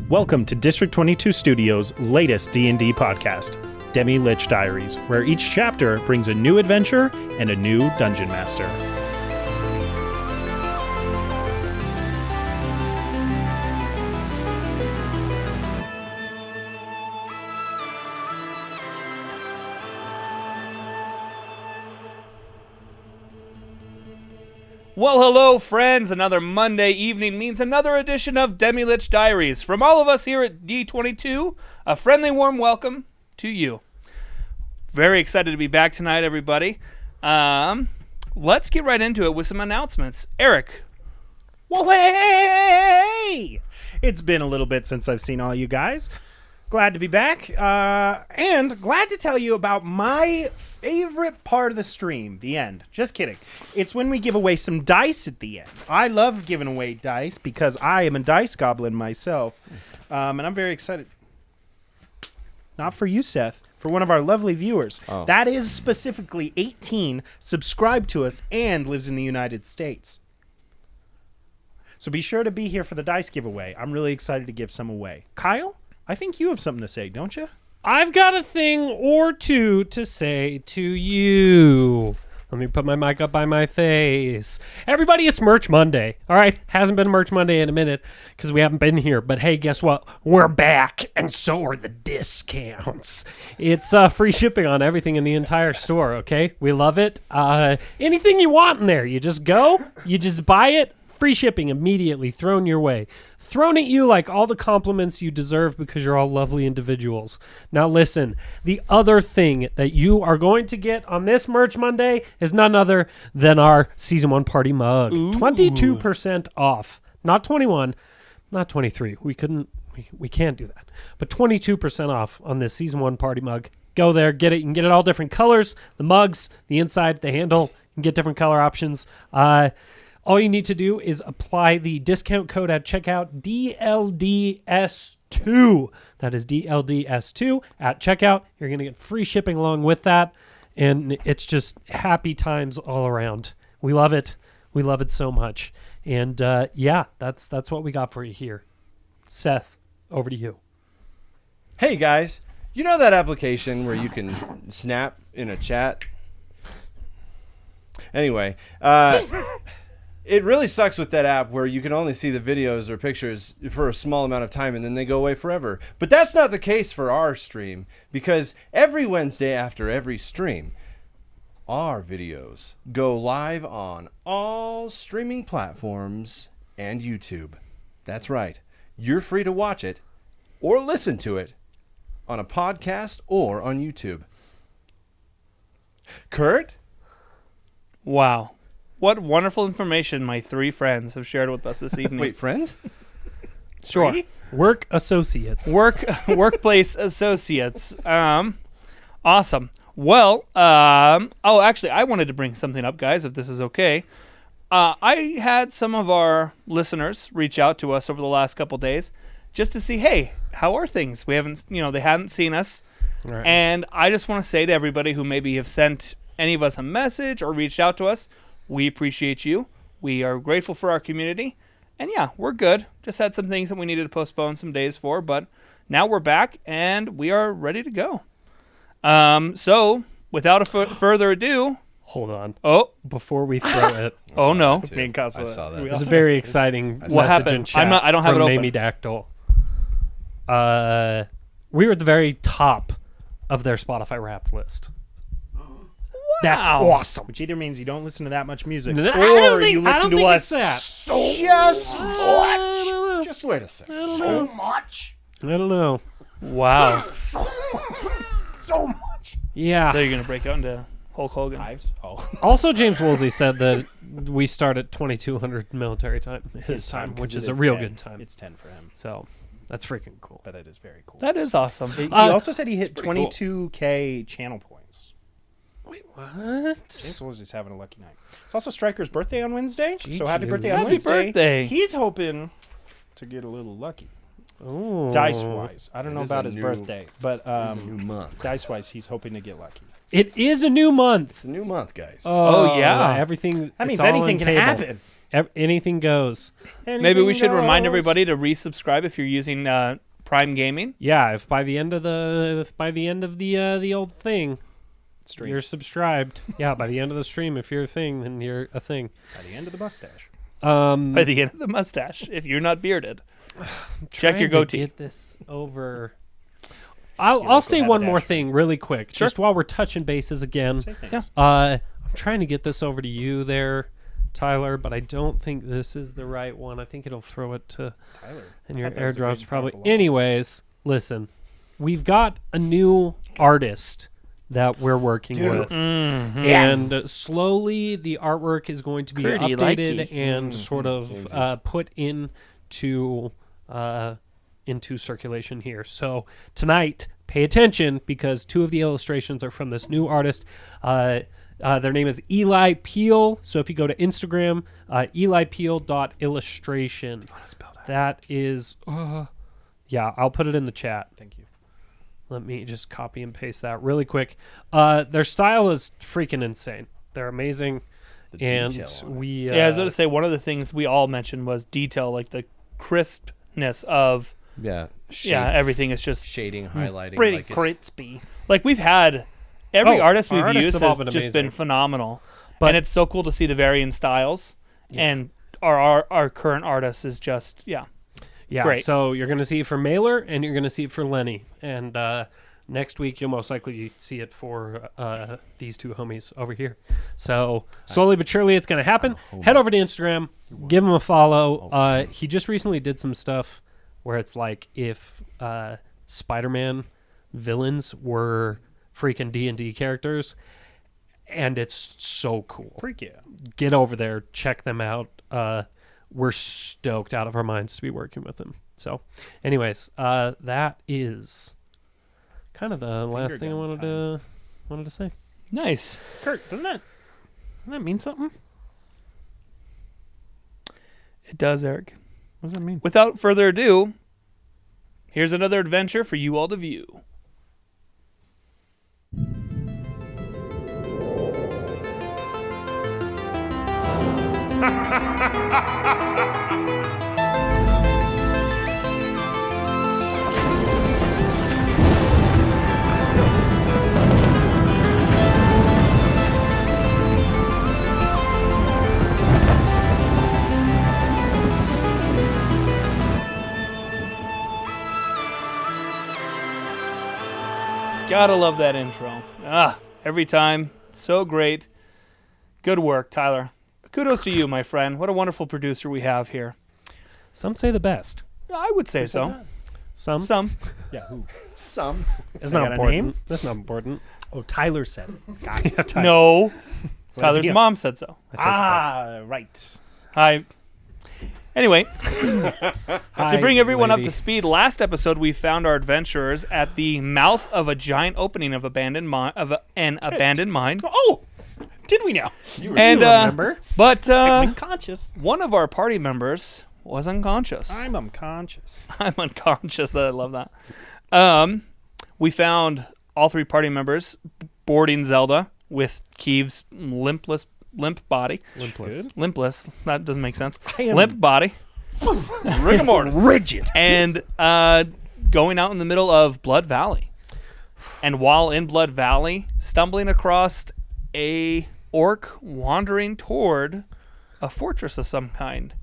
Welcome to District 22 Studios' latest D&D podcast, Demi Lich Diaries, where each chapter brings a new adventure and a new dungeon master. Well, hello, friends. Another Monday evening means another edition of Demi Lich Diaries. From all of us here at D22, a friendly, warm welcome to you. Very excited to be back tonight, everybody. Let's get right into it with some announcements. Eric. Well, hey! It's been a little bit since I've seen all you guys. Glad to be back, and glad to tell you about my favorite part of the stream, the end. Just kidding. It's when we give away some dice at the end. I love giving away dice because I am a dice goblin myself, and I'm very excited. Not for you, Seth, for one of our lovely viewers. Oh. That is specifically 18, subscribed to us, and lives in the United States. So be sure to be here for the dice giveaway. I'm really excited to give some away. Kyle? I think you have something to say, don't you? I've got a thing or two to say to you. Let me put my mic up by my face. Everybody, it's Merch Monday. All right, hasn't been Merch Monday in a minute because we haven't been here. But hey, guess what? We're back, and so are the discounts. It's free shipping on everything in the entire store, okay? We love it. Anything you want in there, you just go, you just buy it. Free shipping immediately thrown your way. Thrown at you like all the compliments you deserve because you're all lovely individuals. Now listen, the other thing that you are going to get on this Merch Monday is none other than our Season 1 Party Mug. Ooh. 22% off. Not 21, not 23. We can't do that. But 22% off on this Season 1 Party Mug. Go there, get it. You can get it all different colors. The mugs, the inside, the handle. You can get different color options. All you need to do is apply the discount code at checkout, DLDS2. That is DLDS2 at checkout. You're going to get free shipping along with that, and it's just happy times all around. We love it. We love it so much. And yeah, that's what we got for you here. Seth, over to you. Hey guys, you know that application where you can snap in a chat? Anyway, it really sucks with that app where you can only see the videos or pictures for a small amount of time and then they go away forever. But that's not the case for our stream, because every Wednesday after every stream, our videos go live on all streaming platforms and YouTube. That's right. You're free to watch it or listen to it on a podcast or on YouTube. Kurt? Wow. What wonderful information my three friends have shared with us this evening. Wait, friends? Sure. Work associates. Workplace associates. Awesome. Well, actually, I wanted to bring something up, guys, if this is okay. I had some of our listeners reach out to us over the last couple days just to see, hey, how are things? They hadn't seen us. Right. And I just want to say to everybody who maybe have sent any of us a message or reached out to us, we appreciate you. We are grateful for our community. And yeah, we're good. Just had some things that we needed to postpone some days for, but now we're back and we are ready to go. So, without further ado... Hold on. Oh. Before we throw it. Oh, no. I saw that. It was a very exciting what message happened? in chat I don't have from it open. Mamie Dactyl. We were at the very top of their Spotify Wrapped list. That's awesome. Which either means you don't listen to that much music, or you listen to us So much. Just wait a second. So much. I don't know. Wow. So much. Yeah. They're going to break out into Hulk Hogan. Also, James Woolsey said that we start at 2200 military time, his time, which is a real 10. good time. It's 10 for him. So that's freaking cool. But that is very cool. That is awesome. He also said he hit 22K channel points. Wait, what? James Woolsey's having a lucky night. It's also Stryker's birthday on Wednesday. Gee, so happy birthday happy on Wednesday. Birthday. He's hoping to get a little lucky. Ooh. Dice-wise. I don't know about his birthday, but it's a new month. Dice-wise, he's hoping to get lucky. It is a new month. It's a new month, guys. Oh, yeah. Everything. That means it's all anything on can table. happen. Anything goes. Maybe we should remind goes. everybody to resubscribe if you're using Prime Gaming. Yeah, if by the end of the old thing, Stream. you're subscribed. Yeah, by the end of the stream, if you're a thing, then you're a thing. By the end of the mustache. By the end of the mustache, if you're not bearded. Check your Trying to goatee. Get this over. I'll say one more thing really quick, just while we're touching bases again. Say things. I'm trying to get this over to you there, Tyler, but I don't think this is the right one. I think it'll throw it to Tyler. and your thought that was a airdrops big, probably. powerful loss. Anyways, listen, we've got a new artist that we're working with. Yes. And slowly the artwork is going to be Pretty updated likey. and sort of Samesies. put into circulation here. So tonight, pay attention because two of the illustrations are from this new artist. Their name is Eli Peel. So if you go to Instagram, elipeel.illustration. That is, yeah, I'll put it in the chat. Thank you. Let me just copy and paste that really quick. Their style is freaking insane. They're amazing. And detail on it. we Yeah, I was going to say one of the things we all mentioned was detail, like the crispness of everything is just shading, highlighting. Pretty like it's- crispy. like we've had every Oh, artist our we've artists used have all has been just amazing. been phenomenal. But- And it's so cool to see the varying styles. And our current artist is just Yeah, great. so you're going to see it for Mailer and you're going to see it for Lenny. And next week you'll most likely see it for these two homies over here. So slowly but surely it's going to happen. Head over to Instagram, give him a follow. He just recently did some stuff where it's like if Spider-Man villains were freaking D&D characters. And it's so cool. Freak yeah. Get over there, check them out. We're stoked out of our minds to be working with them. So, anyways, that is kind of the last thing I gun wanted to say. nice. Kurt, doesn't that mean something? It does, Eric. What does that mean? Without further ado, here's another adventure for you all to view. Gotta love that intro. Every time. So great. Good work, Tyler. Kudos to you, my friend. What a wonderful producer we have here. Some say the best. I would say so. Some. Some. Yeah, who? Some. It's They not got a important. name? That's not important. Oh, Tyler said it. Got it. No. Tyler's yeah. mom said so. Right. Hi. Anyway, Hi, to bring everyone up lady. to speed, last episode we found our adventurers at the mouth of a giant opening of an abandoned mine. Oh, did we now? And remember? but Unconscious. one of our party members was unconscious. I'm unconscious. I'm unconscious. I love that. We found all three party members boarding Zelda with Keeve's limp body. Limpless. Limpless. That doesn't make sense. I am Limp body. Rigor mortis. rigid. And going out in the middle of Blood Valley. And while in Blood Valley, stumbling across a orc wandering toward a fortress of some kind.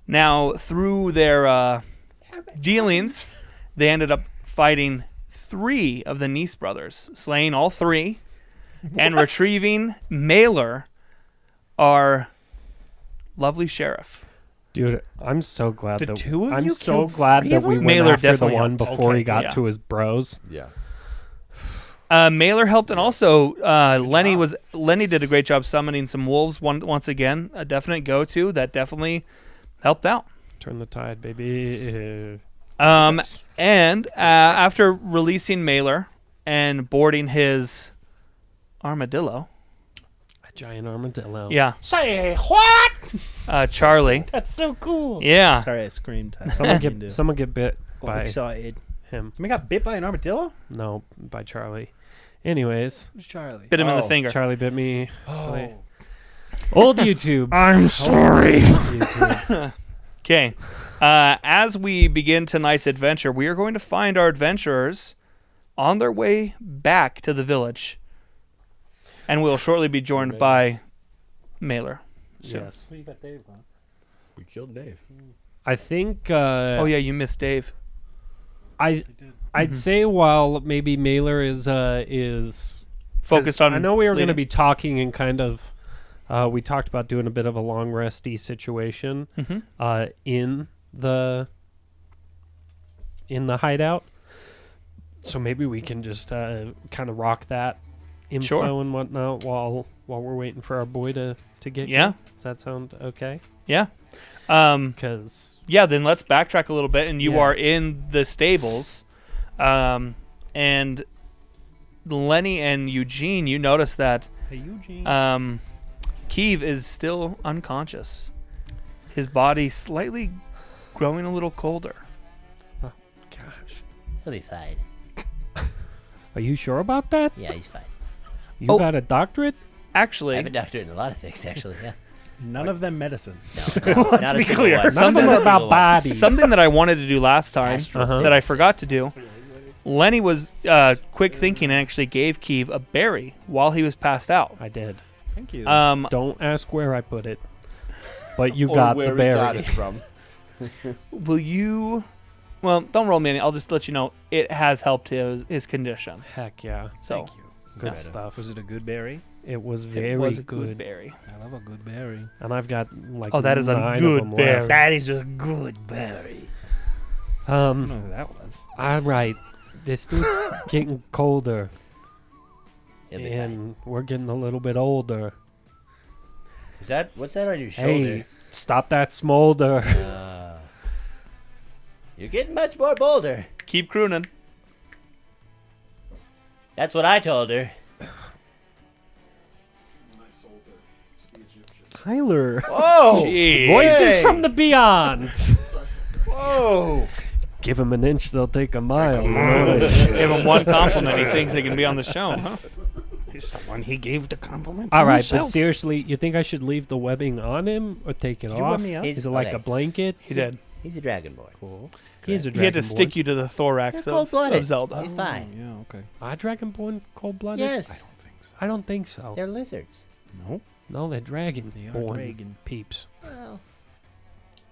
Now, through their dealings, they ended up fighting 3 of the Nice brothers, slaying all 3, and retrieving Mailer, our lovely sheriff. Dude, I'm so glad The that two of I'm you so killed glad 3 that of we them? went Mailer after the definitely one helped. before he Okay, got yeah. to his bros. Yeah. Mailer helped, and also Lenny did a great job summoning some wolves once again. A definite go-to that definitely helped out. Turn the tide, baby. And after releasing Mailer and boarding his armadillo, A giant armadillo. yeah, Say what? Charlie, That's so cool. yeah, Sorry, I screamed. Someone get bit by excited. him. Somebody got bit by an armadillo? No, by Charlie. Anyways, Who's Charlie? bit him in the Oh. finger. Charlie bit me. Oh. Old YouTube. I'm sorry. YouTube. Okay. As we begin tonight's adventure, we are going to find our adventurers on their way back to the village. And we'll shortly be joined by Mailer. So. Yes. We killed Dave. I think. Oh, yeah, you missed Dave. I'd say while maybe Mailer is Focused on I know we were going to leading. be talking and kind of we talked about doing a bit of a long resty situation in the hideout. So maybe we can just kind of rock that info Sure. and whatnot while we're waiting for our boy to get Yeah. here. Does that sound okay? Yeah. Because Yeah, then let's backtrack a little bit. And you Yeah. are in the stables. And Lenny and Eugene, you notice that Hey, Eugene. Keeve is still unconscious. His body slightly growing a little colder. gosh, He'll be fine. are you sure about that? Yeah, he's fine. You Oh. got a doctorate? I Actually, have a doctorate in a lot of things, actually. Yeah. None of them medicine. No, not a be single clear. one. None of them Not a are about single one. bodies. something that I wanted to do last time that I forgot to do. Lenny was quick thinking and actually gave Keeve a berry while he was passed out. I did. Thank you. Don't ask where I put it, but you Or got where the we got berry. it from. Will you? Well, don't roll me any. I'll just let you know it has helped his condition. Heck yeah, So Thank you. good Yeah. stuff. Was it a good berry? It was very it was a good. good berry. I love a good berry. And I've got like Oh, that is a 9 good of them berry. left. That is a good berry. I don't know who that was. All right, this dude's getting colder, He'll be fine. and we're getting a little bit older. What's that on your shoulder? Hey, stop that smolder. You're getting much more bolder. Keep crooning. That's what I told her. Tyler. Whoa! Jeez. Voices Hey. from the beyond. Whoa! Give him an inch, they'll take a mile. Give him one compliment. He thinks he can be on the show. Huh? He's the one he gave the compliment. All to right, himself. but seriously, you think I should leave the webbing on him or take it Did you off? let me up? He's- Is it like okay. a blanket? He did. He's a dragonborn. Cool. He's a He had to dragonborn. stick you to the thorax They're of cold-blooded. Zelda. He's fine. Yeah, okay. Are dragonborn cold-blooded? Yes, I don't think so. I don't think so. they're lizards. No. No, they're dragonborn They are dragon. peeps. Well,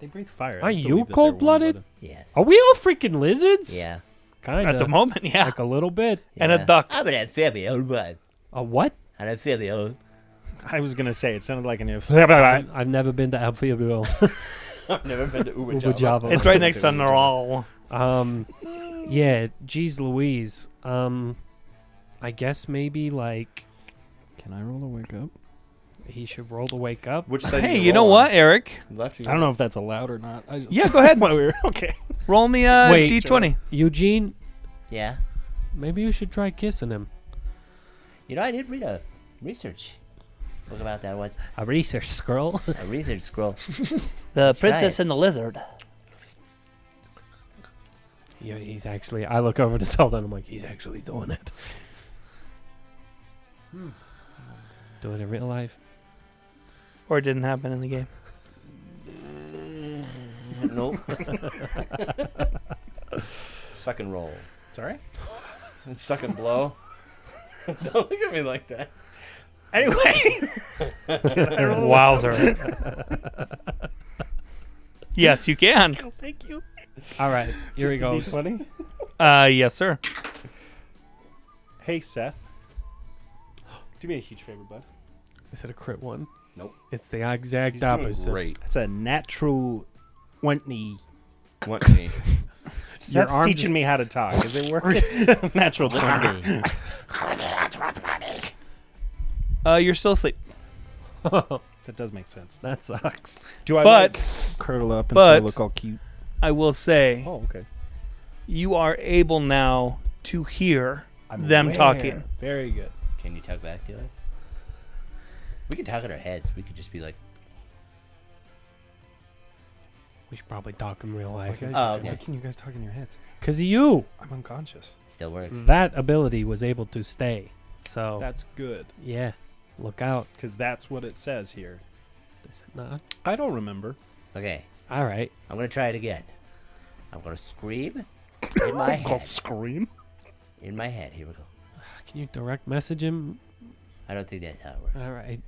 They breathe fire. Are I you believe that they're cold-blooded? yes. Are we all freaking lizards? Yeah. Kind At the of. moment, yeah. Like a little bit. And a yeah. duck. I'm an amphibian, but A what? an amphibian. I was gonna say it sounded like an if. I've never been to Amphibian. I've never been to Uba Uba Java. It's right next to Neural. Yeah, geez Louise. I guess maybe like Can I roll to wake up? he should roll to wake up. Which side Hey, do you know roll what, on? Eric? Left. I don't know if that's allowed or not. I just Yeah, go ahead. while we were okay. Roll me a Wait. D20. Eugene, Yeah. maybe you should try kissing him. You know, I did read a research book about that once. A research scroll. A research scroll. The Princess and the Lizard. Yeah, he's actually. I look over to Zelda and I'm like, he's actually doing it. Doing it in real life. Or it didn't happen in the game. Nope. Suck and roll. Sorry. And suck and blow. Don't look at me like that. Anyway. Wowzer. Yes, you can. Thank you. All right, here he Just goes. a D20. Yes, sir. Hey Seth. Do me a huge favor, bud. Is it a crit one? Nope. It's the exact He's doing opposite. great. That's a natural 20. Want me? Seth's arms- teaching me how to talk. Is it working? Natural 20. You're still asleep. That does make sense. That sucks. Do I But- like, curl up and but- still look all cute? I will say, Oh, okay. you are able now to hear I'm them aware. talking. Very good. Can you talk back to us? We can talk in our heads. We could just be like, We should probably talk in real life. Why, Oh, okay. why can you guys talk in your heads? Because of you. I'm unconscious. still works. That ability was able to stay. So, That's good yeah, look out. because that's what it says here. Is it not? I don't remember. Okay, All right. I'm gonna try it again. I'm gonna scream in my I'll head. scream. In my head. Here we go. Can you direct message him? I don't think that's how it works. All right.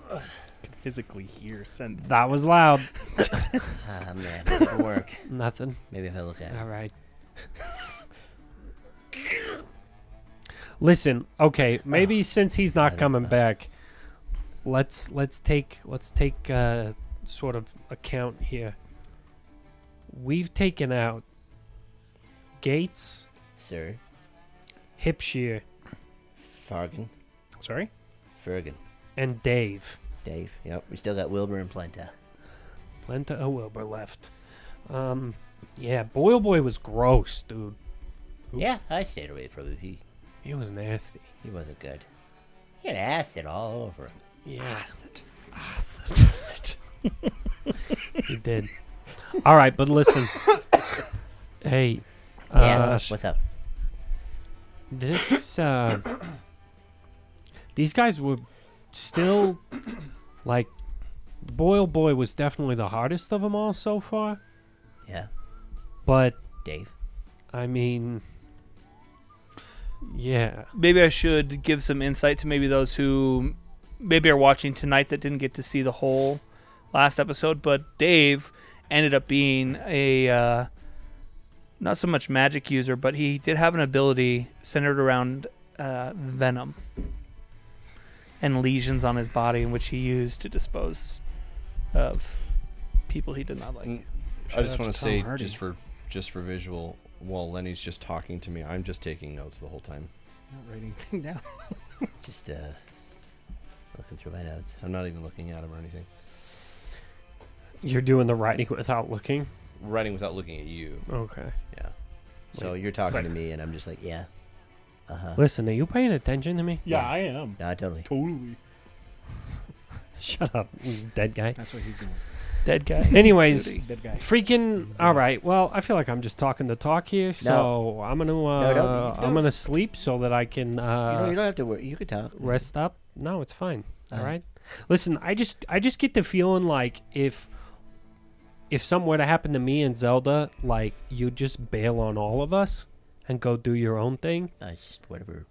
Can physically hear. Send. That was loud. Ah, man, it didn't work. Nothing. Maybe if I look at it. All right. Listen, okay, maybe since he's not coming back, let's take sort of account here. We've taken out Gates, Sir, Hipshear, Fargan, Sorry. Fergan, and Dave. Dave. Yep, we still got Wilbur and Plenta. Plenta of Wilbur left. Yeah, Boyle Boy was gross, dude. Yeah, I stayed away from him. He was nasty. He wasn't good. He had acid all over him. Yeah. Acid. He did. All right, but listen. Hey. Yeah, what's up? This these guys were still like Boyle Boy was definitely the hardest of them all so far, Yeah, but Dave. I mean, yeah, Maybe I should give some insight to maybe those who maybe are watching tonight that didn't get to see the whole last episode. But Dave ended up being a not so much magic user, but he did have an ability centered around venom and lesions on his body, in which he used to dispose of people he did not like. I just out want to to say, Tom Hardy. just for visual, while Lenny's just talking to me, I'm just taking notes the whole time. Not writing thing down. Just looking through my notes. I'm not even looking at him or anything. you're doing the writing without looking. Writing without looking at you. Okay. Yeah. So you're talking to me, and I'm just like, yeah. Listen, are you paying attention to me? Yeah, I am. No, totally. Totally. Shut up, you dead guy. That's what he's doing. Dead guy. Anyways, Dead guy. freaking. All right. Well, I feel like I'm just talking to talk here, so I'm gonna I'm gonna sleep so that I can you don't have to worry. You can talk. rest up. No, it's fine. All Uh-huh. right. Listen, I just get the feeling like if something were to happen to me and Zelda, like you'd just bail on all of us and go do your own thing. It's just whatever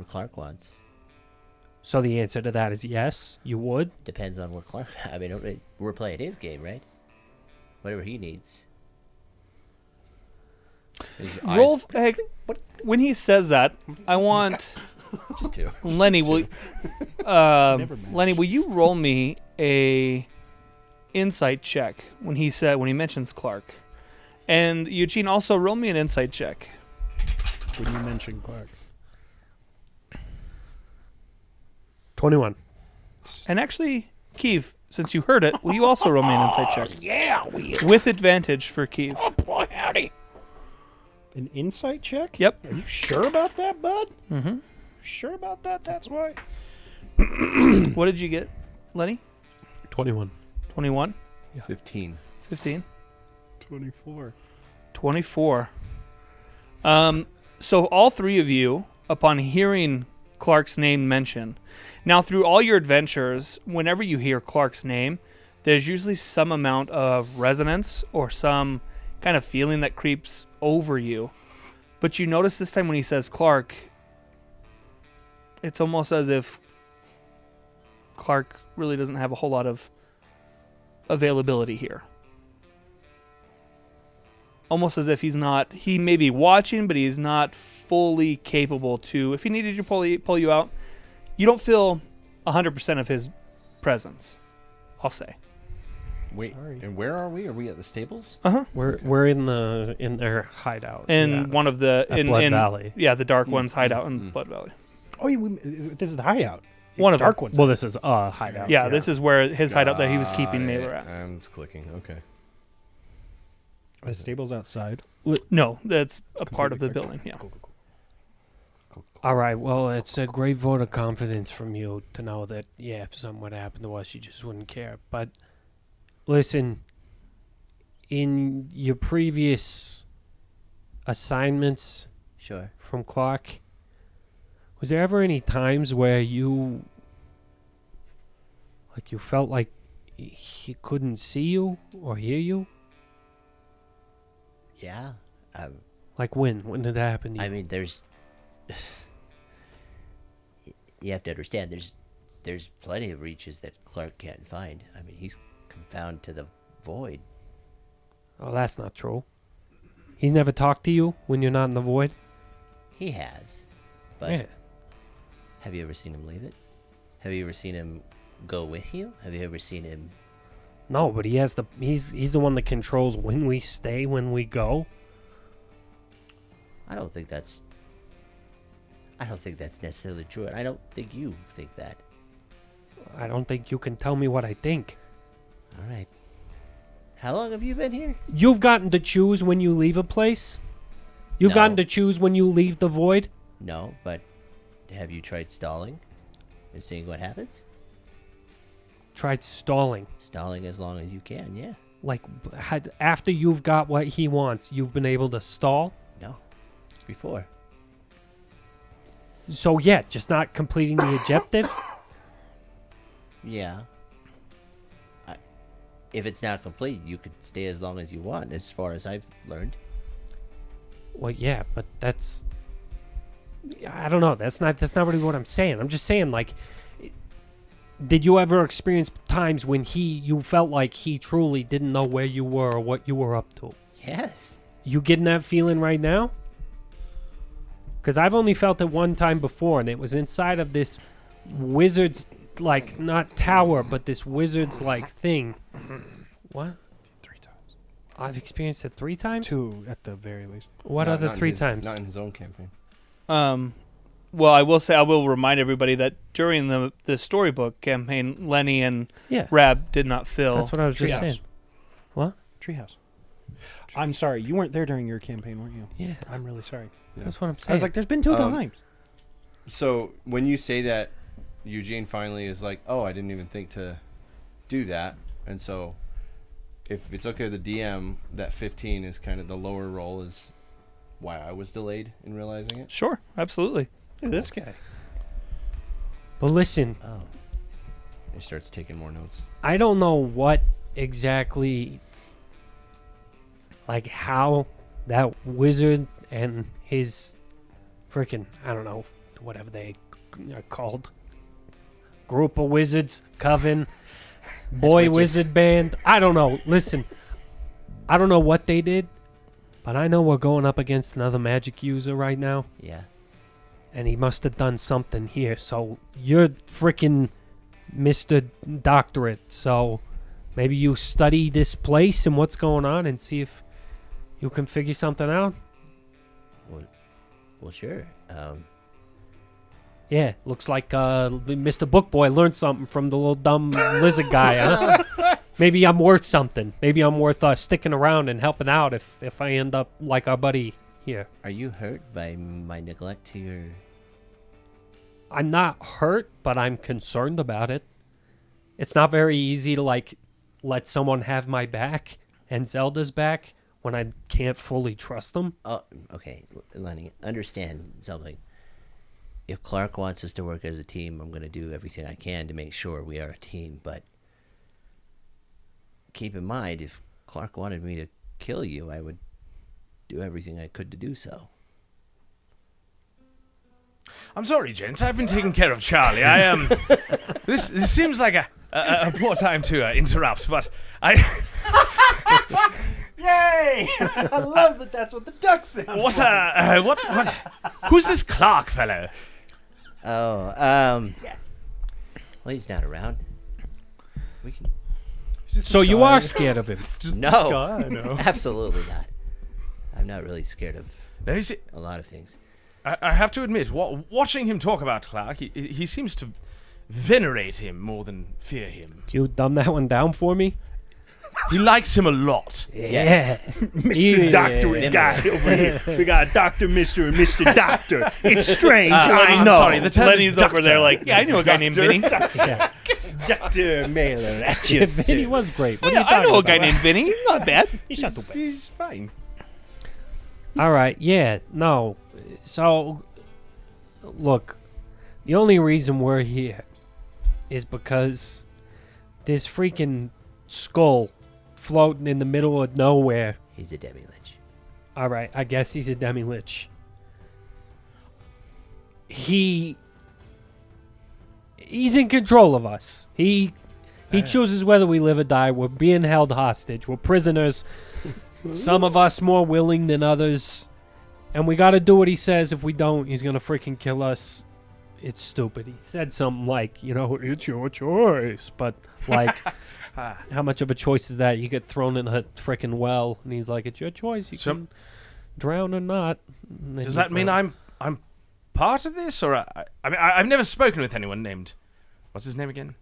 Clark wants. So the answer to that is yes, you would. Depends on what Clark. I mean, we're playing his game, right? Whatever he needs. His Roll. eyes, Hey, when he says that, I want just two. Lenny. Will Never match. Lenny? Will you roll me a insight check when he mentions Clark? And Eugene, also roll me an insight check. When you mention Clark. 21. And actually, Keith, since you heard it, will you also roll me an insight check? Yeah, with advantage for Keith. An insight check? Yep. Are you sure about that, bud? Mm-hmm. Sure about that? That's why. What did you get, Lenny? 21. 21, 15. 15, 24. 24. So all three of you, upon hearing Clark's name mentioned, now through all your adventures, whenever you hear Clark's name, there's usually some amount of resonance or some kind of feeling that creeps over you. But you notice this time when he says Clark, it's almost as if Clark really doesn't have a whole lot of availability here. Almost as if he may be watching, but he's not fully capable to, if he needed to pull you out, you don't feel 100% of his presence, I'll say. Wait, Sorry. and where are we? Are we at the stables? We're in their hideout. In yeah. one of the, At in Blood in- Valley. Yeah, the Dark One's hideout in Blood Valley. Oh, this is the hideout. One of Dark them. ones. Well, this is a hideout. Yeah, this is where his hideout that he was keeping Got Mailer it. at. It's clicking. Okay. Are the stables outside? No, that's a part of the Completely building, yeah. Cool. All right. Well, it's a great vote of confidence from you to know that, yeah, if something would happen to us, you just wouldn't care. But listen, in your previous assignments Sure. from Clark, Was there ever any times where you felt like he couldn't see you or hear you? Yeah. Like when? When did that happen to you? I mean, there's. You have to understand. There's plenty of reaches that Clark can't find. I mean, he's confined to the void. Oh, that's not true. He's never talked to you when you're not in the void? He has, but Yeah. have you ever seen him leave it? Have you ever seen him go with you? Have you ever seen him? No, but he's the one that controls when we stay, when we go. I don't think that's necessarily true, and I don't think you think that. I don't think you can tell me what I think. All right. How long have you been here? You've gotten to choose when you leave a place? You've No. gotten to choose when you leave the void? No, but have you tried stalling and seeing what happens? Tried stalling. Stalling as long as you can, yeah. Like, after you've got what he wants, you've been able to stall? No. Before. So, yeah, just not completing the objective? Yeah. If it's not complete, you could stay as long as you want, as far as I've learned. Well, yeah, but that's... I don't know. That's not really what I'm saying. I'm just saying, like... Did you ever experience times when you felt like he truly didn't know where you were or what you were up to? Yes. You getting that feeling right now? Because I've only felt it one time before, and it was inside of this wizard's, like, not tower, but this wizard's, like, thing. What? 3 times. I've experienced it 3 times? 2 at the very least. What Not- other not in 3 his- times? Not in his own campaign. Well, I will remind everybody that during the storybook campaign, Lenny and Yeah. Rab did not fill. That's what I was just Treehouse. saying. What? Treehouse. I'm sorry, you weren't there during your campaign, weren't you? Yeah. I'm really sorry. That's what I'm saying. I was like, there's been 2 times. So when you say that, Eugene finally is like, "Oh, I didn't even think to do that," and so if it's okay with the DM, that 15 is kind of the lower roll, is why I was delayed in realizing it. Sure, absolutely. Look at this guy. But listen, Oh. He starts taking more notes. I don't know what exactly, like, how that wizard and his freaking, I don't know, whatever they are called, group of wizards, coven, boy witches. wizard band. I don't know. Listen, I don't know what they did, but I know we're going up against another magic user right now, Yeah. and he must have done something here. So you're freaking Mr. Doctorate, so maybe you study this place and what's going on and see if you can figure something out. Well, sure. Yeah, looks like Mr. Bookboy learned something from the little dumb lizard guy, huh? Maybe I'm worth something. Maybe I'm worth sticking around and helping out if I end up like our buddy here. Are you hurt by my neglect to your... I'm not hurt, but I'm concerned about it. It's not very easy to, like, let someone have my back and Zelda's back when I can't fully trust them. Oh, okay, Lenny, understand something. If Clark wants us to work as a team, I'm going to do everything I can to make sure we are a team, but keep in mind, if Clark wanted me to kill you, I would do everything I could to do so. I'm sorry, gents. I've been taking care of Charlie. I am. This seems like a poor time to interrupt, but I. Yay! I love that that's what the duck sound. What? Who's this Clark fellow? Oh, yes. Well, he's not around. We can. So you are scared of him. No, No. absolutely not. I'm not really scared of No, you see, a lot of things. I have to admit, watching him talk about Clark, he seems to venerate him more than fear him. You dumb that one down for me? He likes him a lot. Yeah. Mr. Yeah. Doctorate guy over here. We got Dr. Mr. and Mr. Doctor. It's strange, I'm I know. sorry, the term Lenny's over there like, yeah, I knew a guy named Vinny. Yeah. Dr. Mailer at your Vinny was great. What are you I know talking a guy about? named Vinny. He's not bad. He's not the best. He's fine. All right, yeah, no. So, look, The only reason we're here is because this freaking skull floating in the middle of nowhere. He's a demi-lich. All right, I guess he's a demi-lich. He's in control of us. He chooses whether we live or die. We're being held hostage. We're prisoners. Some of us more willing than others. And we got to do what he says. If we don't, he's going to freaking kill us. It's stupid. He said something like, it's your choice. But, like, how much of a choice is that? You get thrown in a freaking well, and he's like, it's your choice. You can drown or not. Does that mean I'm part of this? Or I've never spoken with anyone named... What's his name again?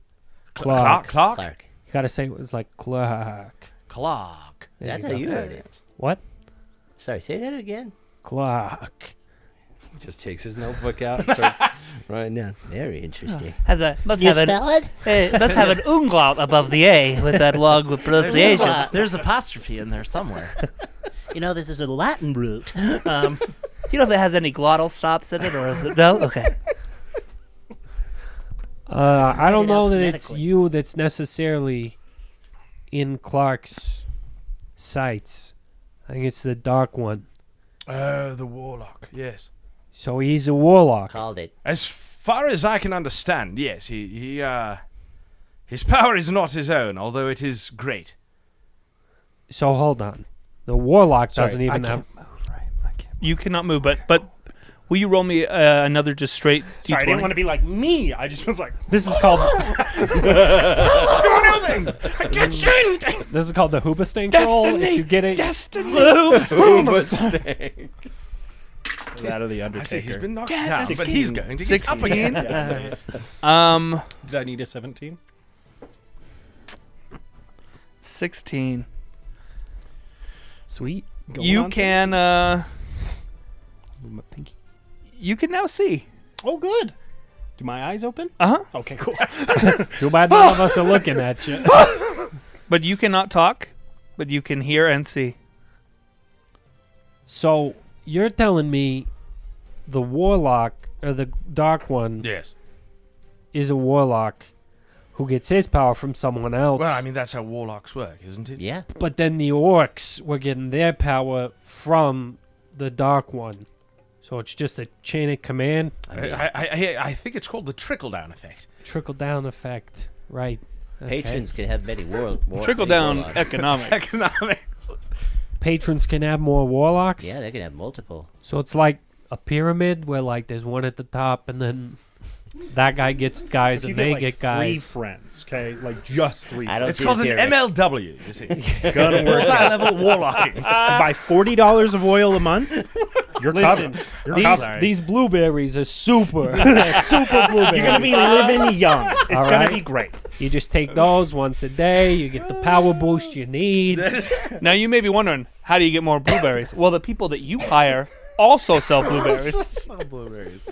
Clark. Clark? You got to say it was like Clark. Clark. There That's you how go. you heard it. What? Sorry, say that again. Clark. He just takes his notebook out and starts writing down. Very interesting. Must You have spell it? must have an umlaut above the A with that long pronunciation. Umlaut. There's apostrophe in there somewhere. This is a Latin root. You know if it has any glottal stops in it, or is it no? Okay. I don't it know that it's alphabetically. you that's necessarily in Clark's sights. I think it's the Dark One. Oh, the warlock. Yes. So he's a warlock. Called it. As far as I can understand, yes, his power is not his own, although it is great. So hold on. The warlock Sorry, doesn't I even can't have. move, right? I can't. You cannot move, but will you roll me another just straight D20? Sorry, I didn't want to be like me. I just was like, This is called. don't do things. I can't say anything. This is called the Hoobastank roll. If you get it, That or the I see, Undertaker. he's been knocked down, but 16. he's going to get up 16. again. Yeah, it is. Did I need a 17? 16. sweet. Going You on can 16. My pinky. you can now see. Oh, good. Do my eyes open? Uh-huh. Okay, cool. Too bad none of us are looking at you. But you cannot talk, but you can hear and see. So you're telling me the warlock or the Dark One Yes. is a warlock who gets his power from someone else. Well, I mean, that's how warlocks work, isn't it? Yeah. But then the orcs were getting their power from the Dark One. So it's just a chain of command, I think it's called the trickle-down effect. trickle-down effect. Right. Okay. Patrons can have many Trickle many down warlocks. economics. Economics. Patrons can have more warlocks. Yeah, they can have multiple. So it's like a pyramid where like there's one at the top and then that guy gets guys You and they like get three guys. friends, okay? Like just three. I don't It's see called it an here. MLW, you see. Gonna work. Multi-level warlocking. Buy $40 of oil a month. You're Listen, covered. You're covered. these blueberries are super, super blueberries. You're gonna be living young. It's All gonna right. be great. You just take those once a day. You get the power boost you need. Now you may be wondering, how do you get more blueberries? Well, the people that you hire also sell blueberries. Blueberries.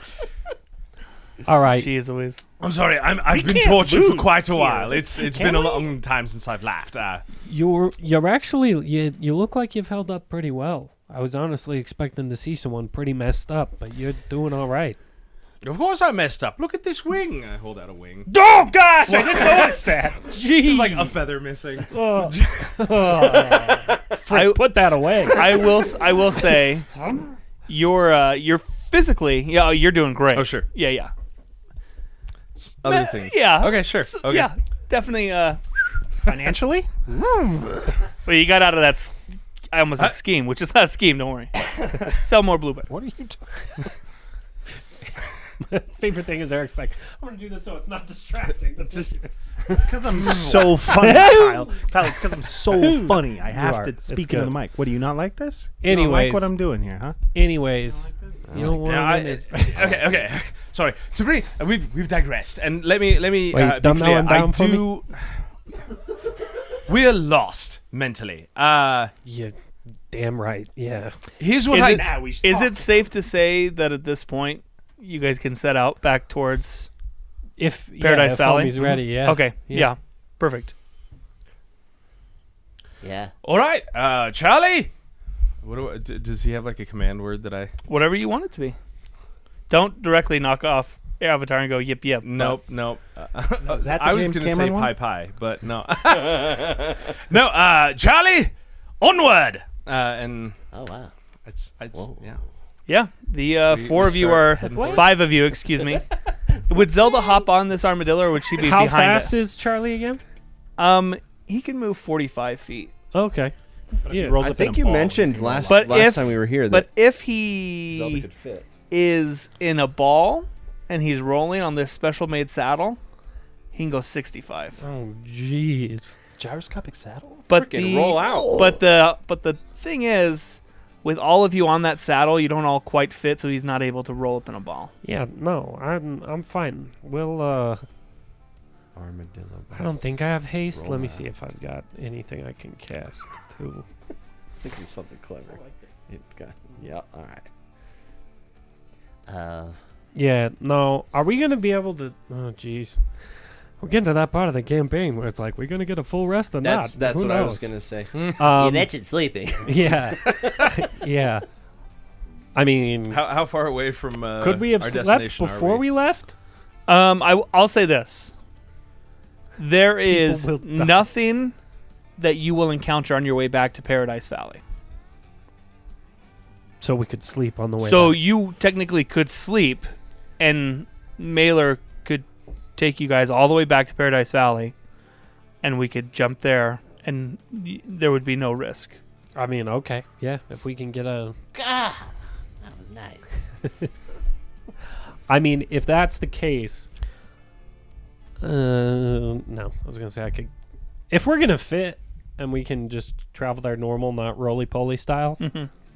All right. Jeez Louise. I'm sorry, I've been can't tortured for lose quite a here. while. It's Can been a we? long time since I've laughed. You're actually you look like you've held up pretty well. I was honestly expecting to see someone pretty messed up, but you're doing all right. Of course I messed up. Look at this wing. I hold out a wing. Oh gosh, I didn't notice that. Jeez. There's like a feather missing. Put that away. I will say you're physically you're doing great. Oh, sure. Yeah. Other things. Yeah. Okay, sure. Okay. Yeah. Definitely Financially? well, you got out of that I almost said scheme, which is not a scheme, don't worry. Sell more blueberries. What are you favorite thing is Eric's like, I'm gonna do this so it's not distracting. Just it's because I'm so funny, Kyle. Kyle, it's because I'm so funny. I have are. to It's speak into the good. mic. What, do you not like this? You don't Anyways. like what I'm doing here, huh? Anyways, you don't want Now, to okay. Sorry. To bring we've digressed, and let me Wait, be dumb clear. now and down I for me? do. We're lost mentally. You're damn right. Yeah. Here's what Is I. it- Now we should Is talk. it safe to say that at this point you guys can set out back towards If Paradise if Valley? homie's ready, yeah. Okay. Yeah. Perfect. Yeah. All right, Charlie. Does he have like a command word that I? Whatever you want it to be. Don't directly knock off avatar and go yip yip. Nope. Is that the I was James gonna say Cameron one? pie, but no. No, Charlie, onward. And Oh wow. it's Whoa. yeah. Yeah, the four of you start are heading forward. 5 of you. Excuse me. Would Zelda hop on this armadillo, or would she be How behind fast it? is Charlie again? He can move 45 feet. Okay. He Yeah. rolls I up in think a you ball. mentioned last But if- time we were here But that if Zelda he could fit. is in a ball and he's rolling on this special made saddle, he can go 65. Oh, jeez. Gyroscopic saddle? But Frickin' roll out. But the thing is, with all of you on that saddle, you don't all quite fit, so he's not able to roll up in a ball. Yeah, no, I'm fine. We'll Armadillo. I don't think I have haste. Roll Let me out. see if I've got anything I can cast too. Think of something clever. Yeah. All right. Yeah, no. Are we gonna be able to? Oh, jeez. We're getting to that part of the campaign where it's like we're gonna get a full rest or That's not. Who what I was knows? gonna say. You Um, mentioned sleeping. yeah, yeah. I mean, How far away from could we have our slept destination before are we left? I'll say this: there is will die. nothing that you will encounter on your way back to Paradise Valley. So we could sleep on the way. So back. you technically could sleep, and Mailer could take you guys all the way back to Paradise Valley, and we could jump there, and there would be no risk. I mean, okay, yeah. If we can get a, God, that was nice. I mean, if that's the case, no, I was gonna say I could. If we're gonna fit and we can just travel there normal, not roly poly style,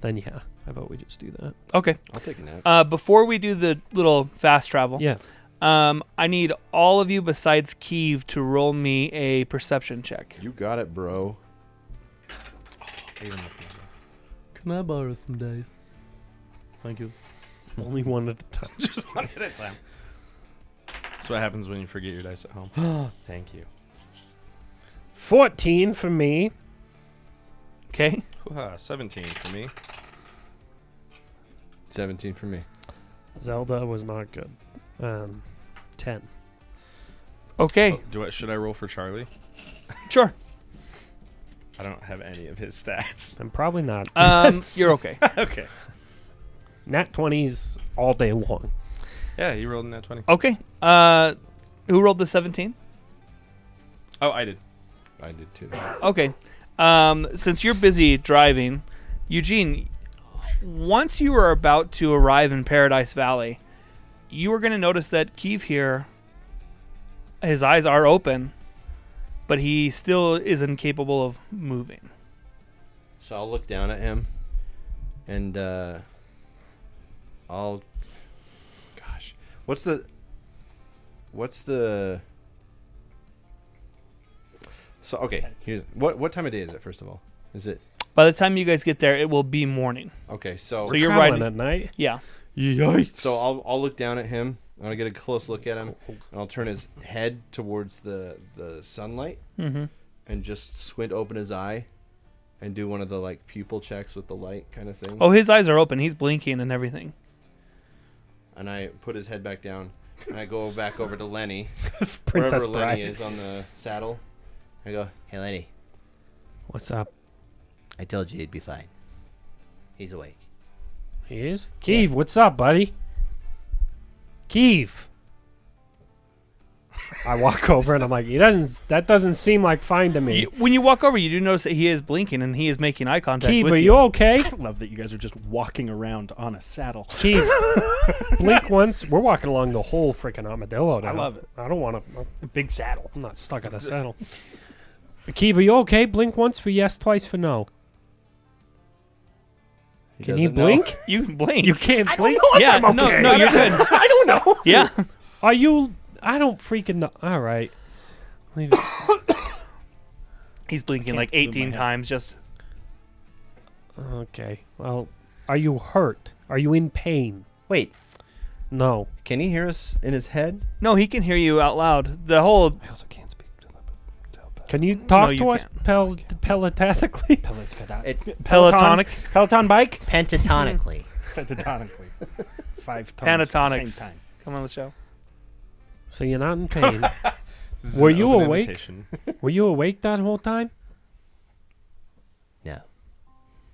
then yeah, I vote we just do that. Okay. I'll take a nap. Before we do the little fast travel, Yeah. I need all of you besides Keeve to roll me a perception check. You got it, bro. Can I borrow some dice? Thank you. Only one at a time. Just one at a time. That's what happens when you forget your dice at home. Thank you. 14 for me. Okay. 17 for me. 17 for me. Zelda was not good. 10. Okay. Should I roll for Charlie? Sure. I don't have any of his stats. And probably not. You're okay. Okay. Nat 20s all day long. Yeah, you rolled in that 20. Okay. Who rolled the 17? Oh, I did. I did too. Okay. Since you're busy driving, Eugene, once you are about to arrive in Paradise Valley, you are going to notice that Keeve here, his eyes are open, but he still is incapable of moving. So I'll look down at him, and I'll. Gosh, what's the? So okay, here's what time of day is it? First of all, is it By the time you guys get there, it will be morning. okay? So So you're Traveling riding. at night. Yeah. Yikes. So I'll look down at him. I'm gonna get a close look at him, and I'll turn his head towards the sunlight, Mm-hmm. and just squint open his eye, and do one of the like pupil checks with the light kind of thing. Oh, his eyes are open. He's blinking and everything. And I put his head back down, and I go back over to Lenny, Princess wherever Lenny Bride. is on the saddle. I go, Hey, Lenny, What's up? I told you he'd be fine. He's awake. He is? Keeve, what's up, buddy? Keeve. I walk over and I'm like, that doesn't seem like fine to me. When you walk over, you do notice that he is blinking and he is making eye contact Keeve, with are you okay? I love that you guys are just walking around on a saddle. Keeve, blink once. We're walking along the whole freaking armadillo now. I love it. I don't want to. A big saddle. I'm not stuck at a saddle. Keeve, are you okay? Blink once for yes, twice for no. Can he doesn't know. blink? You can blink. You can't blink. yeah, no, no, you're good. I don't know. Yeah. Are you? I don't freaking know. All right. Leave it. He's blinking like move my 18 head. times just. Okay. Well, are you hurt? Are you in pain? Wait, No. can he hear us in his head? No, he can hear you out loud. The whole. I also can't speak to Can you talk you to us telepathically? It's Pelotonic. Peloton bike? Pentatonically. Pentatonically. 5 tones at the Pentatonics. same time. Come on the show. So you're not in pain. This is Were an you open awake? invitation. Were you awake that whole time? No.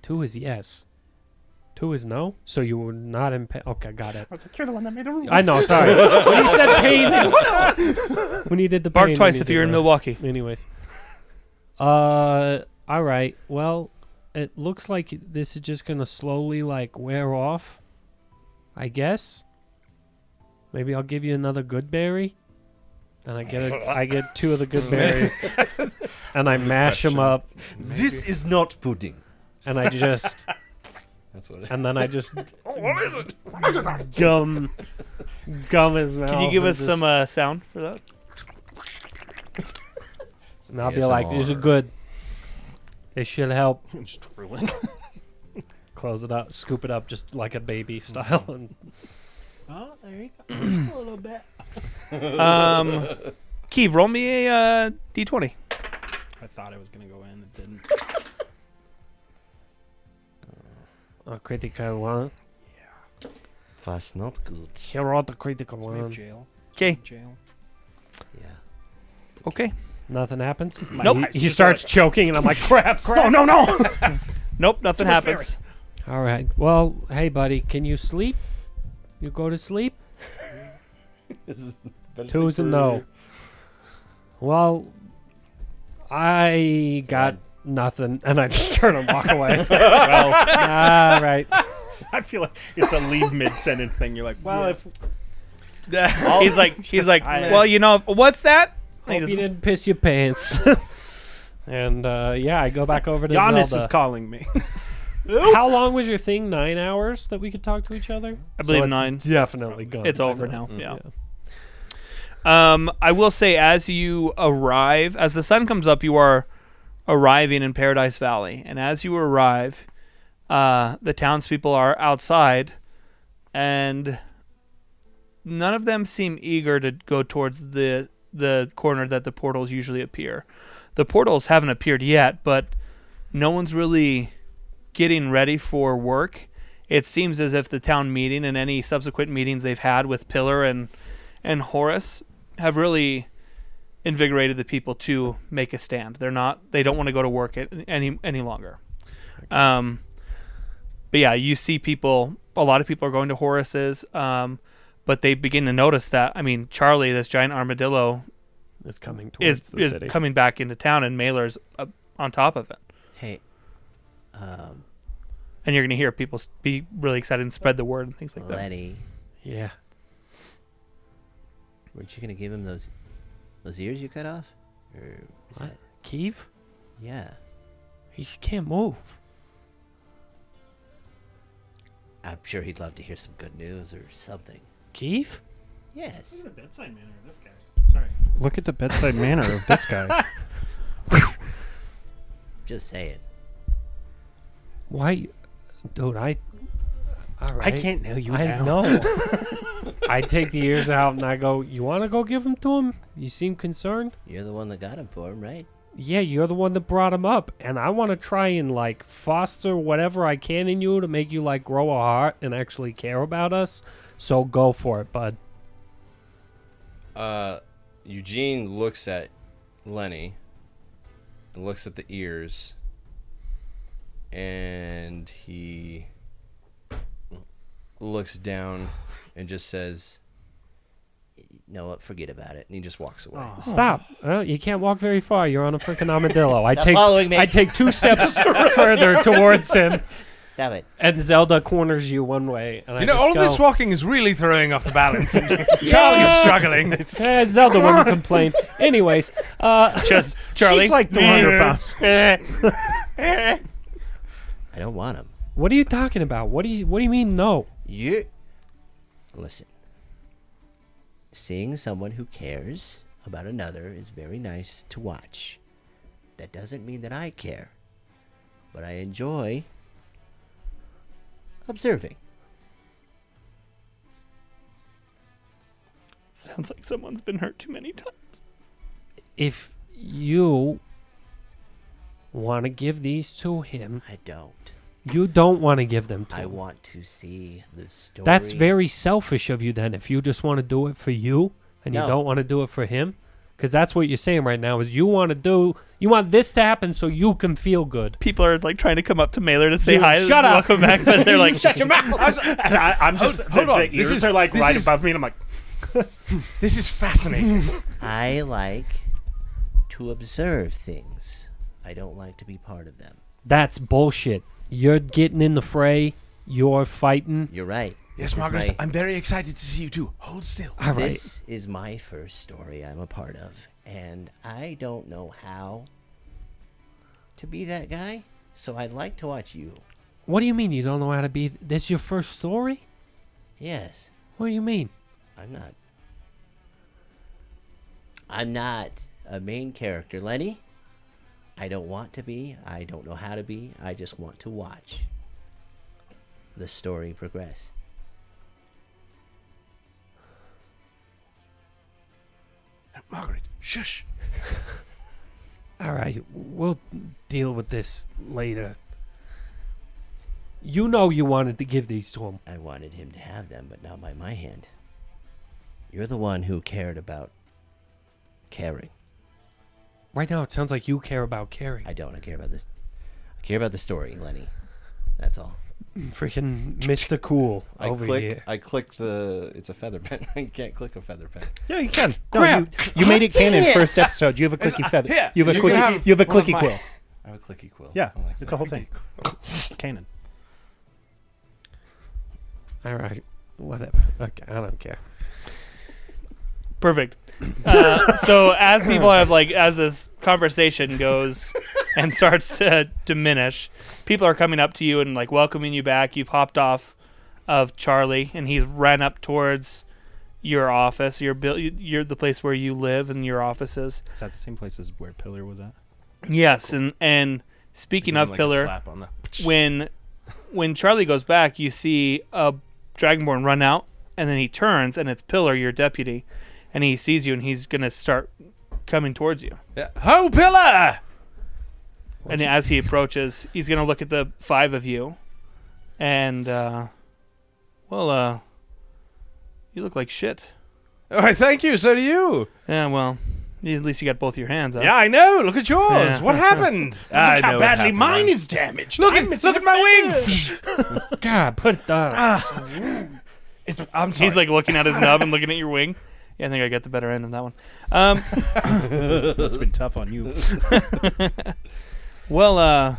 2 is yes. 2 is no. So you were not in pain. Okay, got it. I was like, you're the one that made the rules. I know. Sorry. When you said pain, when you did the Bark pain, twice then if you you're did in the- Milwaukee. Anyways. All right. Well, it looks like this is just gonna slowly like wear off. I guess. Maybe I'll give you another good berry, and I get 2 of the good berries, and I mash them up, This is not pudding. and I just, That's what it is. and then I just What is it? gum his mouth. Can you give and us just- some sound for that? And I'll be like, "These are good. They should help." Just drooling. Close it up, scoop it up, just like a baby style, and Oh, there you go. Just a little bit. Keeve, roll me a d20. I thought it was going to go in. It didn't. critical one. Was not good. Here are the critical So we have one. jail. Okay. Jail. Yeah. Okay. Nothing happens. Nope. He starts choking, and I'm like, "Crap, crap." No. Nope, nothing much happens. All right. Well, hey, buddy, can you sleep? You go to sleep? This is better 2 is a sleep no. for- Well, I got nothing, and I just turn and walk away. Well, all right. I feel like it's a leave mid-sentence thing. You're like, well, if... he's like, I- well, you know, what's that? And he Hope you just- didn't piss your pants. And, yeah, I go back over to Giannis Zelda. is calling me. How long was your thing? 9 hours that we could talk to each other? I believe it's 9. Definitely gone. It's by over now. now. Yeah. I will say, as you arrive, as the sun comes up, you are arriving in Paradise Valley, and as you arrive, the townspeople are outside, and none of them seem eager to go towards the corner that the portals usually appear. The portals haven't appeared yet, but no one's really getting ready for work. It seems as if the town meeting and any subsequent meetings they've had with Pillar and Horace have really invigorated the people to make a stand. They don't want to go to work any longer. But yeah, you see a lot of people are going to Horace's, but they begin to notice that, Charlie, this giant armadillo, Is coming towards is the city. coming back into town, and Mailer's on top of it. Hey, And you're going to hear people be really excited and spread the word and things like that. Lenny, Yeah. weren't you gonna give him those ears you cut off? Or is What? that, Keeve? yeah. He can't move. I'm sure he'd love to hear some good news or something. Keeve? Yes. the bedside manner of this guy. Sorry. Look at the bedside manner of this guy. Just saying. Why? Dude, all right. I can't nail you I down. know. I take the ears out and I go, "You want to go give them to him? You seem concerned." You're the one that got him for him, right? Yeah, you're the one that brought him up, and I want to try and like foster whatever I can in you to make you like grow a heart and actually care about us. So go for it, bud. Eugene looks at Lenny and looks at the ears, and he looks down and just says, You know what? Forget about it. and he just walks away. Stop. You can't walk very far. You're on a freaking armadillo. Stop following me. I take 2 steps further towards him, Stop it. and Zelda corners you one way. And I You know, just all go, this walking is really throwing off the balance. Charlie's struggling. Zelda wouldn't complain. Anyways, Just Charlie. She's like 200 pounds. I don't want him. what are you talking about? What do you mean no? You listen. Seeing someone who cares about another is very nice to watch. That doesn't mean that I care, but I enjoy observing. Sounds like someone's been hurt too many times. If you want to give these to him, I don't. you don't want to give them to I him. want to see the story. That's very selfish of you then. If you just want to do it for you, and you No. don't want to do it for him? Because that's what you're saying right now is you want this to happen so you can feel good. People are like trying to come up to Mailer to say Dude, hi. shut up. Welcome back, but they're like, Shut your mouth. And I'm just Hold the on. ears This are like is- right above me, and I'm like, This is fascinating. I like to observe things. I don't like to be part of them. That's bullshit. You're getting in the fray. You're fighting. You're right. Yes, This is Margaret, my- I'm very excited to see you too. Hold still. All right. This is my first story I'm a part of, and I don't know how to be that guy, so I'd like to watch you. What do you mean you don't know how to be? This your first story? Yes, What do you mean? I'm not a main character, Lenny. I don't want to be. I don't know how to be. I just want to watch the story progress. Margaret, shush. All right, we'll deal with this later. You know you wanted to give these to him. I wanted him to have them, but not by my hand. You're the one who cared about caring. Right now, it sounds like you care about caring. I don't. I care about this. I care about the story, Lenny. That's all. Freaking Mr. Cool over here. I click the. It's a feather pen. I can't click a feather pen. yeah, you can. No, Crap. you made it canon it. first episode. You have a clicky feather. here, You have a you can clicky. have You have a one of clicky my- quill. I have a clicky quill. Yeah, I like it's that. a whole thing. It's canon. All right, whatever. Okay, I don't care. perfect. So as people have as this conversation goes and starts to diminish, people are coming up to you and like welcoming you back. You've hopped off of Charlie, and he's ran up towards your office, your the place where you live and your offices. Is that the same place as where Pillar was at? Yes, and speaking of Pillar, slap on the when Charlie goes back, you see a Dragonborn run out, and then he turns, and it's Pillar, your deputy, and he sees you, and he's gonna start coming towards you. Yeah. Ho, Pillar! And as he approaches, he's gonna look at the five of you, and you look like shit. Oh, thank you. So do you. Yeah, well, at least you got both your hands up. Yeah, I know. Look at yours. Yeah. What happened? Look how badly mine is damaged. Look I'm at my wing. God, put it down. I'm sorry. He's like looking at his nub and looking at your wing. Yeah, I think I got the better end of that one. It's been tough on you. Well,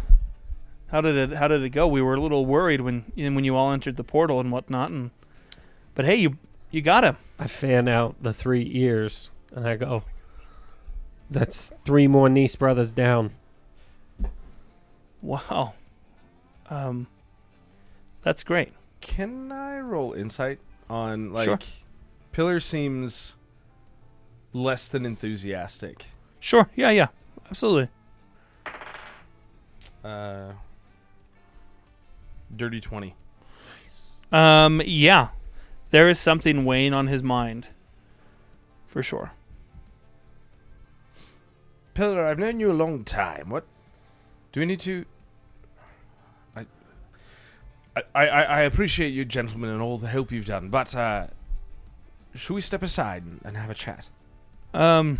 how did it go? We were a little worried when you all entered the portal and whatnot, but hey, you got him. I fan out the 3 ears, and I go, that's 3 more niece brothers down. Wow. That's great. Can I roll insight on Sure. Pillar seems less than enthusiastic. Sure. Yeah. Absolutely. Dirty 20. Yeah. There is something weighing on his mind. For sure. Pillar, I've known you a long time. What do we need to? I appreciate you, gentlemen, and all the help you've done, but should we step aside and have a chat? No.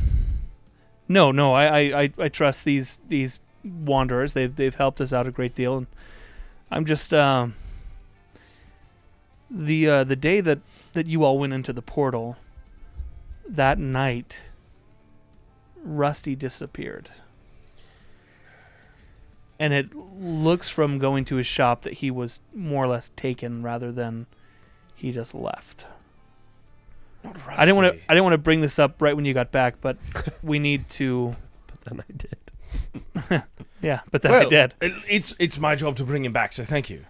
I trust these wanderers. They've helped us out a great deal, and I'm just the day that you all went into the portal. That night, Rusty disappeared. And it looks from going to his shop that he was more or less taken rather than he just left. Not Rusty. I didn't want to bring this up right when you got back, but we need to. But then I did. Yeah, but then I did. It's my job to bring him back, so thank you.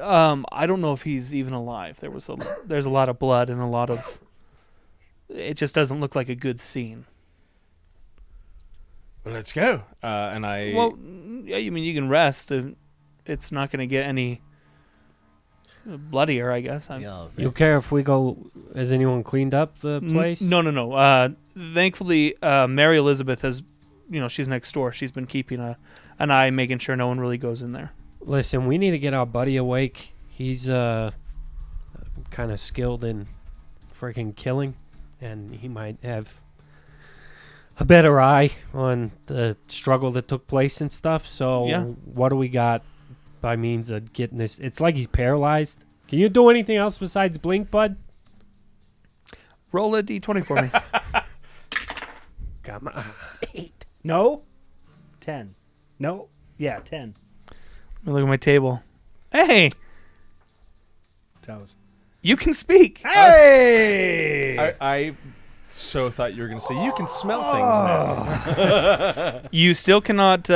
I don't know if he's even alive. There's a lot of blood and a lot of. It just doesn't look like a good scene. Well, let's go. And I. Well, yeah, you mean you can rest. It's not going to get any bloodier, I guess. You care if we go? Has anyone cleaned up the place? No. Thankfully, Mary Elizabeth has, she's next door. She's been keeping an eye, making sure no one really goes in there. Listen, we need to get our buddy awake. He's kind of skilled in freaking killing, and he might have a better eye on the struggle that took place and stuff. So Yeah. what do we got by means of getting this? It's like he's paralyzed. Can you do anything else besides blink, bud? Roll a d20 for me. Come on. 8. No. 10. No. Yeah, 10. Let me look at my table. Hey, Tell us. you can speak. Hey! I so thought you were going to say you can smell things now. You still cannot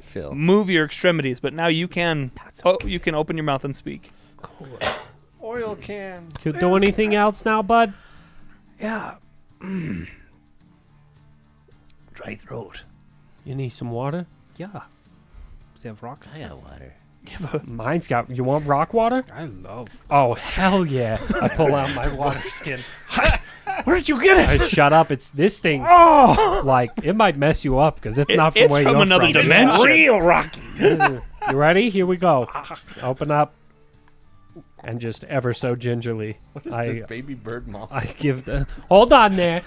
Phil. move your extremities, but now you can. Oh, you can open your mouth and speak. Oil can. Can you do anything else now, bud? Yeah. Dry throat. You need some water? Yeah. Does he have rocks? I got water. Mine's got. You want rock water? I love. Oh hell yeah! I pull out my water skin. Where did you get it? Hey, shut up! It's this thing. Oh! Like it might mess you up because it's not from it's where from you're another from. dimension. Real rocky. You ready? Here we go. Open up, and just ever so gingerly, What is I this baby bird mom? I give the. Hold on there.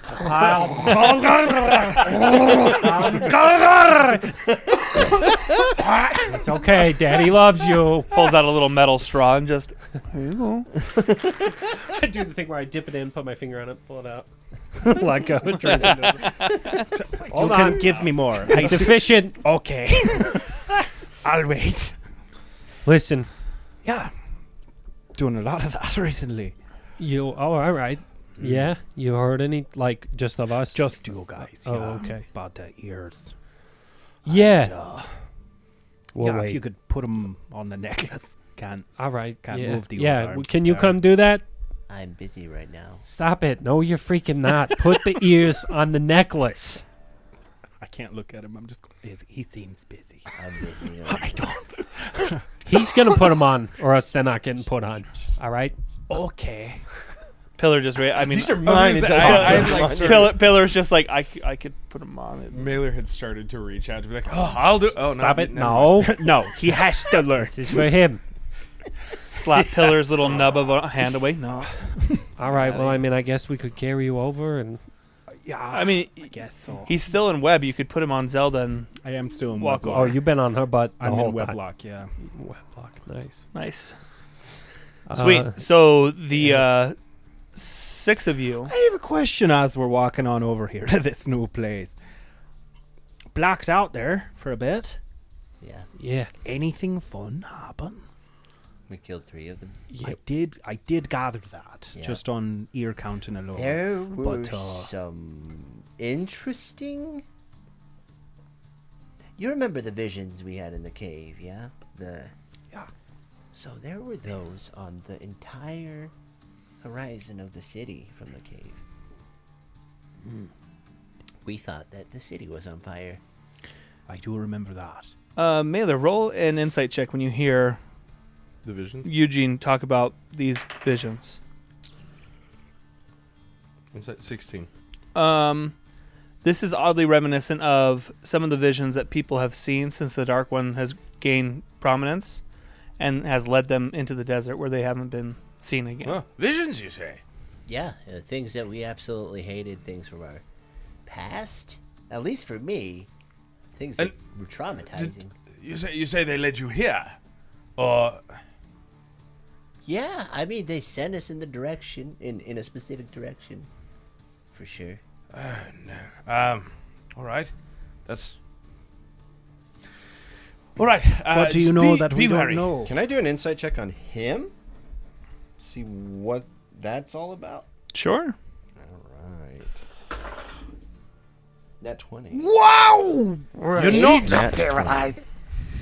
It's okay. Daddy loves you. Pulls out a little metal straw and just. I do the thing where I dip it in, put my finger on it, pull it out. Let go. It turns into. Hold You can on. give me more. It's efficient. Okay. I'll wait. Listen, Yeah. Doing a lot of that recently. you. Oh, all right. Yeah, you heard any like just of us? Just you guys. Oh, yeah. okay. About the ears. Yeah. We'll yeah, wait. if you could put them on the necklace. Can't. All right. Can't yeah. move the Yeah. arm. Can you Sorry. come do that? I'm busy right now. Stop it. No, you're freaking not. Put the ears on the necklace. I can't look at him. I'm just. He seems busy. I'm busy. I don't. He's going to put them on, or else they're not getting put on. All right? Okay. Pillar just. I mean, These are mine. I- until I- I'm I- done. Pillar's just like I could put them on it. Mailer had started to reach out to be like, oh, I'll do. Oh, Stop no, it. never No. mind. No, he has to learn. This is for him. Slap Pillar's little nub of a hand away. No. All right. Well, I mean, I guess we could carry you over and. Yeah. I mean, I guess so. he's still in web. You could put him on Zelda and I am still in Walk Weblock. Oh, you've been on her butt the I'm whole in time. Weblock, yeah. Weblock. Nice. nice. Sweet. So the 6 of you. I have a question as we're walking on over here to this new place. Blacked out there for a bit. Yeah, Yeah. Anything fun happen? we killed 3 of them. I did gather that Yeah. just on ear counting alone. There were but, some interesting. You remember the visions we had in the cave, yeah? Yeah. So there were those on the entire horizon of the city from the cave. We thought that the city was on fire. I do remember that. Mailer, roll an insight check when you hear The visions. Eugene talk about these visions. Inside 16. This is oddly reminiscent of some of the visions that people have seen since the Dark One has gained prominence and has led them into the desert where they haven't been seen again. Oh, visions, you say? Yeah, things that we absolutely hated, things from our past. At least for me, things that were traumatizing. You say they led you here, or Yeah, I mean they sent us in the direction, in a specific direction, for sure. all right, that's all right. What do you just know be- that be we wary. don't know? Can I do an insight check on him? See what that's all about? Sure. Right. Net 20. Wow! You're not Paralyzed.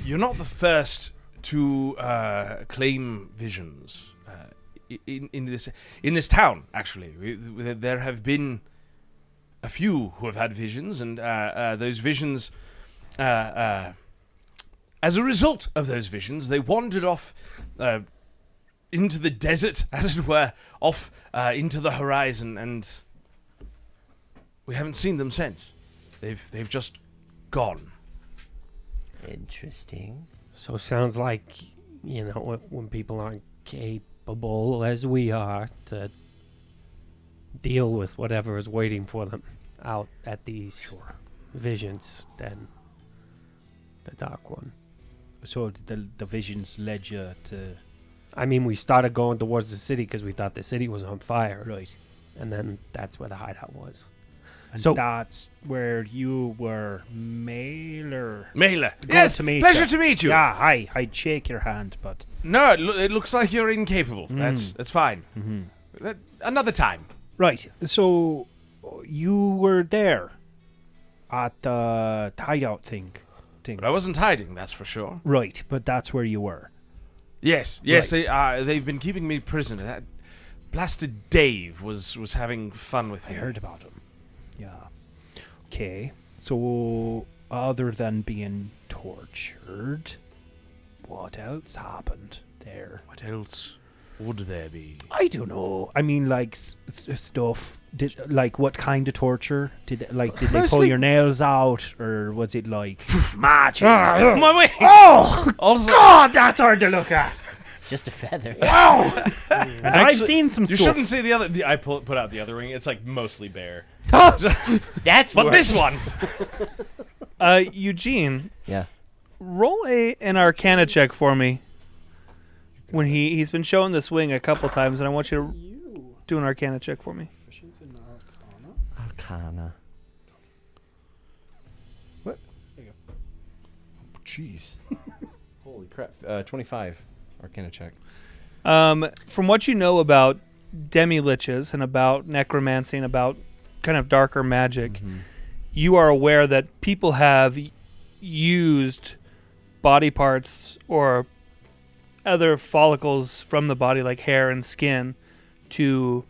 You're not the first to claim visions in this town. Actually, there have been a few who have had visions, and those visions, as a result of those visions, they wandered off into the desert, as it were, off into the horizon, and we haven't seen them since. They've just gone. Interesting. So sounds like, you know, when people aren't capable as we are to deal with whatever is waiting for them out at these visions than the Dark One. So the visions led you to... I mean, we started going towards the city because we thought the city was on fire. Right. And then that's where the hideout was. And So- that's where you were, Mailer. Mailer. Good Yes, to meet pleasure ya. to meet you. Yeah, hi. I'd shake your hand, but... No, it looks like you're incapable. That's fine. Another time. Right. So you were there at the hideout thing. But I wasn't hiding, that's for sure. Right, but that's where you were. Yes, they've been keeping me prisoner. That blasted Dave was having fun with I me. heard about him. Yeah. Okay. So other than being tortured, what else happened there? What else would there be? I don't know. I mean, like stuff. Like what kind of torture? Did they pull Mostly- your nails out, or was it like matches? My way. Oh Also, God, that's hard to look at. It's just a feather. I've seen some You stuff. shouldn't see the other. I put out the other ring. It's like mostly bare. That's but worse. this one. Eugene, Yeah. roll an Arcana check for me. When he's been showing this wing a couple times, and I want you to do an Arcana check for me. Arcana. Jeez. Holy crap. 25. Arcana check. From what you know about demi-liches and about necromancy and about kind of darker magic, you are aware that people have used body parts or other follicles from the body, like hair and skin, to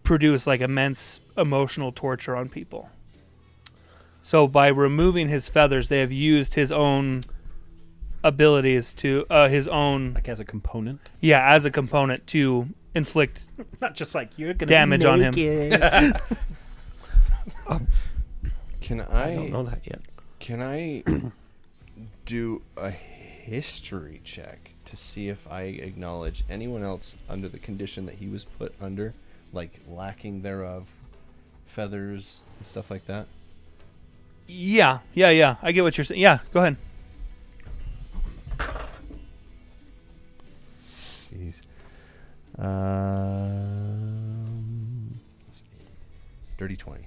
produce like immense emotional torture on people. So by removing his feathers, they have used his own abilities to his own Like as a component, as a component to inflict not just like you're gonna damage on him. Can I don't know that yet. Can I do a history check to see if I acknowledge anyone else under the condition that he was put under, like lacking thereof, feathers and stuff like that? Yeah. I get what you're saying. Yeah, go ahead. Jeez. Dirty 20.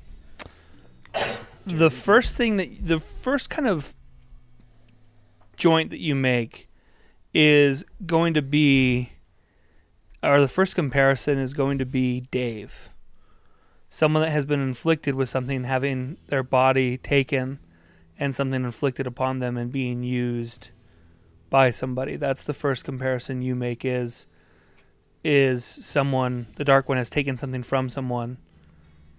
The first kind of joint that you make is going to be, or the first comparison is going to be Dave. Someone that has been inflicted with something, having their body taken and something inflicted upon them and being used by somebody. That's the first comparison you make is someone, the Dark One has taken something from someone,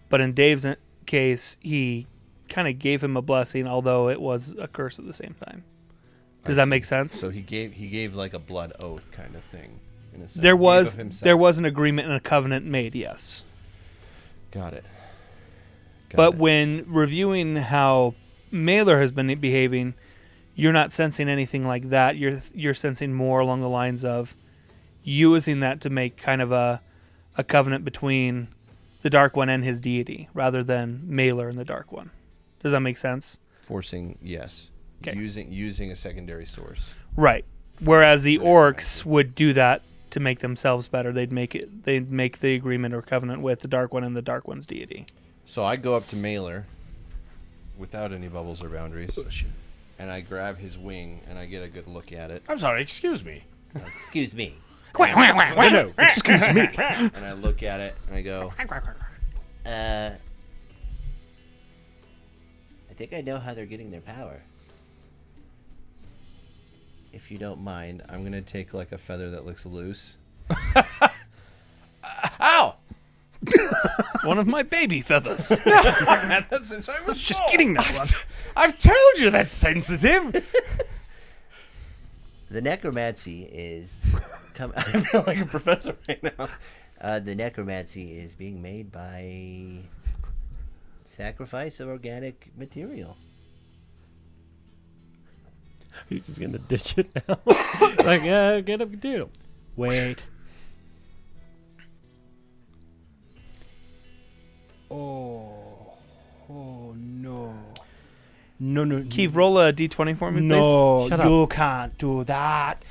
but in Dave's case, he kind of gave him a blessing, although it was a curse at the same time. Does that make sense? So he gave like a blood oath kind of thing. In a sense. There He gave was of himself. there was an agreement and a covenant made, yes. Got it. But when reviewing how Mailer has been behaving, you're not sensing anything like that. You're sensing more along the lines of using that to make kind of a covenant between the Dark One and his deity, rather than Mailer and the Dark One. Does that make sense? Forcing, yes. 'Kay. Using a secondary source. Right. Whereas the orcs would do that to make themselves better. They'd make the agreement or covenant with the Dark One and the Dark One's deity. So I go up to Mailer without any bubbles or boundaries, and I grab his wing and I get a good look at it. I'm sorry, excuse me. Excuse me. No, excuse me. And I look at it and I go, I think I know how they're getting their power. If you don't mind, I'm gonna take like a feather that looks loose. Ow! One of my baby feathers. That's since I was Just kidding, that one. I've told you that's sensitive. The necromancy is. I feel like a professor right now. The necromancy is being made by sacrifice of organic material. You're just gonna ditch it now. Like, get up, do. Wait. Oh no. No. Keith, roll a d20 for me, please. No, Shut up. you can't do that.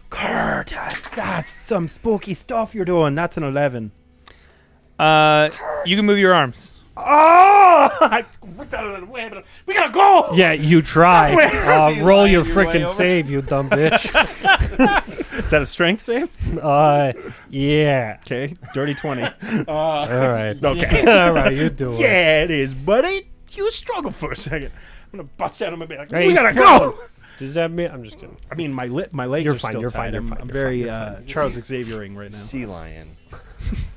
Kurt, that's some spooky stuff you're doing. That's an 11. You can move your arms. Oh! We gotta go! Yeah, you try. Roll your your way frickin' over? save, you dumb bitch. Is that a strength save? Yeah. Okay, dirty 20. All right. Okay. All right, you do it. Yeah, it is, buddy. You struggle for a second. I'm gonna bust out of my bed. Hey, We he's gotta prone. go! Does that mean? I'm just kidding. I mean, my legs You're are fine, still you're tied. fine, you're I'm, fine, I'm you're very fine, you're fine. Charles Xaviering right now. Sea lion.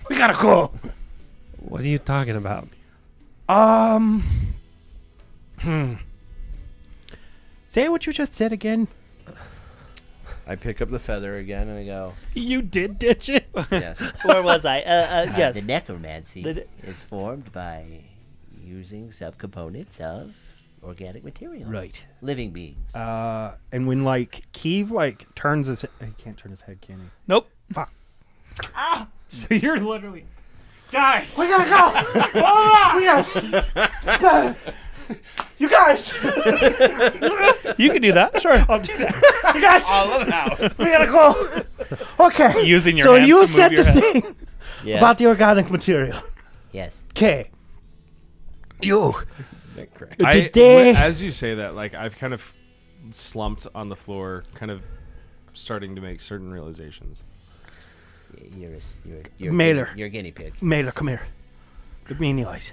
We gotta go. What are you talking about? Say what you just said again. I pick up the feather again and I go, You did ditch it. yes. Where was I? Yes. The necromancy The- is formed by using subcomponents of organic material. Right. Living beings. And when Keeve turns his, he can't turn his head, can he? Nope. So you're literally, guys. We gotta go. You guys. You can do that. Sure. I'll do that. You guys. I love it how. We gotta go. Okay. Using your so hands you to move said your the head. thing Yes. about the organic material. Yes. Okay. You. I, Did they? as you say that, I've kind of slumped on the floor, kind of starting to make certain realizations. You're Mailer. You're a guinea pig. Mailer, come here. Look me in the eyes.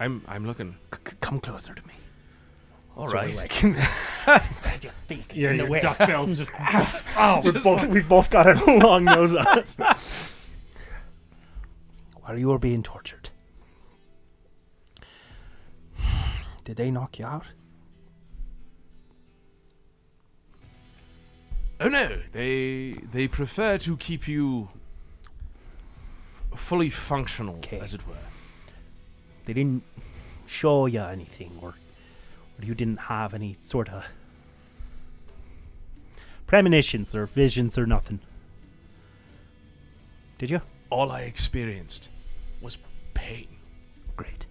I'm looking. Come closer to me. All right. Yeah, your duckbill's just. We've both got a long nose on us. While you were being tortured, did they knock you out? Oh no, they prefer to keep you fully functional, Okay. as it were. They didn't show you anything, or you didn't have any sort of premonitions or visions or nothing. Did you? All I experienced was pain. Great.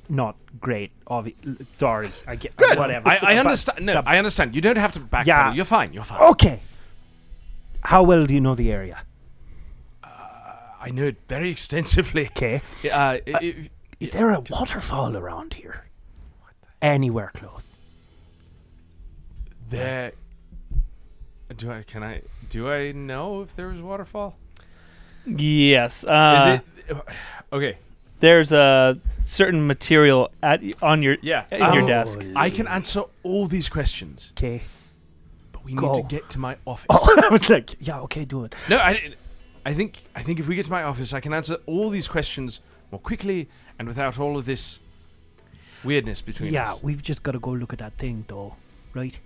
Not great. Sorry. I get whatever. I understand. No, I understand. You don't have to backpedal. Yeah. You're fine. You're fine. Okay. How well do you know the area? I know it very extensively. Okay. Is there a waterfall around here? Anywhere close? There. Do I know if there was a waterfall? Yes. Is it okay? There's a certain material on your Yeah. in your desk. I can answer all these questions, Okay. but we Go. need to get to my office. Oh, I was like, yeah, okay, do it. No, I think if we get to my office, I can answer all these questions more quickly and without all of this weirdness between Yeah, us. we've just got to go look at that thing, though, right?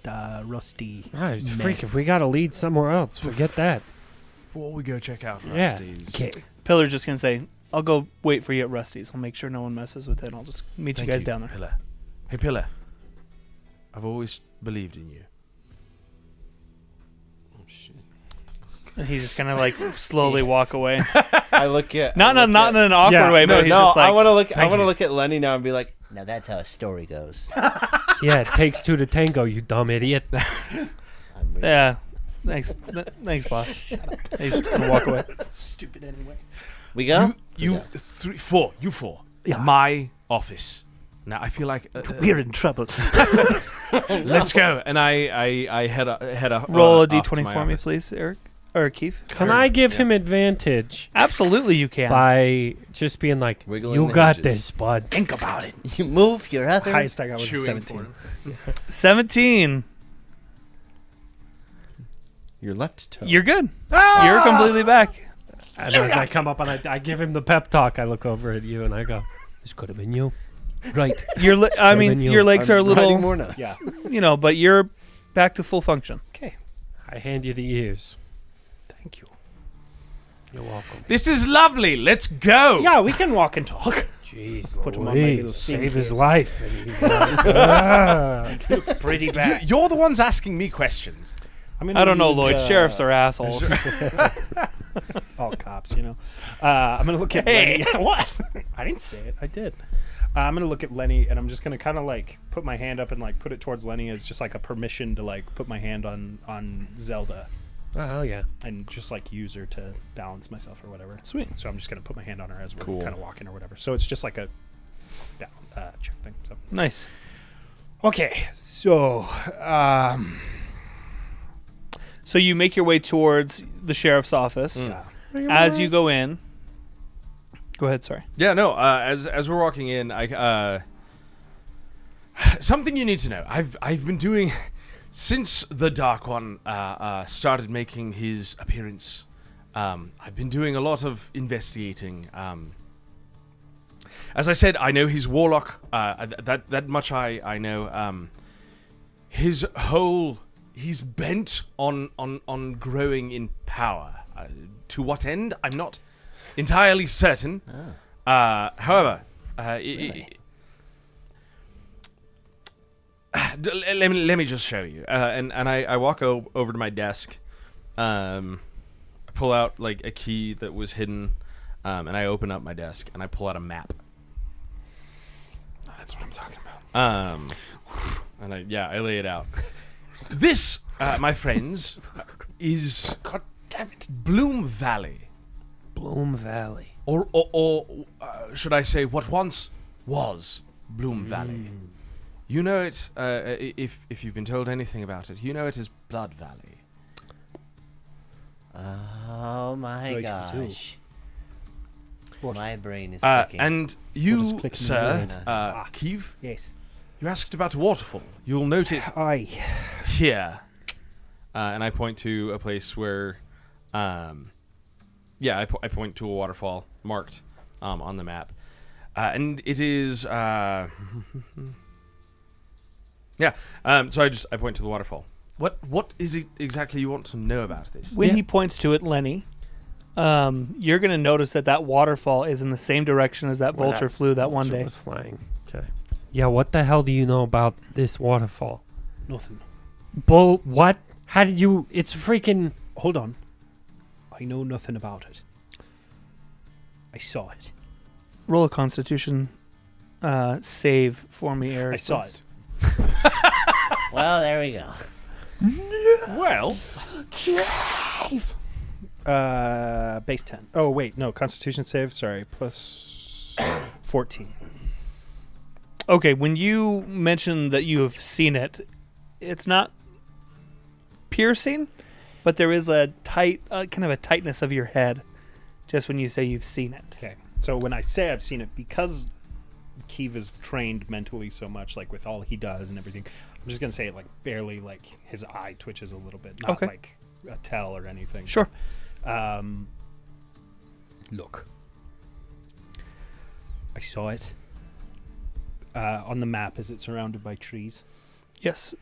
The rusty. Right, mess. freak, if we got to lead somewhere else, forget that. Before we go check out Yeah. Rusty's. Okay. Pillar's just gonna say, "I'll go wait for you at Rusty's. I'll make sure no one messes with it. I'll just meet Thank you guys down there." Pillar. Hey, Pillar. I've always believed in you. And he's just gonna slowly walk away. I look at not in an awkward Yeah, way, No, but he's no, just like, I want to look. I "Thank want to you." look at Lenny now and be like, Now that's how a story goes. Yeah, it takes two to tango, you dumb idiot. I'm really- "Yeah, thanks, thanks, boss." He's gonna walk away. Stupid anyway. We go? You three, four. You four. Yeah. My office. Now I feel like We're in trouble. let's go. And I head up. Roll a off to d20 my for me, office. please, Eric or Keith. Can I give him advantage Absolutely, you can. by just being like, Wiggling you the got hinges. this, bud? Think about it. You move your other. Highest I got was Chewing 17. for him. 17. your left toe. You're good. You're completely back. And as I come up and I give him the pep talk, I look over at you and I go, this could have been you. Right. I mean, than you. your legs are a Riding little, more nuts. Yeah. but you're back to full function. Okay. I hand you the ears. Thank you. You're welcome. This is lovely. Let's go. Yeah, we can walk and talk. Jeez, Put him on my little save thing his here. life. And he's like, "Ah." Pretty bad. You're the ones asking me questions. I don't know, Lloyd. Sheriffs are assholes. all cops, you know. I'm gonna look at Lenny. What? I didn't say it. I did. I'm gonna look at Lenny, and I'm just gonna kind of like put my hand up and like put it towards Lenny as just like a permission to like put my hand on Zelda Oh, hell yeah. and just like use her to balance myself or whatever. Sweet. So I'm just gonna put my hand on her as we're Cool. kind of walking or whatever. So it's just like a down check thing. So Nice. okay, so So you make your way towards the sheriff's office. As you go in, go ahead. Sorry. Yeah, no. As we're walking in, something you need to know. I've been doing since the Dark One started making his appearance. I've been doing a lot of investigating. As I said, I know he's warlock. That much I know. He's bent on growing in power. To what end? I'm not entirely certain. However, let me just show you. And I walk over to my desk. I pull out like a key that was hidden, and I open up my desk and I pull out a map. that's what I'm talking about. And I lay it out. This, my friends, is God damn it! Bloom Valley. Bloom Valley. Or should I say what once was Bloom Valley. You know it, if you've been told anything about it, you know it as Blood Valley. Oh my Right, gosh. My brain is And What is you, clicking sir, brain? Keeve, Yes. you asked about a waterfall. You'll note it Aye. here. And I point to a place where, I point to a waterfall marked on the map. And it is, so I point to the waterfall. What is it exactly you want to know about this? When he points to it, Lenny, you're going to notice that waterfall is in the same direction as that Where vulture flew that one vulture day. was flying. Okay. Yeah, what the hell do you know about this waterfall? Nothing. Bull, what? How did you... It's freaking... Hold on. I know nothing about it. I saw it. Roll a Constitution save for me, Eric. I saw it. Well, there we go. Well, Base 10. Oh, wait. No, Constitution save. Sorry. Plus 14. Okay, when you mention that you have seen it, it's not piercing, but there is a tight, kind of a tightness of your head just when you say you've seen it. Okay. So when I say I've seen it, because Keeve is trained mentally so much, like with all he does and everything, I'm just going to say it like barely, like his eye twitches a little bit. Not Okay. like a tell or anything. Sure. Look. I saw it. On the map, is it surrounded by trees? Yes.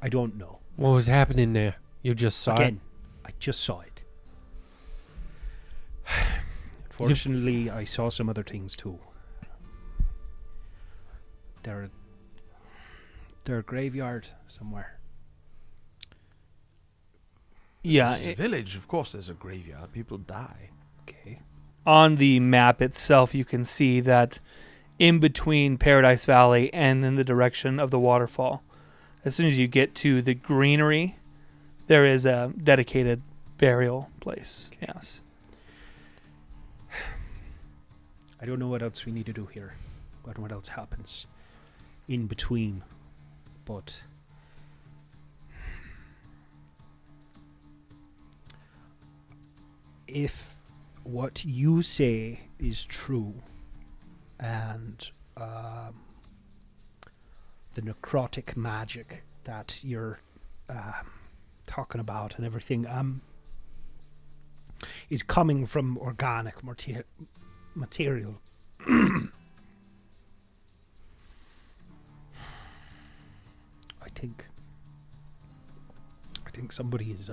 I don't know. What was happening there? You just saw Again, I just saw it. Unfortunately, I saw some other things too. They're a graveyard somewhere. Yeah. this is a village. Of course, there's a graveyard. People die. Okay. On the map itself, you can see that in between Paradise Valley and in the direction of the waterfall, as soon as you get to the greenery, there is a dedicated burial place. Yes. I don't know what else we need to do here. What else happens in between. But if what you say is true and the necrotic magic that you're talking about and everything is coming from organic material. I think somebody is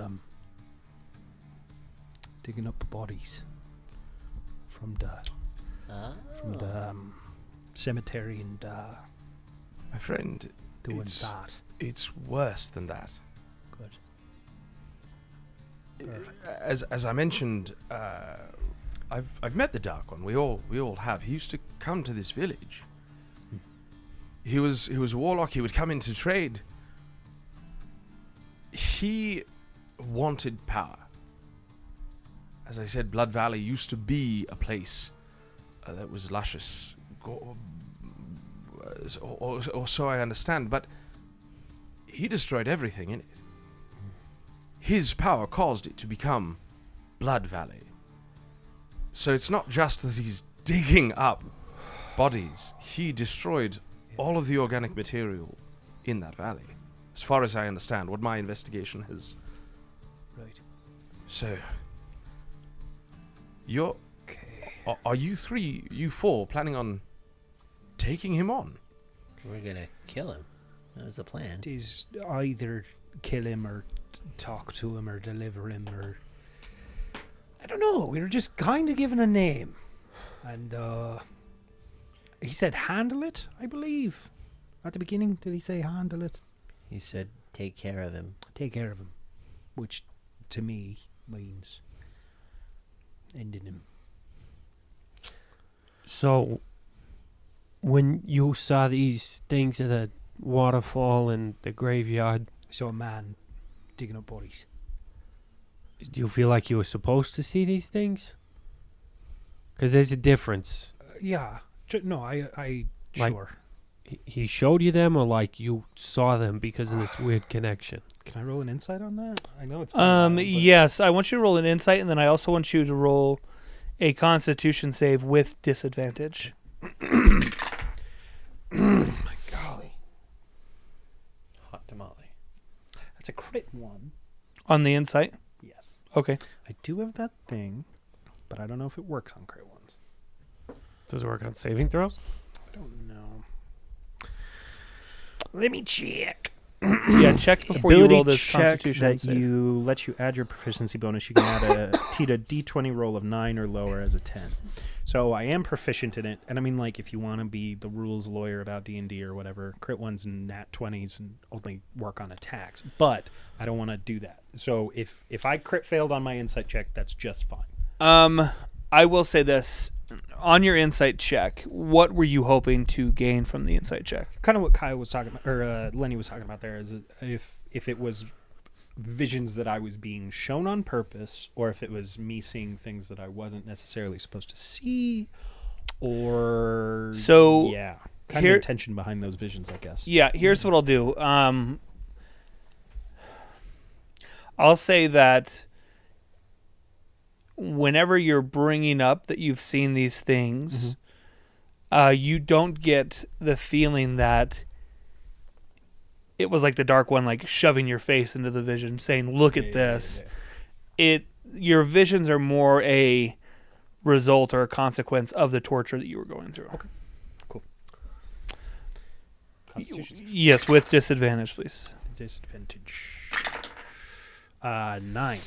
digging up bodies from the cemetery and My friend, doing it's, that. it's worse than that. as I mentioned, I've met the Dark One. We all have. He used to come to this village. He was a warlock. He would come in to trade. He wanted power. As I said, Blood Valley used to be a place that was luscious, or so I understand. But he destroyed everything in it. His power caused it to become Blood Valley. So it's not just that he's digging up bodies. He destroyed all of the organic material in that valley, as far as I understand, what my investigation has. Right. So, are you four planning on taking him on? We're gonna kill him. That was the plan. It is either kill him or talk to him or deliver him or... I don't know. We were just kind of given a name. And he said handle it, I believe. At the beginning, did he say handle it? He said, take care of him. Take care of him. Which, to me, means ending him. So, when you saw these things at the waterfall and the graveyard, I saw a man digging up bodies. do you feel like you were supposed to see these things? Because there's a difference. Yeah. No, I Like- sure. He showed you them, or like you saw them because of this weird connection? Can I roll an insight on that? I know it's... been a while, but- Yes, I want you to roll an insight, and then I also want you to roll a Constitution save with disadvantage. My golly. Hot tamale. That's a crit one. On the insight? Yes. Okay. I do have that thing, but I don't know if it works on crit ones. Does it work on saving throws? I don't know. Let me check. Yeah, check before you roll this Constitution that save. lets you add your proficiency bonus. You can add a D20 roll of 9 or lower as a 10. So I am proficient in it, and I mean, like, if you want to be the rules lawyer about D&D or whatever, crit ones and nat 20s and only work on attacks. But I don't want to do that. So if I crit failed on my insight check, that's just fine. I will say this. On your insight check, what were you hoping to gain from the insight check? Kind of what Kyle was talking about, or Lenny was talking about there, is if it was visions that I was being shown on purpose, or if it was me seeing things that I wasn't necessarily supposed to see, or So, yeah, kind here- of intention behind those visions, I guess. Yeah, here's what I'll do. I'll say that whenever you're bringing up that you've seen these things, you don't get the feeling that it was like the Dark One, like shoving your face into the vision, saying, "Look at this." Your visions are more a result or a consequence of the torture that you were going through. Okay. Cool. Constitution save. Yes, with disadvantage, please. Disadvantage. 9.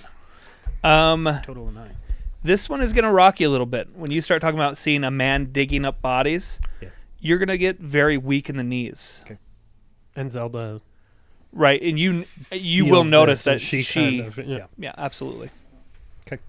Total of 9. This one is going to rock you a little bit. When you start talking about seeing a man digging up bodies, Yeah. you're going to get very weak in the knees. Okay. And Zelda, Right, and you feels will notice this, and that she kind of- yeah. yeah, absolutely. Okay.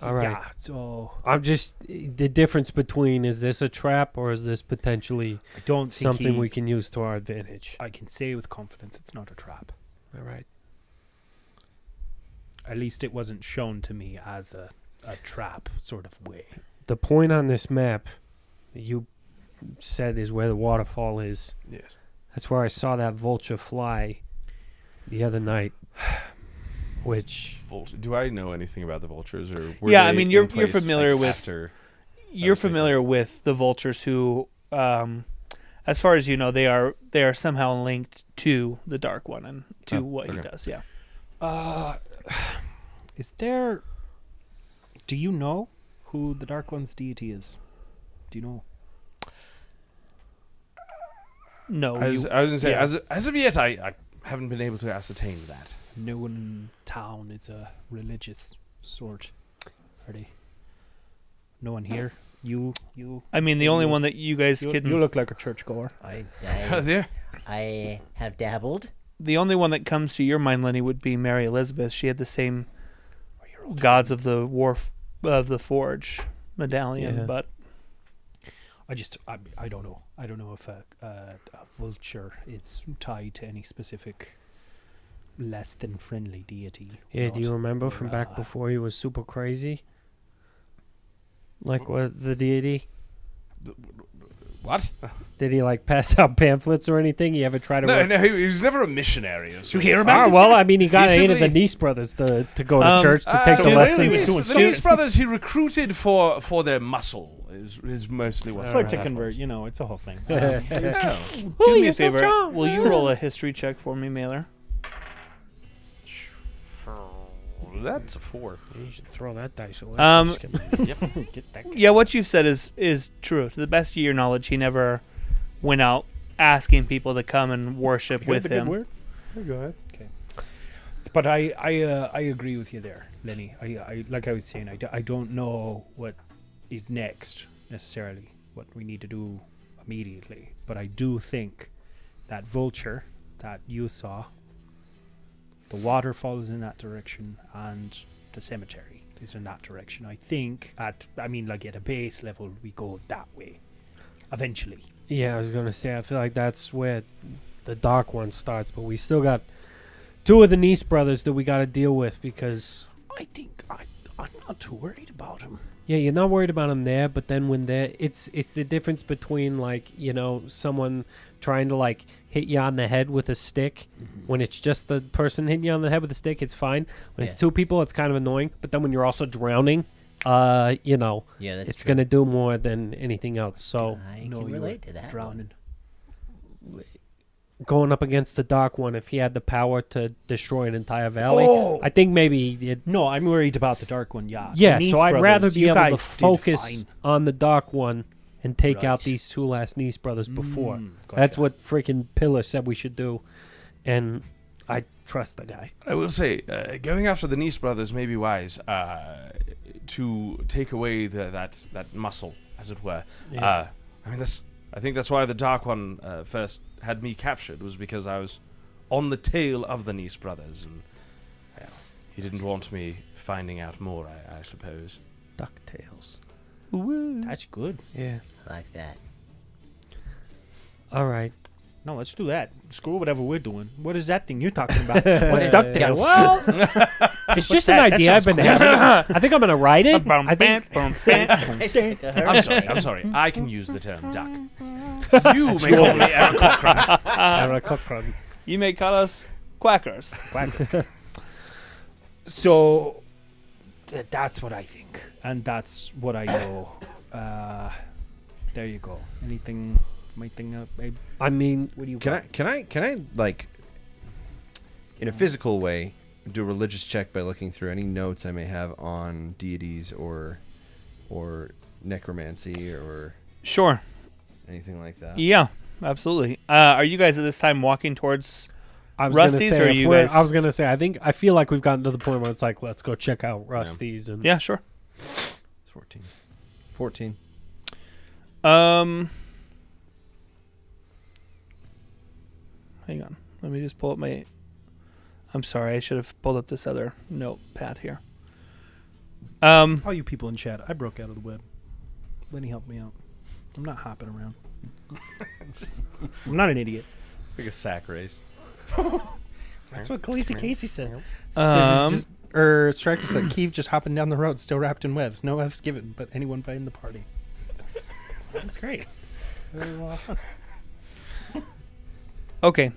All right. Yeah, so I'm just the difference between, is this a trap or is this potentially I don't think something we can use to our advantage? I can say with confidence it's not a trap. All right. At least it wasn't shown to me as a trap sort of way. The point on this map that you said is where the waterfall is. Yes. That's where I saw that vulture fly the other night. Which Do I know anything about the vultures, or were Yeah, I they mean, in you're place, familiar like, with- after? You're was thinking. familiar with the vultures who, as far as you know, they are somehow linked to the Dark One and to what he okay. does. Yeah. Is there... Do you know who the Dark One's deity is? Do you know? No. I was going to say, yeah. as of yet, I haven't been able to ascertain that. No one in town is a religious sort. Are they? No one here? You I mean, the only one that you guys you can. look like a churchgoer. I There. I have dabbled. The only one that comes to your mind, Lenny, would be Mary Elizabeth. She had the same gods of the of the forge medallion, Yeah. but I don't know. I don't know if a vulture is tied to any specific less than friendly deity. or Yeah, do you not. remember Or, from back before he was super crazy? Like what the deity? What? Did he like pass out pamphlets or anything? You ever try to? No, he was never a missionary. Did you hear about this well, guy? I mean, he got He eight of the simply- Niece brothers to go to church to take so the he lessons. really was doing The Nice brothers he recruited for their muscle is mostly what. For it to happened. convert, it's a whole thing. No. do me you're a so favor. strong. Will you roll a history check for me, Mailer? That's a 4. You should throw that dice away. Um, Get that. Yeah, what you've said is true. To the best of your knowledge, he never went out asking people to come and worship with him. Go ahead. But I agree with you there, Lenny. I like I was saying, I don't know what is next necessarily, what we need to do immediately. But I do think that vulture that you saw, the waterfall is in that direction, and the cemetery is in that direction. I think at a base level, we go that way eventually. Yeah, I was gonna say. I feel like that's where the dark one starts, but we still got two of the Niece brothers that we got to deal with because. I think I'm not too worried about him. Yeah, you're not worried about them there, but then when they're it's the difference between someone trying to hit you on the head with a stick. When it's just the person hitting you on the head with a stick, it's fine. When it's two people, it's kind of annoying. But then when you're also drowning, Yeah, that's it's true. gonna do more than anything else. So I No, can you relate were to that. drowning. going up against the dark one, if he had the power to destroy an entire valley, Oh! I think maybe it. No, I'm worried about the dark one. Yeah. Yeah, The Niece so I'd rather brothers, be you able to guys did focus fine. on the dark one and take out Right. these two last Niece brothers before. Gotcha. That's what freaking Pillar said we should do, and I trust the guy. I will say, going after the Niece brothers may be wise to take away that muscle, as it were. Yeah. I think that's why the Dark One first had me captured, was because I was on the tail of the Niece brothers, and he didn't want me finding out more, I suppose. DuckTales. That's good. Yeah. I like that. All right. No, let's do that. Screw whatever we're doing. What is that thing you're talking about? What's DuckTales? Well, it's just an that? That idea I've sounds been having. I think I'm gonna write it. I think I'm sorry. I can use the term duck. You may call me Aaron Cochran. I'm gonna cook from. You may call us quackers. So that's what I think, and that's what I know. There you go. Anything? My thing up, babe. I mean, What do you? Can got? I like in a physical way do a religious check by looking through any notes I may have on deities or necromancy or Sure. anything like that? Yeah, absolutely. Are you guys at this time walking towards I was Rusty's, gonna say, or are if you we're- guys- I was gonna say, I feel like we've gotten to the point where it's like, let's go check out Rusty's and Yeah, sure. It's 14. 14. Hang on. Let me just pull up my. I'm sorry. I should have pulled up this other notepad here. All you people in chat, I broke out of the web. Lenny helped me out. I'm not hopping around. I'm not an idiot. It's like a sack race. That's what Khaleesi Casey said. Striker said, Keeve just hopping down the road, still wrapped in webs. No webs given, but anyone in the party. That's great. Okay.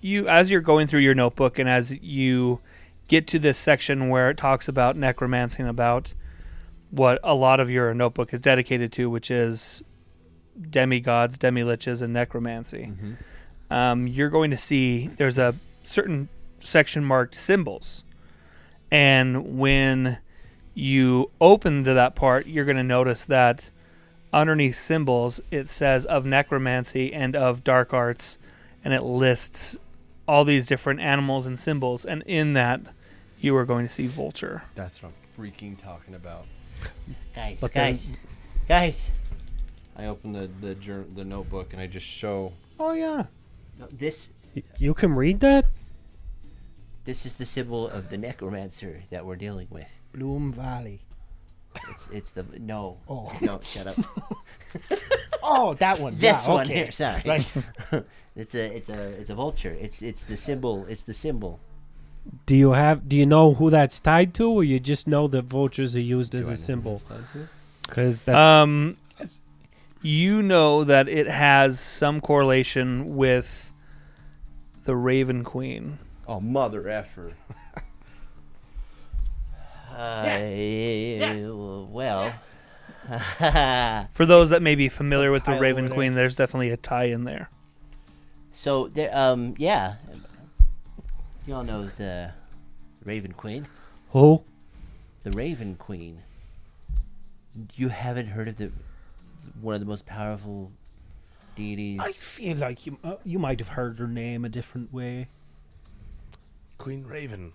You, as you're going through your notebook, and as you get to this section where it talks about necromancy, about what a lot of your notebook is dedicated to, which is demigods, demi-liches, and necromancy. You're going to see there's a certain section marked symbols. And when you open to that part, you're going to notice that underneath symbols, it says of necromancy and of dark arts, and it lists all these different animals and symbols. And in that, you are going to see vulture. That's what I'm freaking talking about. Guys. I open the notebook and I just show Oh yeah. No, this You can read that? is the symbol of the necromancer that we're dealing with. Bloom Valley. It's the no. Oh. No, shut up. Oh, that one. This Yeah, one okay. here. Sorry. Right. It's a vulture. It's the symbol. It's the symbol. Do you know who that's tied to, or you just know that vultures are used as a symbol? Because that's You know that it has some correlation with the Raven Queen. Oh, mother effer. Well. For those that may be familiar with the Tile Raven over Queen, there's definitely a tie in there. So there. Yeah. You all know the Raven Queen. who? The Raven Queen. You haven't heard of one of the most powerful deities. I feel like you might have heard her name a different way. Queen Raven.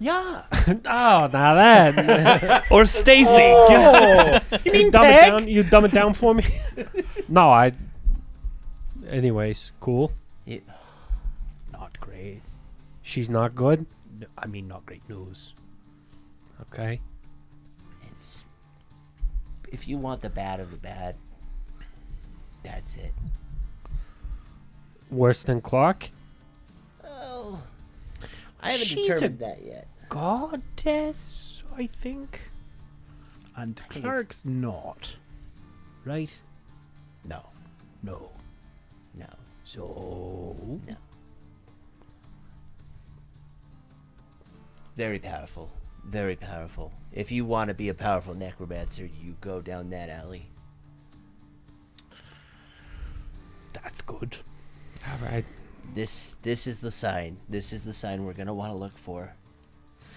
Yeah. Oh, now that. Or Stacy. Oh, you mean dumb it Peg? down. You dumb it down for me. No, I. Anyways, cool. Not great. She's not good. No, I mean, not great news. Okay. It's. If you want the bad of the bad, that's it. Worse than Clark. Oh. I haven't She's determined that yet. Goddess, I think. And think it's- Clark's not. Right? No. No. No. So. No. Very powerful. Very powerful. If you want to be a powerful necromancer, you go down that alley. That's good. All right. This is the sign. This is the sign we're gonna want to look for.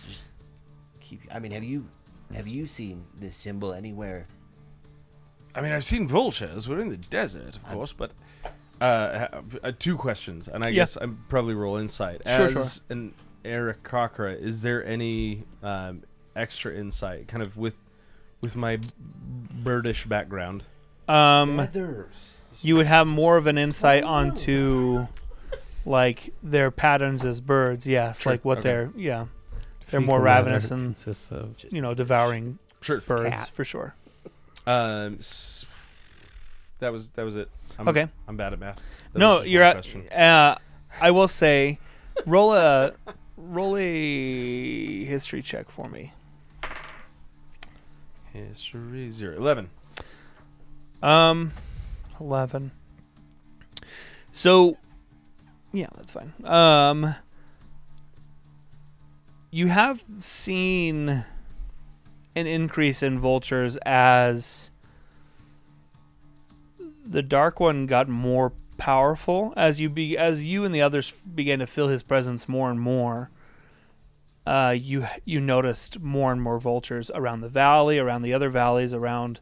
Just keep. I mean, have you seen this symbol anywhere? I mean, I've seen vultures. We're in the desert, of course, but two questions, and I guess I'm probably roll insight. Sure. As an Aarakocra, is there any extra insight, kind of with my birdish background? You would have more of an insight onto like their patterns as birds. Yes, Sure, like what okay. they're more ravenous and consists of devouring Sure. birds Cat. for sure. That was it. Okay. I'm bad at math. That No, was just you're one at. question. I will say, roll a history check for me. History 11. 11. So, yeah, that's fine. You have seen an increase in vultures as the Dark One got more powerful as you and the others began to feel his presence more and more. You noticed more and more vultures around the valley, around the other valleys, around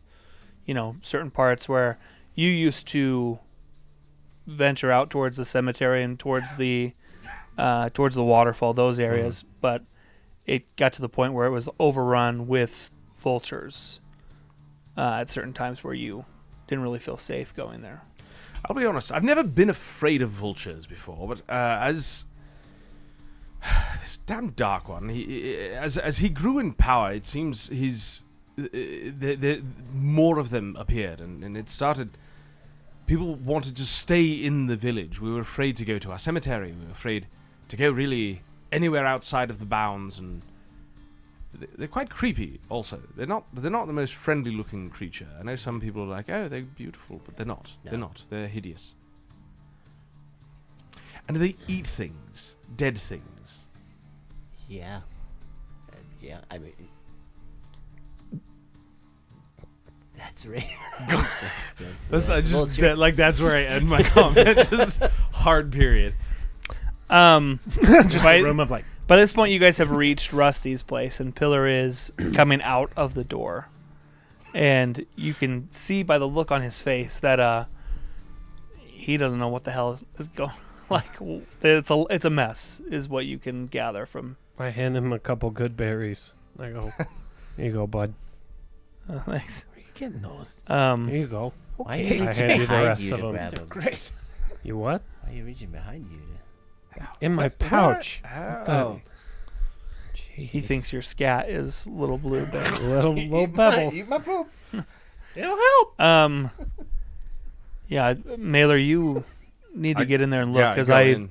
certain parts where you used to venture out towards the cemetery and towards the waterfall, those areas, but it got to the point where it was overrun with vultures at certain times where you didn't really feel safe going there. I'll be honest, I've never been afraid of vultures before, but as this damn Dark One, as he grew in power, it seems more of them appeared, and it started. People wanted to stay in the village. We were afraid to go to our cemetery. We were afraid to go really anywhere outside of the bounds, and they're quite creepy. Also, they're not the most friendly-looking creature. I know some people are like, "Oh, they're beautiful," but they're not. No. They're not. They're hideous. And they eat things, dead things. Yeah. Yeah. I mean. That's right. That's vulture. that's where I end my comment. Just hard period. Just a room of like. By this point, you guys have reached Rusty's place, and Pillar is coming out of the door. And you can see by the look on his face that he doesn't know what the hell is going. Like it's a mess, is what you can gather from. I hand him a couple good berries. I go, here you go, bud. Thanks. Where are you getting those? Here you go. Why I hand you the hide rest you of to them. grab 'em? Great. You what? Why are you reaching behind you? In my pouch. Oh. He thinks your scat is little blue bears. Little pebbles. Eat my poop. It'll help. Yeah, Mailer, you need to get in there and look Yeah, because go in.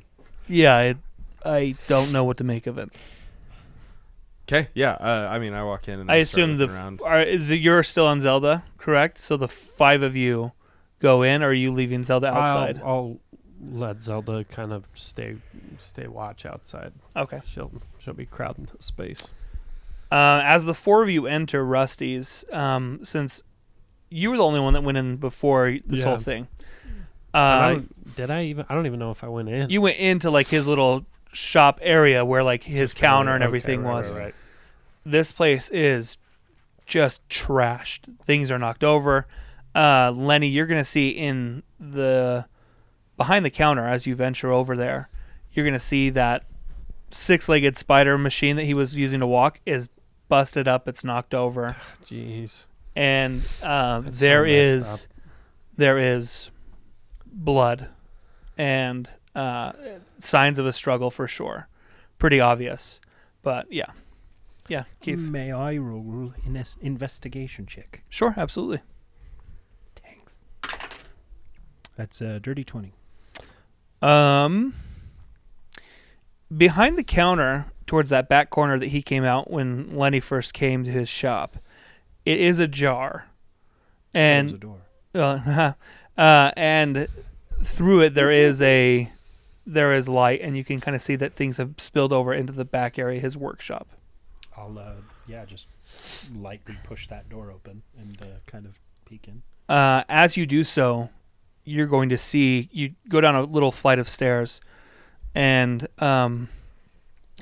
I don't know what to make of it. Okay, yeah. I mean, I walk in and I start assume looking around. you're still on Zelda, correct? So the 5 of you go in, or are you leaving Zelda outside? I'll let Zelda kind of stay watch outside. Okay. She'll be crowding the space. As the 4 of you enter Rusty's, since you were the only one that went in before this whole thing, Did I even? I don't even know if I went in. you went into like his little shop area where like his counter and everything was. Right. This place is just trashed. Things are knocked over. Lenny, you're gonna see in the behind the counter as you venture over there, you're gonna see that 6-legged spider machine that he was using to walk is busted up. It's knocked over, Jeez. and That's there so messed is blood and signs of a struggle for sure. Pretty obvious, but yeah, Keith. May I roll an investigation check? Sure, absolutely. Thanks. That's a dirty 20. Behind the counter, towards that back corner that he came out when Lenny first came to his shop, it is ajar, and Close the door. and through it there is light, and you can kind of see that things have spilled over into the back area, his workshop. I'll just lightly push that door open and kind of peek in. As you do so, you're going to see you go down a little flight of stairs, and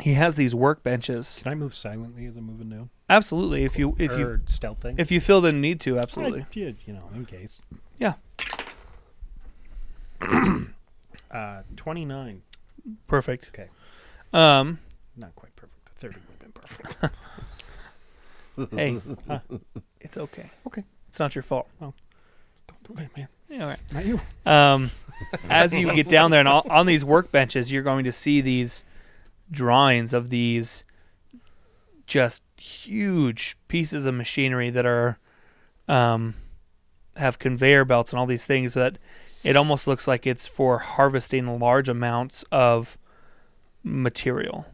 he has these workbenches. Can I move silently as I'm moving down? Absolutely, if you stealthing. if you feel the need to, absolutely. In case. Yeah. 29. Perfect. Okay. Not quite perfect. 30 would have been perfect. Hey, it's okay. Okay. It's not your fault. Don't do that, man. Yeah, all right. Not you. As you get down there and on these workbenches, you're going to see these drawings of these just huge pieces of machinery that are have conveyor belts and all these things that it almost looks like it's for harvesting large amounts of material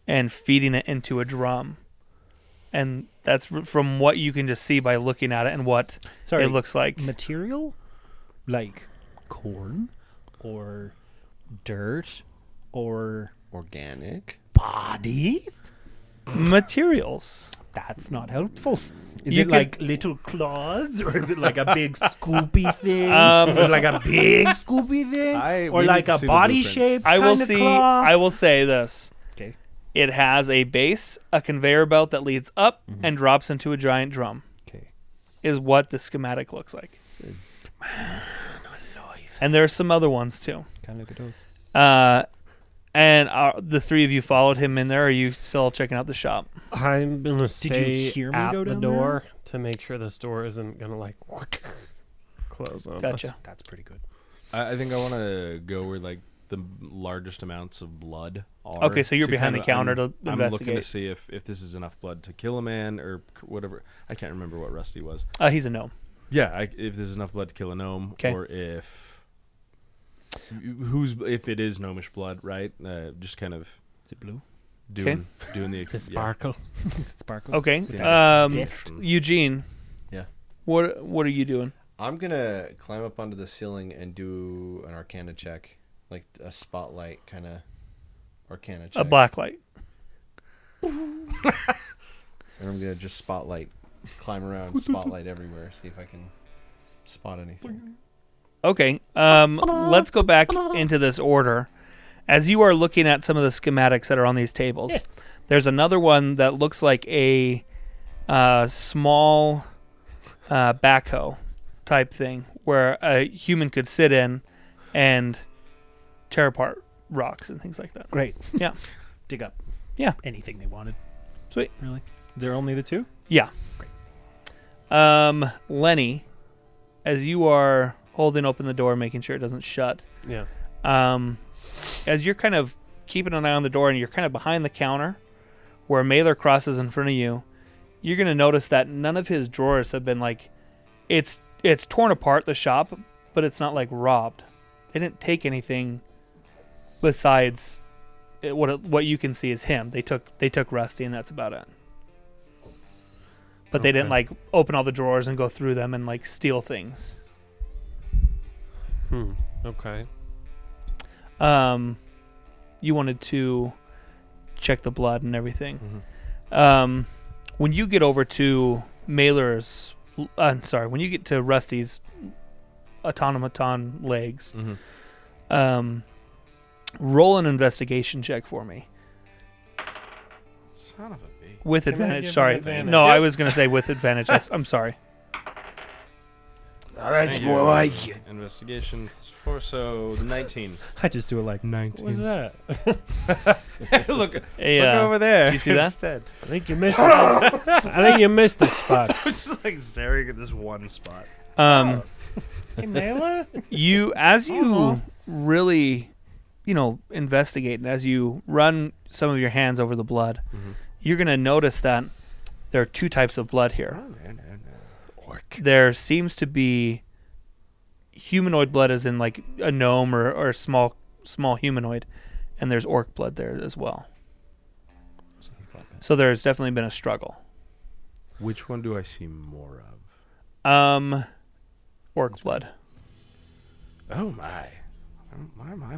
and feeding it into a drum. And that's from what you can just see by looking at it and what it looks like. Material? Like corn? Or dirt? Or Organic. bodies? Materials. That's not helpful. Is You it could- like little claws, or is it like a big scoopy thing? Or like a big scoopy thing, or we like need to a see the body blueprints. shaped I will kind of see. claw? I will say this. Okay. It has a base, a conveyor belt that leads up and drops into a giant drum. Okay. Is what the schematic looks like. And there's some other ones too. Kind of look at those. And the 3 of you followed him in there. Or are you still checking out the shop? I'm gonna you stay hear me at go the down door to make sure this door isn't gonna like close on Gotcha. us. That's pretty good. I think I want to go where like the largest amounts of blood are. Okay, so you're to behind the counter to I'm looking to investigate. see if this is enough blood to kill a man or whatever. I can't remember what Rusty was. He's a gnome. Yeah, if this is enough blood to kill a gnome, 'Kay. or if it is gnomish blood, right? Just kind of Is it blue? doing the To sparkle. Sparkle. Okay. Yeah. Eugene. Yeah. What are you doing? I'm gonna climb up onto the ceiling and do an Arcana check, like a spotlight kind of Arcana check. A blacklight. And I'm gonna just climb around, spotlight everywhere, see if I can spot anything. Okay. Let's go back into this order. As you are looking at some of the schematics that are on these tables, there's another one that looks like a small backhoe type thing where a human could sit in and tear apart rocks and things like that. Great. Yeah. Dig up. Yeah. Anything they wanted. Sweet. Really? Is there only the 2? Yeah. Lenny, as you are holding open the door, making sure it doesn't shut. Yeah. As you're kind of keeping an eye on the door and you're kind of behind the counter where Mailer crosses in front of you, you're going to notice that none of his drawers have been like, it's torn apart, the shop, but it's not like robbed. They didn't take anything besides what you can see is him. They took Rusty, and that's about it. But they didn't like open all the drawers and go through them and like steal things. Okay. You wanted to check the blood and everything. When you get over to Mailer's, when you get to Rusty's automaton legs, roll an investigation check for me. Son of a bitch. With Can I advantage. give Sorry. an advantage? No, I was going to say with advantage. I'm sorry. All right, Thank more you. like it. Investigation for so 19. I just do it like 19. What's that? look Hey, over there. did you see that? Instead. I think you missed. I think you missed a spot. I was just like staring at this one spot. You as you really, investigate, and as you run some of your hands over the blood, you're gonna notice that there are two types of blood here. Orc. There seems to be humanoid blood, as in like a gnome or a small humanoid, and there's orc blood there as well. So there's definitely been a struggle. Which one do I see more of? Orc blood. Oh my.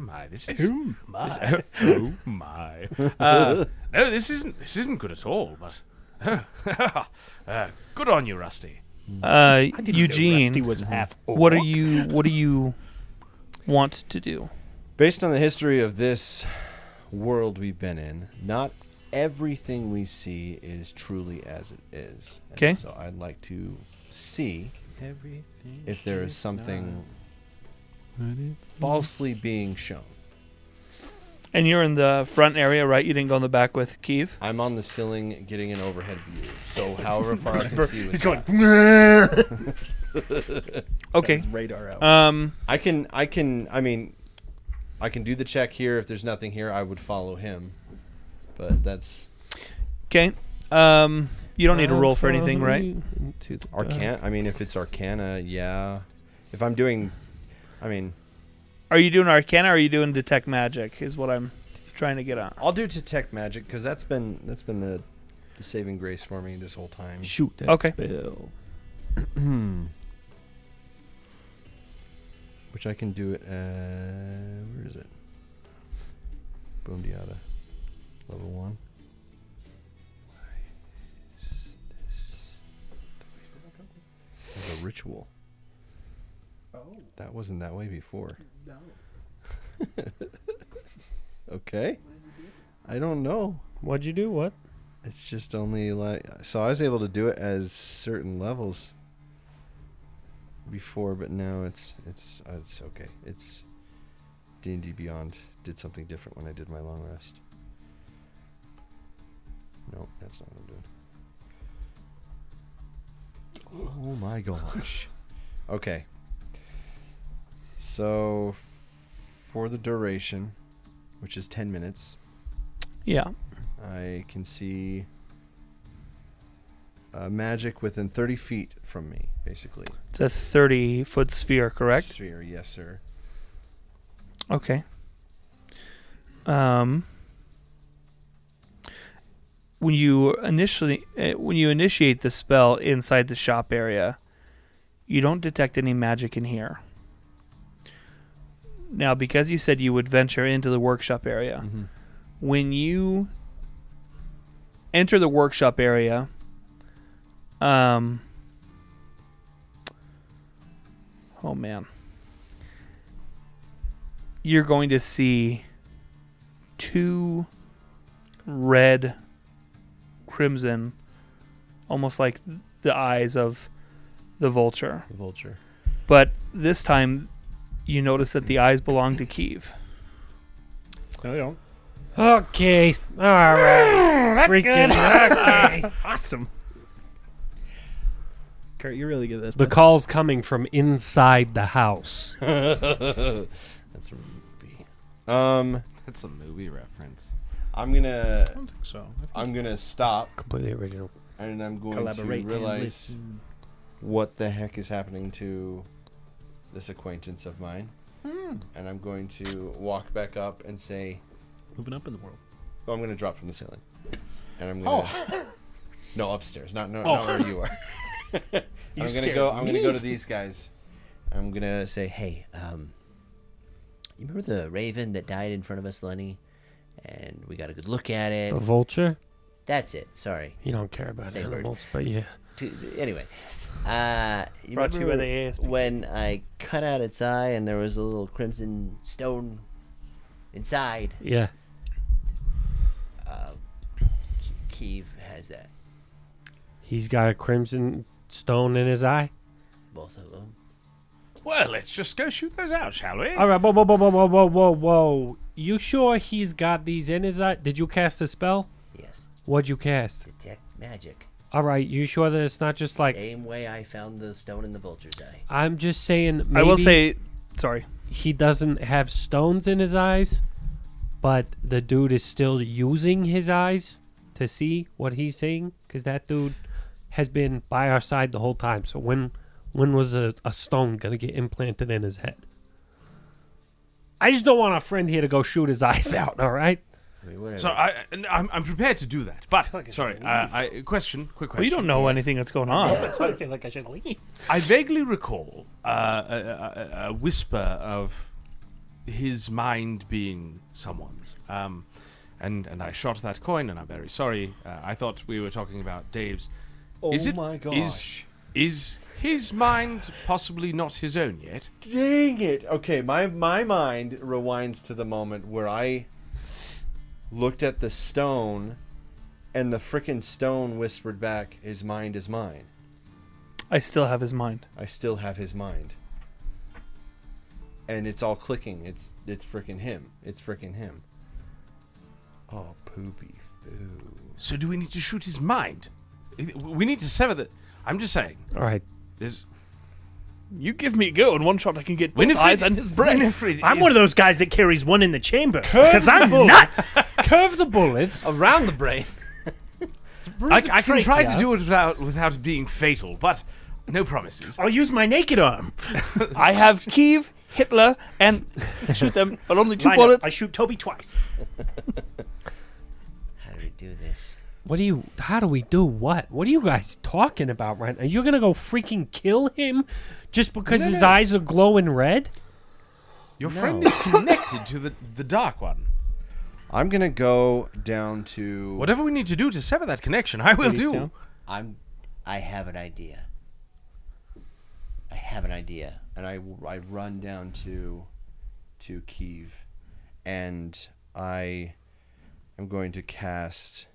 My. This is Oh my. oh my. No, this isn't good at all, but good on you, Rusty. Eugene, Rusty was half what do you want to do? Based on the history of this world we've been in, not everything we see is truly as it is. And 'Kay. So I'd like to see if there is something falsely being shown. And you're in the front area, right? You didn't go in the back with Keeve? I'm on the ceiling getting an overhead view. So however far I can see with He's going. Okay. Radar out. I can do the check here. If there's nothing here, I would follow him. But that's Okay. You don't need to roll for anything, right? Arcana. I mean, if it's Arcana, yeah. If I'm doing, Are you doing Arcana or are you doing Detect Magic is what I'm trying to get at. I'll do Detect Magic because that's been the saving grace for me this whole time. Shoot that Okay. spell. Which I can do it. Where is it? Boom Diata. Level 1. It's a ritual. That wasn't that way before. Okay. I don't know. What'd you do? What? It's just only like so I was able to do it as certain levels before, but now it's okay. It's D&D Beyond did something different when I did my long rest. No, that's not what I'm doing. Oh my gosh. Okay. So for the duration, which is 10 minutes, Yeah. I can see magic within 30 feet from me, basically. It's a 30-foot sphere, correct? Sphere, yes, sir. Okay. When you initiate the spell inside the shop area, you don't detect any magic in here. Now, because you said you would venture into the workshop area, when you enter the workshop area, oh man, you're going to see two red, crimson, almost like the eyes of the vulture. The vulture. But this time, you notice that the eyes belong to Keeve. No, they don't. Okay. All right. That's Freaking good. okay. Awesome. Kurt, you're really good at this. The call's coming from inside the house. That's a movie. That's a movie reference. I'm gonna I don't think so. I'm gonna stop Completely original. and I'm going Collaborate to and realize listen. what the heck is happening to this acquaintance of mine. And I'm going to walk back up and say, Moving up in the world. oh, I'm going to drop from the ceiling. And I'm going to no, upstairs, not where you are. I'm going to go to these guys. I'm gonna say, hey, you remember the raven that died in front of us, Lenny? And we got a good look at it. The vulture? That's it. Sorry. You don't care about Same bird. animals, but yeah. Anyway, you Brought to you by remember the ASPCA. when I cut out its eye and there was a little crimson stone inside? Yeah. Keeve has that. He's got a crimson stone in his eye. Both of them. Well, let's just go shoot those out, shall we? All right, whoa. You sure he's got these in his eye? Did you cast a spell? Yes. What'd you cast? Detect magic. All right, you sure that it's not just like... Same way I found the stone in the vulture's eye. I'm just saying maybe I will say, sorry. he doesn't have stones in his eyes, but the dude is still using his eyes to see what he's seeing, because that dude has been by our side the whole time. So when was a stone going to get implanted in his head? I just don't want a friend here to go shoot his eyes out, all right? I mean, whatever. So I'm prepared to do that. But sorry, quick question. Well, you don't know anything that's going on. That's why I feel like I should leave. I vaguely recall a whisper of his mind being someone's. And I shot that coin, and I'm very sorry. I thought we were talking about Dave's. Oh Is it, my gosh. Is his mind possibly not his own yet? Dang it. Okay, my mind rewinds to the moment where I looked at the stone and the frickin' stone whispered back, his mind is mine. I still have his mind. I still have his mind. And it's all clicking. It's frickin' him. It's frickin' him. Oh, poopy foo. So do we need to shoot his mind? We need to sever the... I'm just saying. All right. There's... You give me a go. In one shot, I can get both Winifred- eyes on his brain. Winifred I'm is- one of those guys that carries one in the chamber because I'm nuts. Curve the bullets. Around the brain. I can try to do it without it being fatal, but no promises. I'll use my naked arm. I have Kiev, Hitler, and shoot them, but only two Line up. bullets. I shoot Toby twice. How do we do this? How do we do what? What are you guys talking about right now? You're going to go freaking kill him just because his eyes are glowing red? Your friend is connected to the Dark One. I'm going to go down to... Whatever we need to do to sever that connection, I will do. I have an idea. And I run down to Kiev, and I am going to cast...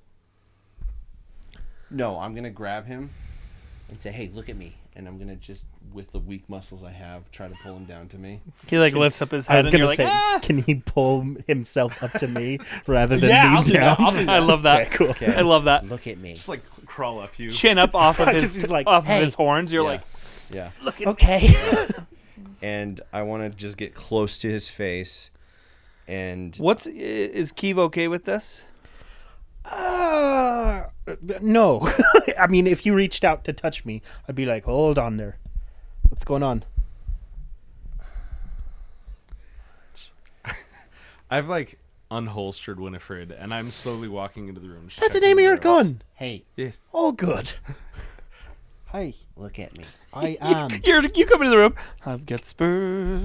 No, I'm going to grab him and say, hey, look at me. And I'm going to just, with the weak muscles I have, try to pull him down to me. He lifts up his I head was and you're gonna like, say, ah! can he pull himself up to me rather than Yeah, me I'll do down? that. I'll do that. I love that. Okay, cool. Okay. I love that. Look at me. Just like crawl up you. Chin up off of Just his he's like, off "Hey." of his horns. You're Yeah. like, Yeah. Okay. And I want to just get close to his face. And is Kiev okay with this? No. I mean, if you reached out to touch me, I'd be like, hold on there. What's going on? I've like unholstered Winifred, and I'm slowly walking into the room. That's the name of your gun. Hey, Yes. Oh, good. Hi. look at me. I am. You come into the room. I've got spurs.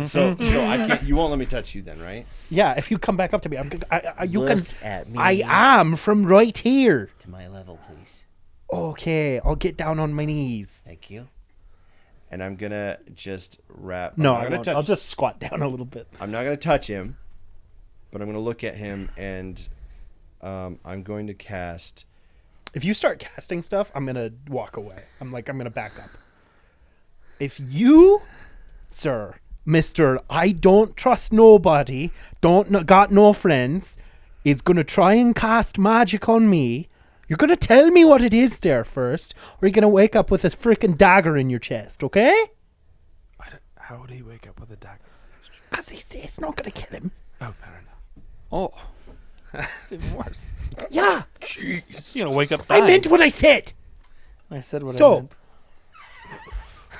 so I can't. You won't let me touch you then, right? Yeah, if you come back up to me, you Look can. at me. I am from right here. To my level, please. Okay, I'll get down on my knees. Thank you. And I'm gonna just wrap. No, I'm not I gonna won't. touch. I'll just squat down a little bit. I'm not gonna touch him, but I'm gonna look at him, and I'm going to cast. If you start casting stuff, I'm gonna walk away. I'm gonna back up. If you, sir, Mister, I don't trust nobody, got no friends, is gonna try and cast magic on me, You're going to tell me what it is there first, or you're going to wake up with a freaking dagger in your chest, okay? How would he wake up with a dagger? Because it's not going to kill him. Oh, fair enough. Oh, it's even worse. Yeah, You're gonna wake up I dying. meant what I said. I said what I So- meant.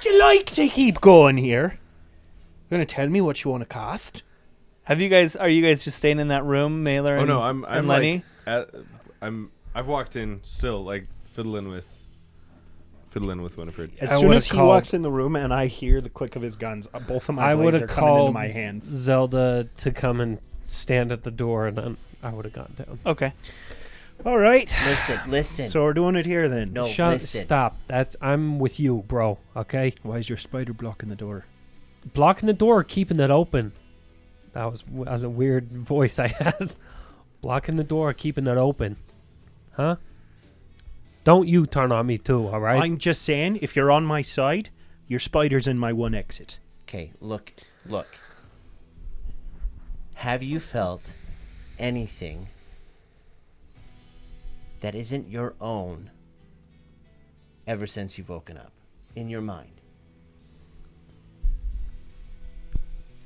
You like to keep going here. You're going to tell me what you want to cast? Are you guys just staying in that room, Mailer? Oh and, no, I'm and Lenny. like, I've walked in still, like fiddling with Winifred. As I soon would've as he called- walks in the room and I hear the click of his guns, both of my I would blades have are coming into called my hands. Zelda to come and stand at the door, and then I would have gone down. Okay. All right. Listen. So we're doing it here then. No, listen. Stop. I'm with you, bro. Okay. Why is your spider blocking the door? Blocking the door, keeping it open. That was a weird voice I had. Blocking the door, keeping it open. Huh? Don't you turn on me too, all right? I'm just saying, if you're on my side, your spider's in my one exit. Okay, look. Have you felt anything that isn't your own ever since you've woken up in your mind?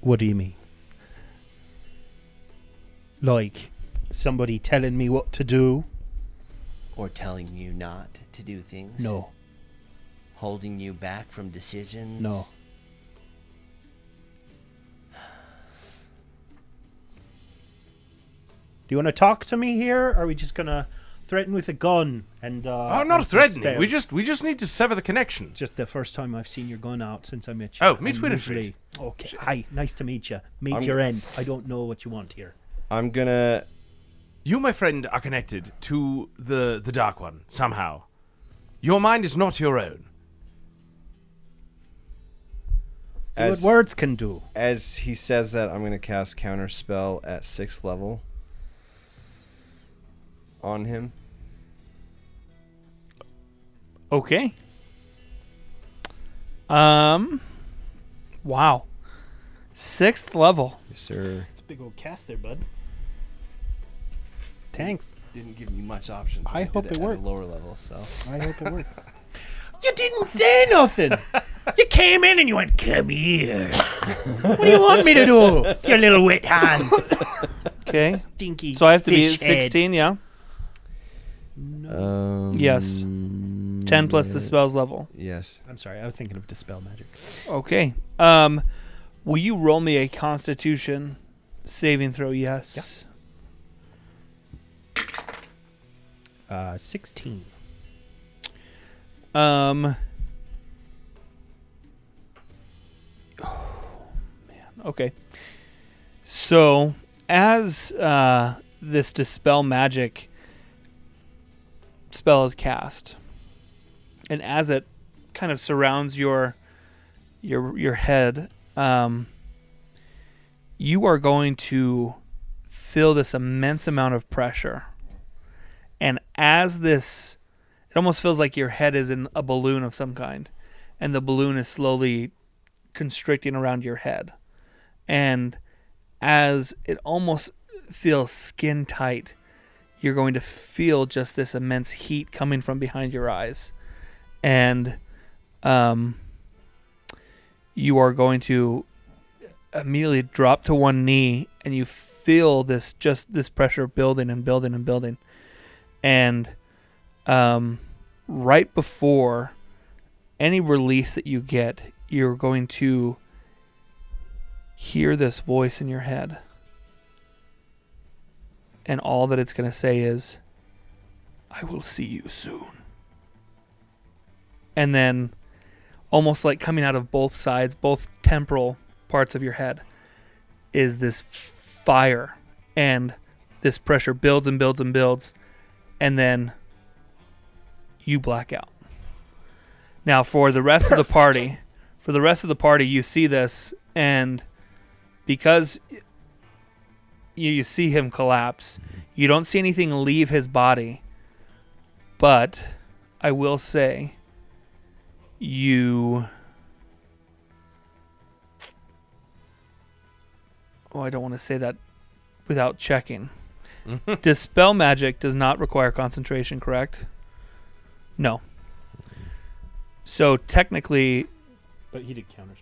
What do you mean? Like somebody telling me what to do? Or telling you not to do things? No. Holding you back from decisions? No. Do you want to talk to me here, or are we just gonna threaten with a gun and? Oh, not threatening. We just need to sever the connection. Just the first time I've seen your gun out since I met you. Oh, meet And Winifred. usually- Okay. Hi. Nice to meet you. Meet your end. I don't know what you want here. I'm gonna. You, my friend, are connected to the Dark One somehow. Your mind is not your own. See what words can do. As he says that, I'm gonna cast counter spell at 6th level on him. Okay. Wow. 6th level. Yes, sir. It's a big old cast there, bud. Thanks. Didn't give me much options. I hope it works. At a lower level, so. I hope it works. You didn't say nothing. You came in and you went, "Come here." What do you want me to do? Your little wet hand. Okay. Stinky. So I have to be fish at head. 16, yeah? Yes. 10 plus the spell's level. Yes. I'm sorry. I was thinking of Dispel Magic. Okay. Will you roll me a Constitution saving throw? Yes. 16. Oh, man. Okay. So, as this Dispel Magic spell is cast, and as it kind of surrounds your head, you are going to feel this immense amount of pressure. And as this, it almost feels like your head is in a balloon of some kind, and the balloon is slowly constricting around your head. And as it almost feels skin tight, you're going to feel just this immense heat coming from behind your eyes. And you are going to immediately drop to one knee, and you feel this pressure building and building and building. And right before any release that you get, you're going to hear this voice in your head. And all that it's going to say is, "I will see you soon." And then, almost like coming out of both sides, both temporal parts of your head, is this fire. And this pressure builds and builds and builds. And then you black out. Now, for the rest of the party, you see this, and because you see him collapse, you don't see anything leave his body. But I will say, I don't want to say that without checking. Dispel magic does not require concentration, correct? No. So technically, But he did counterspell.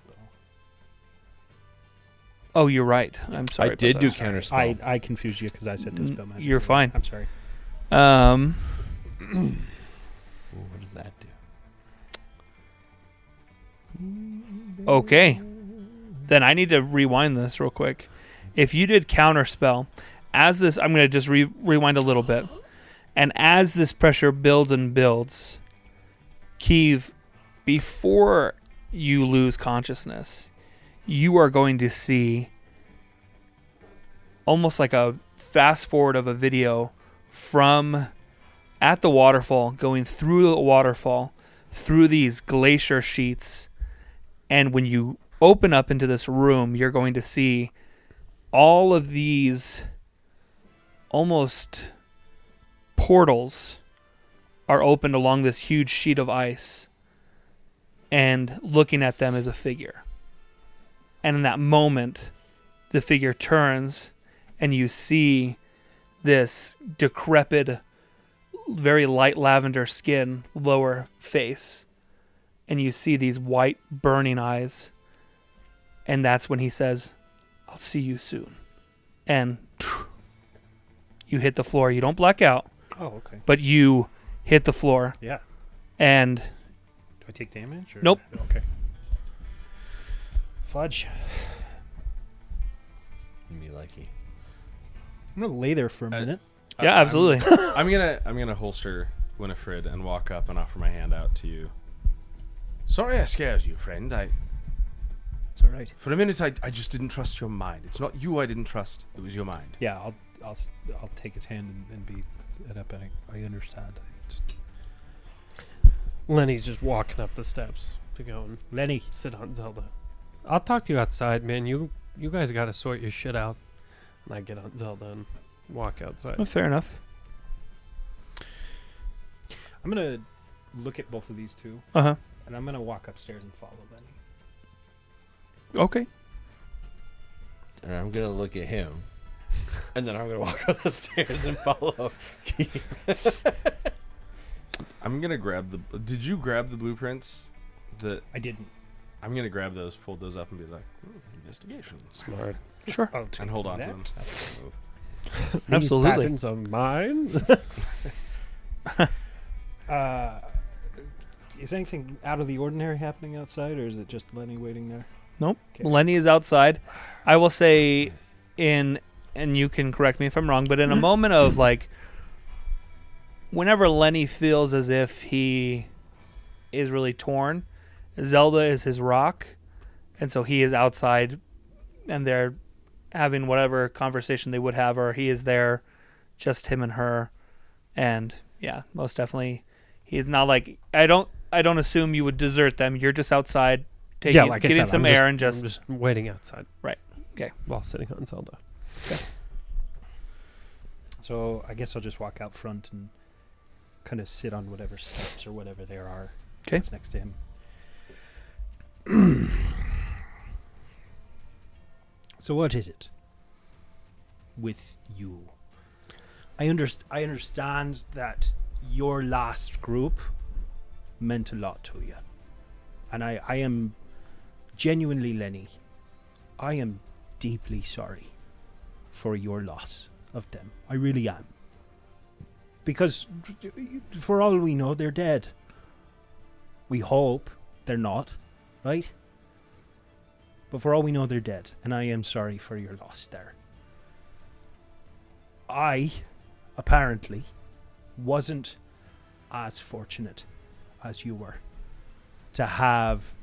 oh, you're right. I'm sorry. I did about do that. counterspell. I confused you because I said dispel magic. You're fine. I'm sorry. Ooh, what does that do? Okay. Then I need to rewind this real quick. If you did counterspell, as this, I'm going to just rewind a little bit. And as this pressure builds and builds, Keeve, before you lose consciousness, you are going to see almost like a fast forward of a video from at the waterfall, going through the waterfall, through these glacier sheets. And when you open up into this room, you're going to see all of these almost portals are opened along this huge sheet of ice, and looking at them is a figure. And in that moment, the figure turns and you see this decrepit, very light lavender skin, lower face, and you see these white burning eyes. And that's when he says, "I'll see you soon." And you hit the floor. You don't black out, Oh, okay. but you hit the floor. Yeah. And Do I take damage? Or? Nope. Okay. Fudge. You be lucky. I'm gonna lay there for a minute. yeah, absolutely. I'm gonna holster Winifred and walk up and offer my hand out to you. Sorry I scared you, friend. It's all right. For a minute I just didn't trust your mind. It's not you I didn't trust. It was your mind. Yeah, I'll take his hand and be it up. And I understand. Lenny's just walking up the steps to go and Lenny. sit on Zelda. I'll talk to you outside, man. You guys got to sort your shit out. And I get on Zelda and walk outside. Well, fair enough. I'm gonna look at both of these two, Uh-huh. and I'm gonna walk upstairs and follow Lenny. Okay. And I'm gonna look at him, and then I'm gonna walk up the stairs and follow. I'm gonna grab the. Did you grab the blueprints? I didn't. I'm gonna grab those, fold those up, and be like, investigation. Smart. Sure. I'll take And hold on to that. them. Absolutely. These patents are mine. Is anything out of the ordinary happening outside, or is it just Lenny waiting there? Nope. Okay. Lenny is outside. I will say and you can correct me if I'm wrong, but in a moment of like, whenever Lenny feels as if he is really torn, Zelda is his rock. And so he is outside and they're having whatever conversation they would have, or he is there, just him and her. And yeah, most definitely. He's not like, I don't assume you would desert them. You're just outside taking, getting some air and I'm just waiting outside. Right. Okay. While sitting on Zelda. So I guess I'll just walk out front and kind of sit on whatever steps or whatever there are. 'Kay. That's next to him. So what is it with you? I understand that your last group meant a lot to you. And I am genuinely, Lenny, I am deeply sorry for your loss of them. I really am. Because for all we know, they're dead. We hope they're not, right? But for all we know, they're dead. And I am sorry for your loss there. I, apparently, wasn't as fortunate as you were to have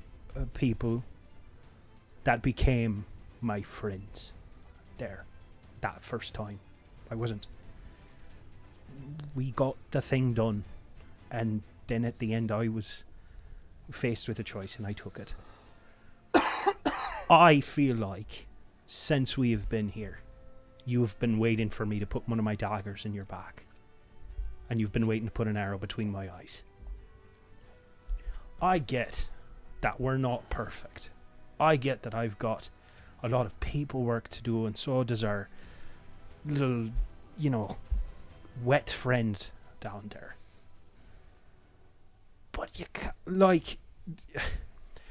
people that became my friends there that first time. I wasn't. We got the thing done, and then at the end I was faced with a choice and I took it. I feel like since we have been here, you've been waiting for me to put one of my daggers in your back, and you've been waiting to put an arrow between my eyes. I get that we're not perfect. I get that I've got a lot of paperwork to do, and so does our little wet friend down there. But you like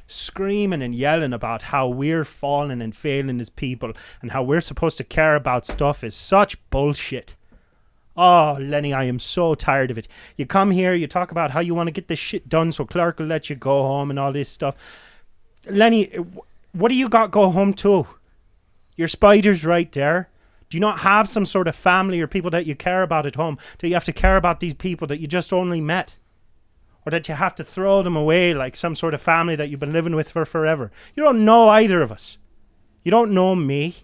screaming and yelling about how we're falling and failing as people and how we're supposed to care about stuff is such bullshit. Oh, Lenny, I am so tired of it. You come here, you talk about how you want to get this shit done so Clark will let you go home and all this stuff. Lenny, what do you got go home to? Your spider's right there. Do you not have some sort of family or people that you care about at home? Do you have to care about these people that you just only met? Or that you have to throw them away like some sort of family that you've been living with for forever? You don't know either of us. You don't know me.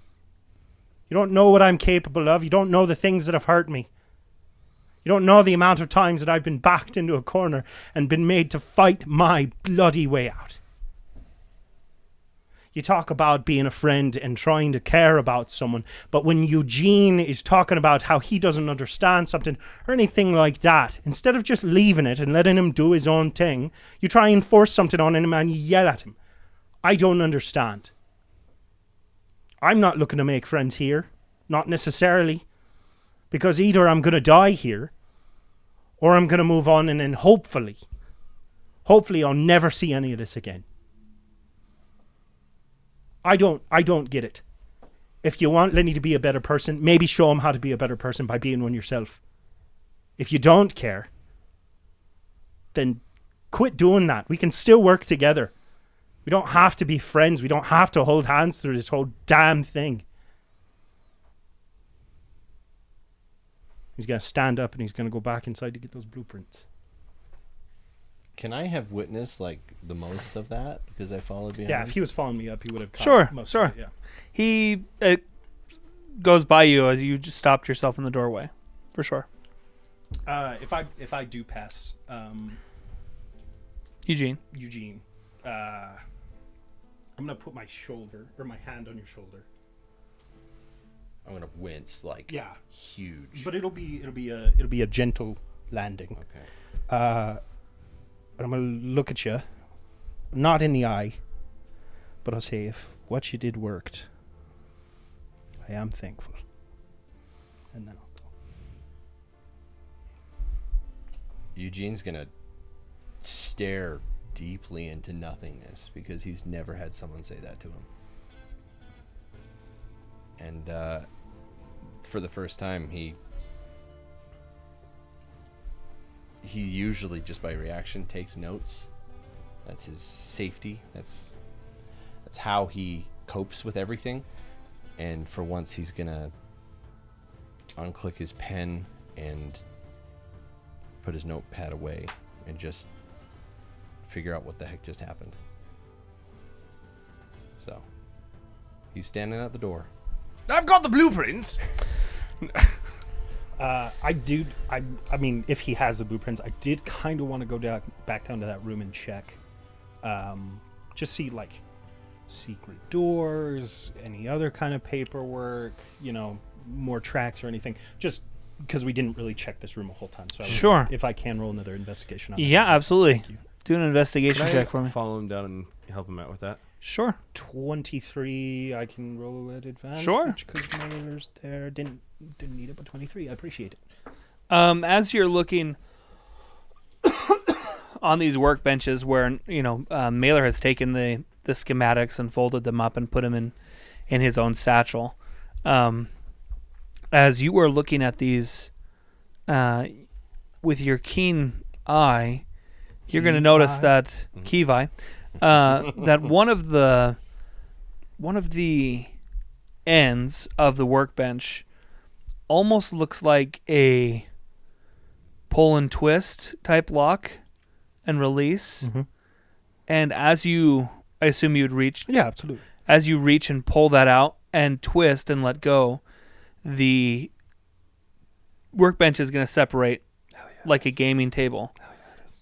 You don't know what I'm capable of. You don't know the things that have hurt me. You don't know the amount of times that I've been backed into a corner and been made to fight my bloody way out. You talk about being a friend and trying to care about someone, but when Eugene is talking about how he doesn't understand something or anything like that, instead of just leaving it and letting him do his own thing, you try and force something on him and you yell at him. I don't understand. I'm not looking to make friends here. Not necessarily. Because either I'm going to die here, or I'm going to move on and then hopefully I'll never see any of this again. I don't get it. If you want Lenny to be a better person, maybe show him how to be a better person by being one yourself. If you don't care, then quit doing that. We can still work together. We don't have to be friends. We don't have to hold hands through this whole damn thing. He's going to stand up and he's going to go back inside to get those blueprints. Can I have witnessed like the most of that because I followed behind? Yeah, if he was following me up, he would have caught Sure, most sure. of it, yeah. He goes by you as you just stopped yourself in the doorway, for sure. If I do pass Eugene. I'm gonna put my shoulder or my hand on your shoulder. I'm gonna wince like huge. But it'll be a gentle landing. Okay. And I'm gonna look at you, not in the eye, but I'll say, if what you did worked, I am thankful. And then I'll go. Eugene's gonna stare deeply into nothingness because he's never had someone say that to him. And for the first time, he usually just by reaction takes notes. That's his safety. That's how he copes with everything. And for once, he's gonna unclick his pen and put his notepad away and just figure out what the heck just happened. So he's standing at the door. I've got the blueprints. I mean, if he has the blueprints, I did kind of want to go back down to that room and check. Just see, like, secret doors, any other kind of paperwork, more tracks or anything. Just because we didn't really check this room a whole time. So Sure. If I can roll another investigation on it. Yeah, absolutely. Thank you. Do an investigation Can check I for me. follow him down and help him out with that? Sure. 23, I can roll at advantage. Sure. Because my roller's there. Didn't need it, but 23. I appreciate it. As you're looking on these workbenches where, Mailer has taken the schematics and folded them up and put them in his own satchel. As you were looking at these with your keen eye, you're going to notice that Kivi, that one of the ends of the workbench almost looks like a pull and twist type lock and release. Mm-hmm. And as you, I assume you'd reach. Yeah, absolutely. As you reach and pull that out and twist and let go, the workbench is going to separate like a gaming table.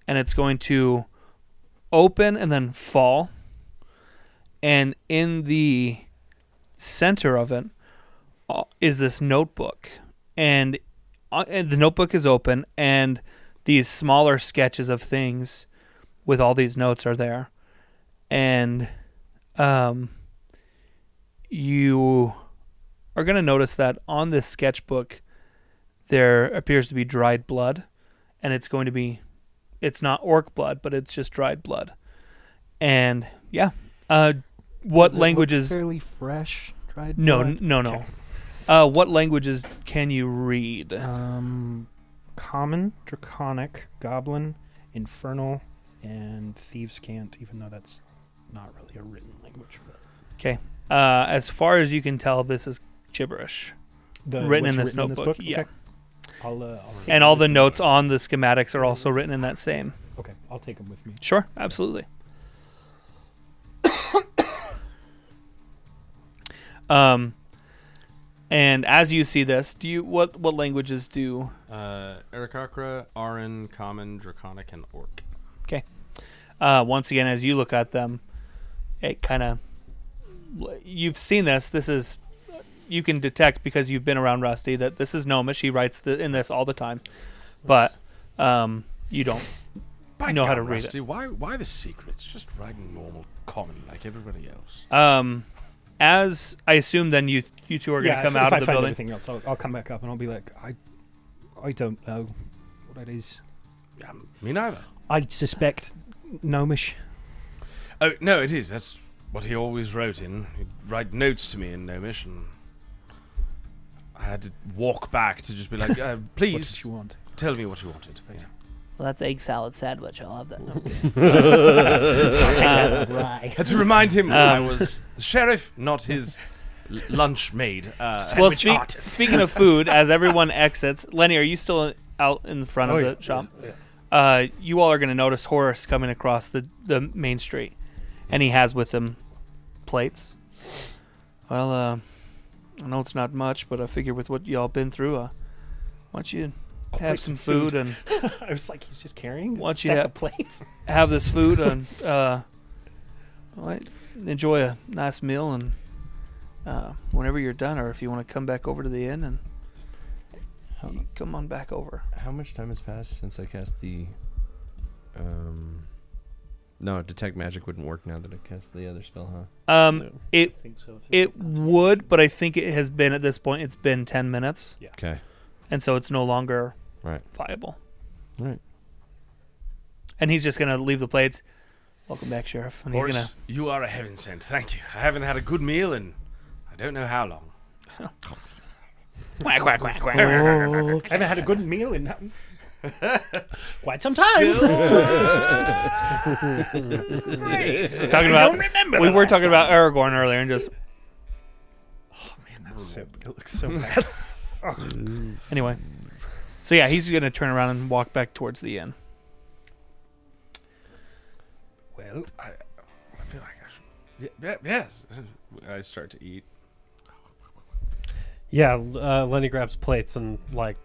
And it's going to open and then fall. And in the center of it is this notebook. And the notebook is open, and these smaller sketches of things with all these notes are there. And you are going to notice that on this sketchbook, there appears to be dried blood, and it's it's not orc blood, but it's just dried blood. And yeah, what Does it look languages? fairly fresh, dried No, blood? no. What languages can you read? Common, Draconic, Goblin, Infernal, and Thieves' Cant, even though that's not really a written language. Okay. As far as you can tell, this is gibberish. Written in this notebook, yeah. Okay. I'll take And them all with the me. notes on the schematics are also written in that same. Okay, I'll take them with me. Sure, absolutely. And as you see this, what languages do? Arakakra, Aran, Common, Draconic, and Orc. Once again, as you look at them, it kind of you've seen this. This is you can detect because you've been around Rusty that this is Gnomish. He writes in this all the time, but you don't By know how God, to read Rusty, it. Why the secrets? Just writing normal common like everybody else. As I assume, then you two are going to come out if of I the find building. anything else, I'll come back up and I'll be like, I don't know what it is. Yeah, me neither. I suspect Gnomish. Oh no, it is. That's what he always wrote in. He'd write notes to me in Gnomish, and I had to walk back to just be like, What "Please did you want? tell me what you wanted." Well, that's egg salad sandwich. I'll have that. Right. Had to remind him I was the sheriff, not his lunch maid. Well, speaking of food, as everyone exits, Lenny, are you still out in front of the shop? You all are going to notice Horace coming across the main street, and he has with him plates. Well, I know it's not much, but I figure with what y'all been through, why don't you have some food and I was like, he's just carrying Why a don't you stack have- of plates. have this food and enjoy a nice meal, and whenever you're done, or if you want to come back over to the inn, and you come on back over. How much time has passed since I cast the? No, detect magic wouldn't work now that I cast the other spell, huh? It I think so. it would, but I think it has been at this point. It's been 10 minutes, Okay. and so it's no longer Right. viable. Right. And he's just gonna leave the plates. Welcome back, Sheriff. And he's gonna. Horace, you are a heaven sent. Thank you. I haven't had a good meal in I don't know how long. Quack, quack, quack, quack. I haven't had a good meal in quite some time. Talking about. We were talking about Aragorn earlier, and just It looks so bad. anyway. So yeah, he's gonna turn around and walk back towards the inn. Well, I feel like I should. Yes. I start to eat. Yeah, Lenny grabs plates and like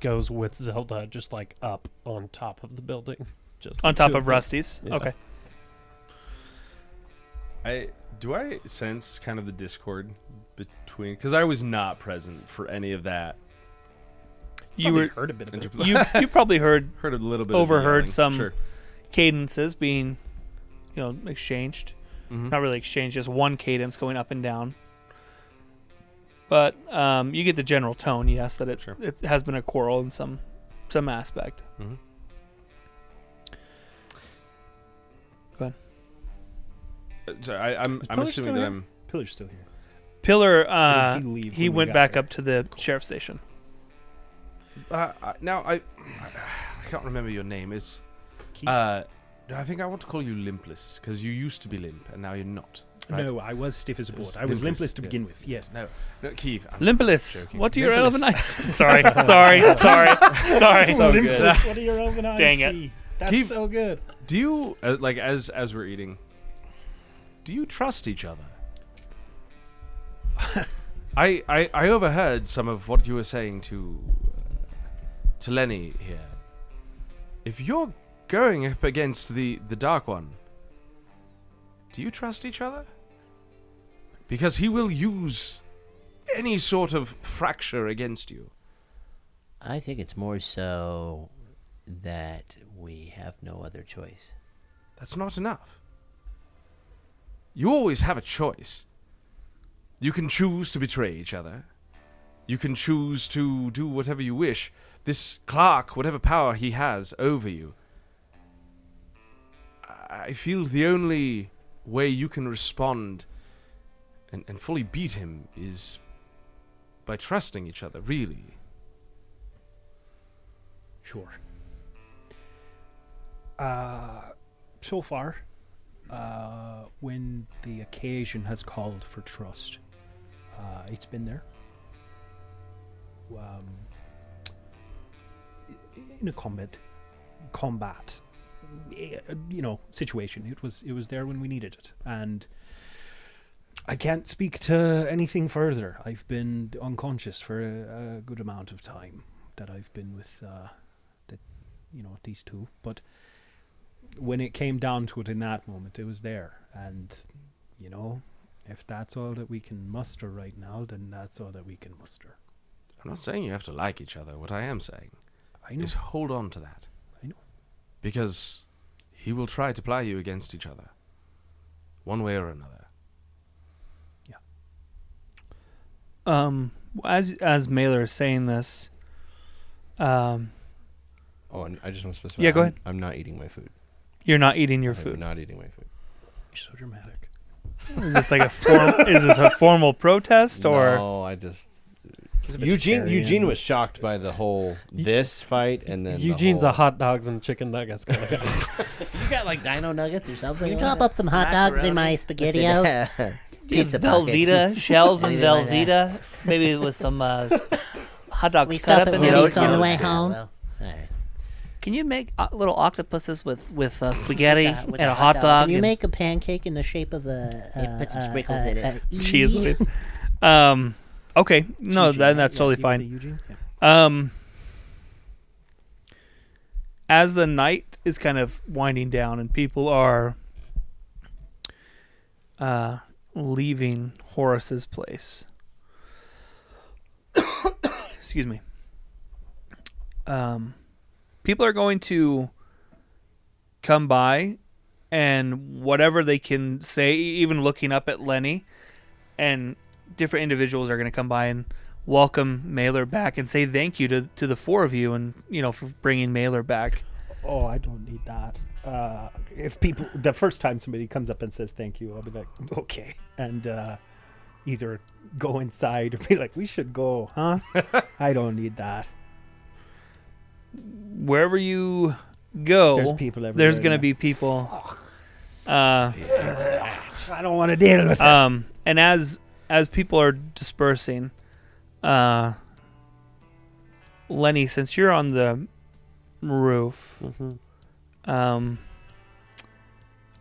goes with Zelda just like up on top of the building, just On the top two of them. Rusty's. Yeah. Okay. Do I sense kind of the discord between, because I was not present for any of that. You probably were heard a bit of it. you probably heard Heard a little bit. Overheard of the some- yelling. Sure. cadences being, exchanged. Mhm. Not really exchanged, just one cadence going up and down. But you get the general tone, yes, that Sure. it has been a quarrel in some aspect. Mhm. Sorry, I'm Pillar assuming still that here? I'm. Pillar's still here. Pillar, Or did he leave he when we went got back there? up to the sheriff's station. Now I can't remember your name. Is Keith? I think I want to call you Limpless because you used to be limp and now you're not. Right? No, I was stiff as a board. was I was limpless, limpless to yeah. begin with. Yes. No, Keith. I'm Limpless, joking. what do your Limpless. elven eyes? sorry. So good. Limpless, what are your elven eyes Dang it. see? That's Keep- so good. Do you like as we're eating? Do you trust each other? I overheard some of what you were saying to Lenny here. If you're going up against the Dark One, do you trust each other? Because he will use any sort of fracture against you. I think it's more so that we have no other choice. That's not enough. You always have a choice. You can choose to betray each other. You can choose to do whatever you wish. This clerk, whatever power he has over you, I feel the only way you can respond and fully beat him is by trusting each other, really. Sure. So far, when the occasion has called for trust, it's been there. In a combat, situation. It was there when we needed it, and I can't speak to anything further. I've been unconscious for a good amount of time that I've been with these two, but when it came down to it in that moment, it was there, and if that's all that we can muster right now, then that's all that we can muster. I'm not saying you have to like each other. What I am saying is hold on to that. I know. Because he will try to ply you against each other, one way or another. Yeah. As Mailer is saying this, Oh, and I just want to specify. Yeah, go ahead. I'm not eating my food. you're not eating your I'm food. not eating my food. You're so dramatic. Is this like is this a formal protest or? No, I just. He's a Eugene vegetarian. was shocked by the whole this fight, and then Eugene's the a hot dogs and chicken nuggets kind of guy. You got like dino nuggets or something? Can you chop up some hot dogs in my SpaghettiOs? Yeah. Pizza Velveeta, shells and Anything like that. Velveeta, maybe with some hot dogs We cut stop up at in Woody's there. on the way Well, home. all right. Can you make little octopuses with spaghetti with and a a hot hot dog? dog? Can you and make a pancake in the shape of a... Yeah, put some sprinkles in it. Cheese whiz. Okay, no, Eugene, that's right? totally Yeah, fine. Eugene? Yeah. As the night is kind of winding down and people are leaving Horace's place. Excuse me. People are going to come by, and whatever they can say, even looking up at Lenny, and different individuals are going to come by and welcome Mailer back and say thank you to the four of you, and for bringing Mailer back. Oh, I don't need that. If people, the first time somebody comes up and says thank you, I'll be like, okay, and either go inside or be like, we should go, huh? I don't need that. Wherever you go, There's people everywhere. there's going to be people. I don't want to deal with it. And as people are dispersing, Lenny, since you're on the roof, a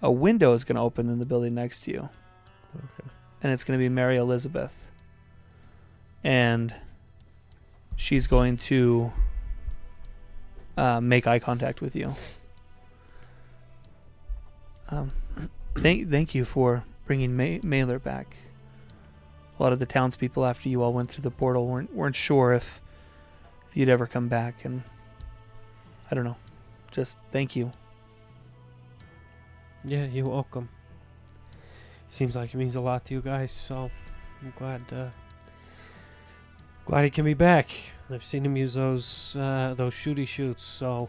window is going to open in the building next to you. Okay. And it's going to be Mary Elizabeth. And she's going to make eye contact with you. Thank you for bringing Mailer back. A lot of the townspeople, after you all went through the portal, weren't sure if you'd ever come back, and I don't know. Just thank you. Yeah, you're welcome. Seems like it means a lot to you guys, so I'm glad he can be back. I've seen him use those shooty shoots, so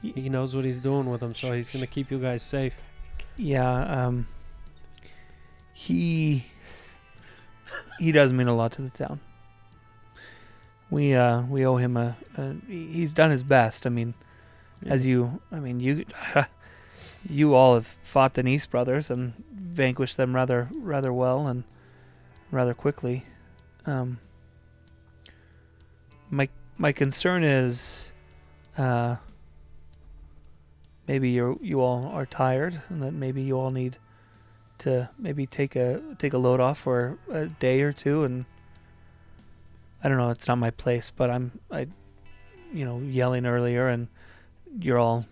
he knows what he's doing with them, so he's gonna keep you guys safe. Yeah, he does mean a lot to the town. We owe him he's done his best. I mean, you you all have fought the Nice brothers and vanquished them rather well and rather quickly. My concern is maybe you all are tired and that maybe you all need to maybe take a load off for a day or two, and I don't know, it's not my place, but I yelling earlier and you're all,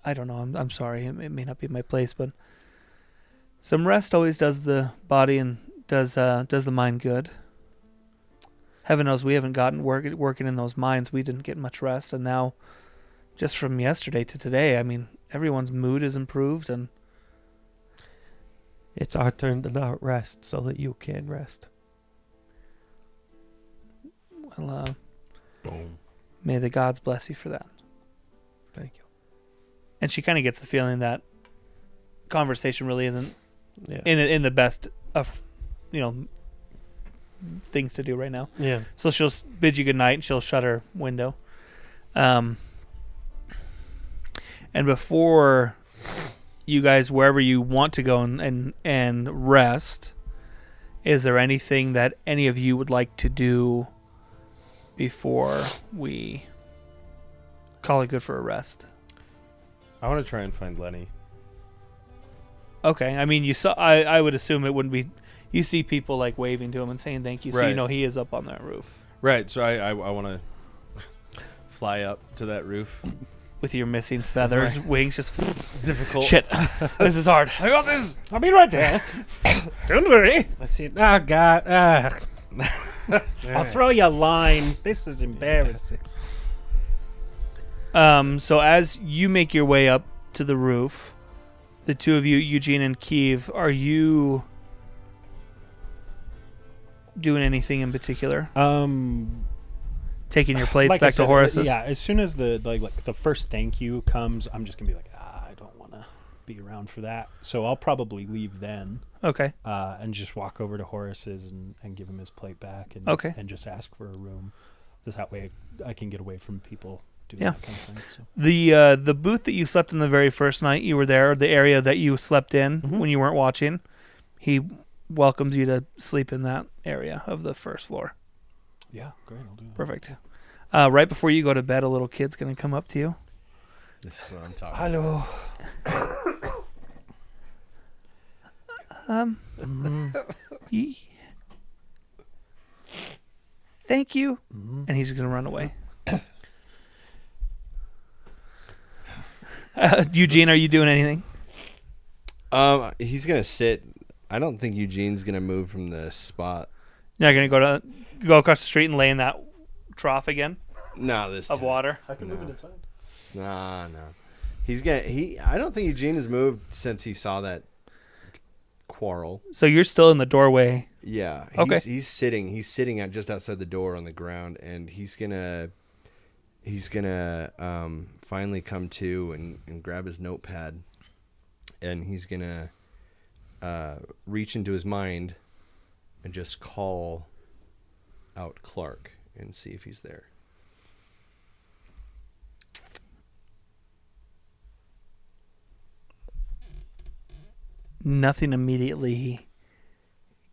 I don't know, I'm sorry, it may not be my place, but some rest always does the body and does the mind good. Heaven knows we haven't gotten working in those mines. We didn't get much rest, and now just from yesterday to today, I mean, everyone's mood is improved, and It's our turn to not rest so that you can rest. Well, may the gods bless you for that. Thank you. And she kind of gets the feeling that conversation really isn't Yeah. in the best of, things to do right now. Yeah. So she'll bid you good night and she'll shut her window. And before you guys, wherever you want to go and rest, is there anything that any of you would like to do before we call it good for a rest? I want to try and find Lenny. Okay. I mean, you saw. I would assume it wouldn't be. You see people like waving to him and saying thank you, so you Right. know he is up on that roof Right. So I want to fly up to that roof. with your missing feathers, wings. Just Difficult. shit. This is hard. I got this. I'll be right there. Don't worry. Let's see. Oh God. I'll throw you a line. This is embarrassing. So as you make your way up to the roof, the two of you, Eugene and Kiev, are you doing anything in particular? Taking your plates Like I back said, to Horace's? Yeah, as soon as the the first thank you comes, I'm just gonna be like, I don't want to be around for that. So I'll probably leave then, Okay. and just walk over to Horace's and give him his plate back, and Okay. and just ask for a room. That way I can get away from people doing Yeah. that kind of thing. So. The booth that you slept in the very first night you were there, the area that you slept in Mhm. when you weren't watching, he welcomes you to sleep in that area of the first floor. Yeah, great. I'll do that. Perfect. Right before you go to bed, a little kid's going to come up to you. This is what I'm talking Hello. Thank you. And he's going to run away. Eugene, are you doing anything? He's gonna sit. I don't think Eugene's gonna move from the spot. You're not going to go across the street and lay in that trough again No, this of time. water? I can move it inside. Nah, no. He's gonna. I don't think Eugene has moved since he saw that quarrel. So you're still in the doorway. Yeah. Okay. He's sitting. He's sitting at just outside the door on the ground, and he's gonna finally come to and grab his notepad, and he's gonna reach into his mind and just call out Clark and see if he's there. Nothing immediately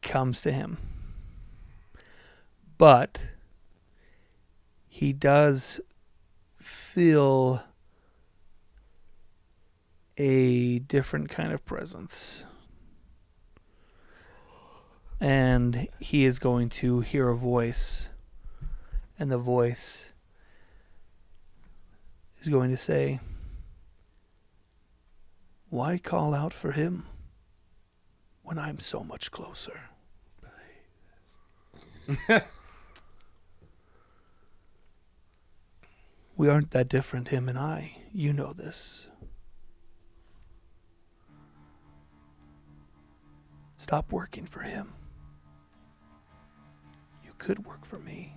comes to him. But he does feel a different kind of presence. And he is going to hear a voice. And the voice is going to say, "Why call out for him when I'm so much closer?" We aren't that different, him and I. You know this. Stop working for him. You could work for me.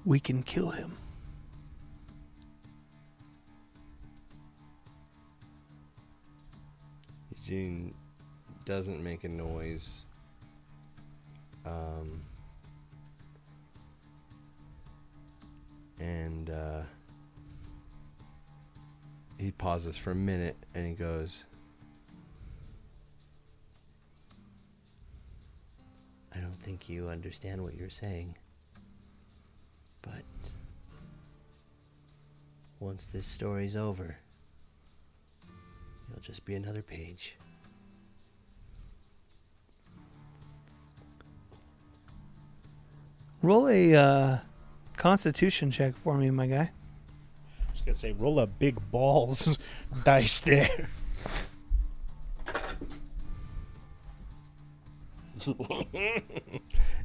We can kill him. Eugene doesn't make a noise. And he pauses for a minute and he goes, I don't think you understand what you're saying. But once this story's over, it'll just be another page. Roll a Constitution check for me, my guy. I was gonna say, roll a big balls dice there.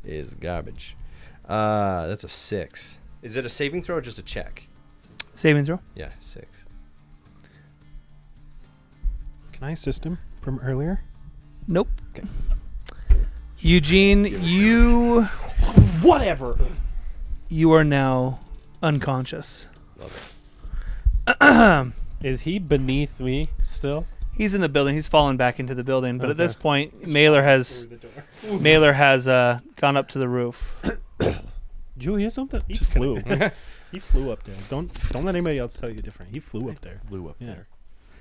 is garbage. That's a 6. Is it a saving throw or just a check? Saving throw. Yeah, 6. Can I assist him from earlier? Nope. Eugene, you Whatever. you are now unconscious. Is he beneath me still? He's in the building. He's fallen back into the building, but at Okay. this point, Mailer has gone up to the roof. Did you hear something? He flew. He flew up there. Don't let anybody else tell you different. He flew up there. Blew up Yeah. there.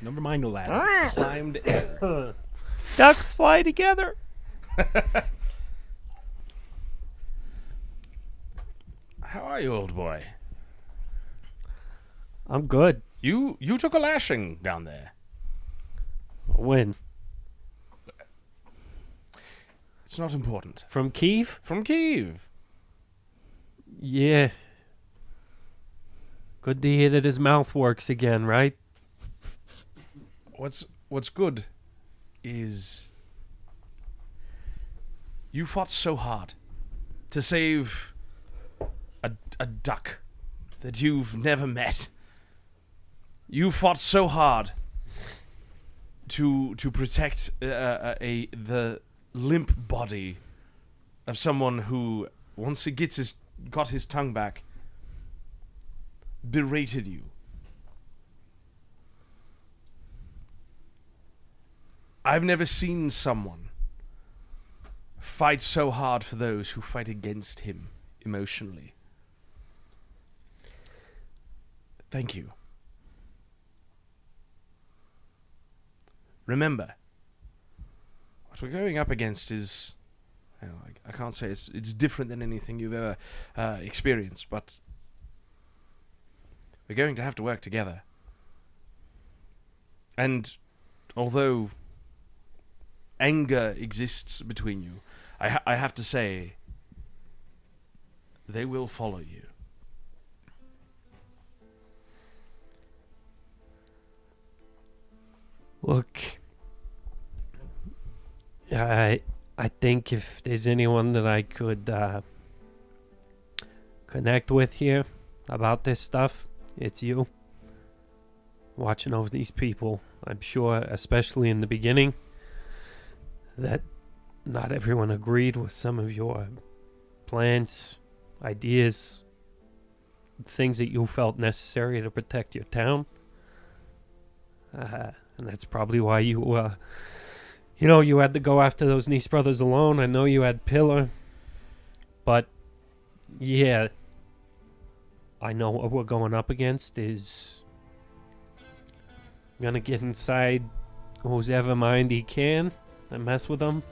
Never mind the ladder. Climbed. Ducks fly together. How are you, old boy? I'm good. You took a lashing down there. When? It's not important. From Kiev? From Kiev. Yeah. Good to hear that his mouth works again, right? What's good is you fought so hard to save a duck that you've never met. You fought so hard to protect the limp body of someone who, once he got his tongue back, berated you. I've never seen someone fight so hard for those who fight against him emotionally. Thank you. Remember, what we're going up against is, I can't say it's different than anything you've ever experienced, but we're going to have to work together. And although anger exists between you, I have to say, they will follow you. Look, I think if there's anyone that I could connect with here about this stuff, it's you. Watching over these people, I'm sure, especially in the beginning, that not everyone agreed with some of your plans, ideas, things that you felt necessary to protect your town. And that's probably why you had to go after those Nice brothers alone. I know you had Pillar. But, yeah, I know what we're going up against is gonna get inside whose ever mind he can and mess with them.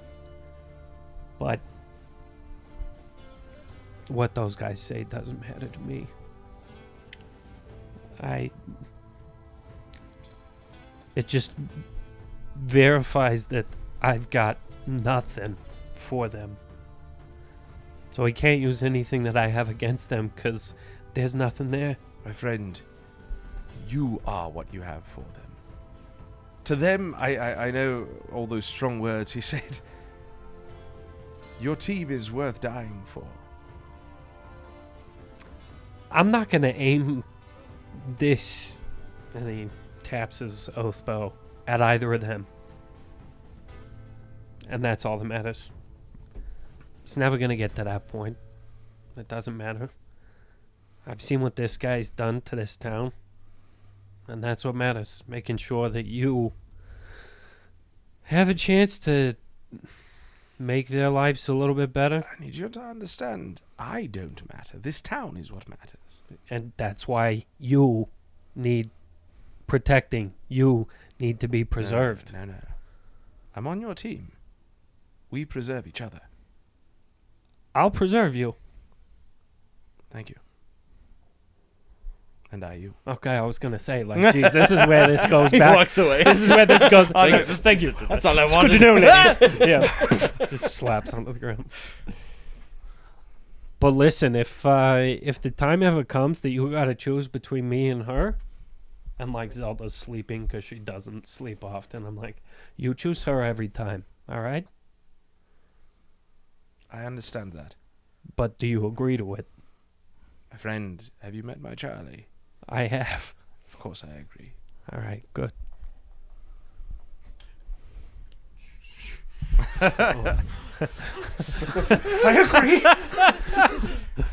But what those guys say doesn't matter to me. It just verifies that I've got nothing for them. So I can't use anything that I have against them because there's nothing there. My friend, you are what you have for them. To them, I know all those strong words he said. Your team is worth dying for. I'm not going to aim this, and he taps his oath bow, at either of them. And that's all that matters. It's never going to get to that point. It doesn't matter. I've seen what this guy's done to this town. And that's what matters. Making sure that you have a chance to make their lives a little bit better. I need you to understand, I don't matter. This town is what matters. And that's why you need protecting. You need to be preserved. No. I'm on your team. We preserve each other. I'll preserve you. Thank you. And I you. Okay, I was gonna say, like, geez, this is where this goes back. Walks away. This is where this goes. Thank you. That's all I Good wanted. to know, lady. Yeah, just slaps onto the ground. But listen, if the time ever comes that you gotta choose between me and her, and like Zelda's sleeping because she doesn't sleep often, I'm like, you choose her every time. All right? I understand that. But do you agree to it? My friend, have you met my Charlie? I have. Of course I agree. All right, good.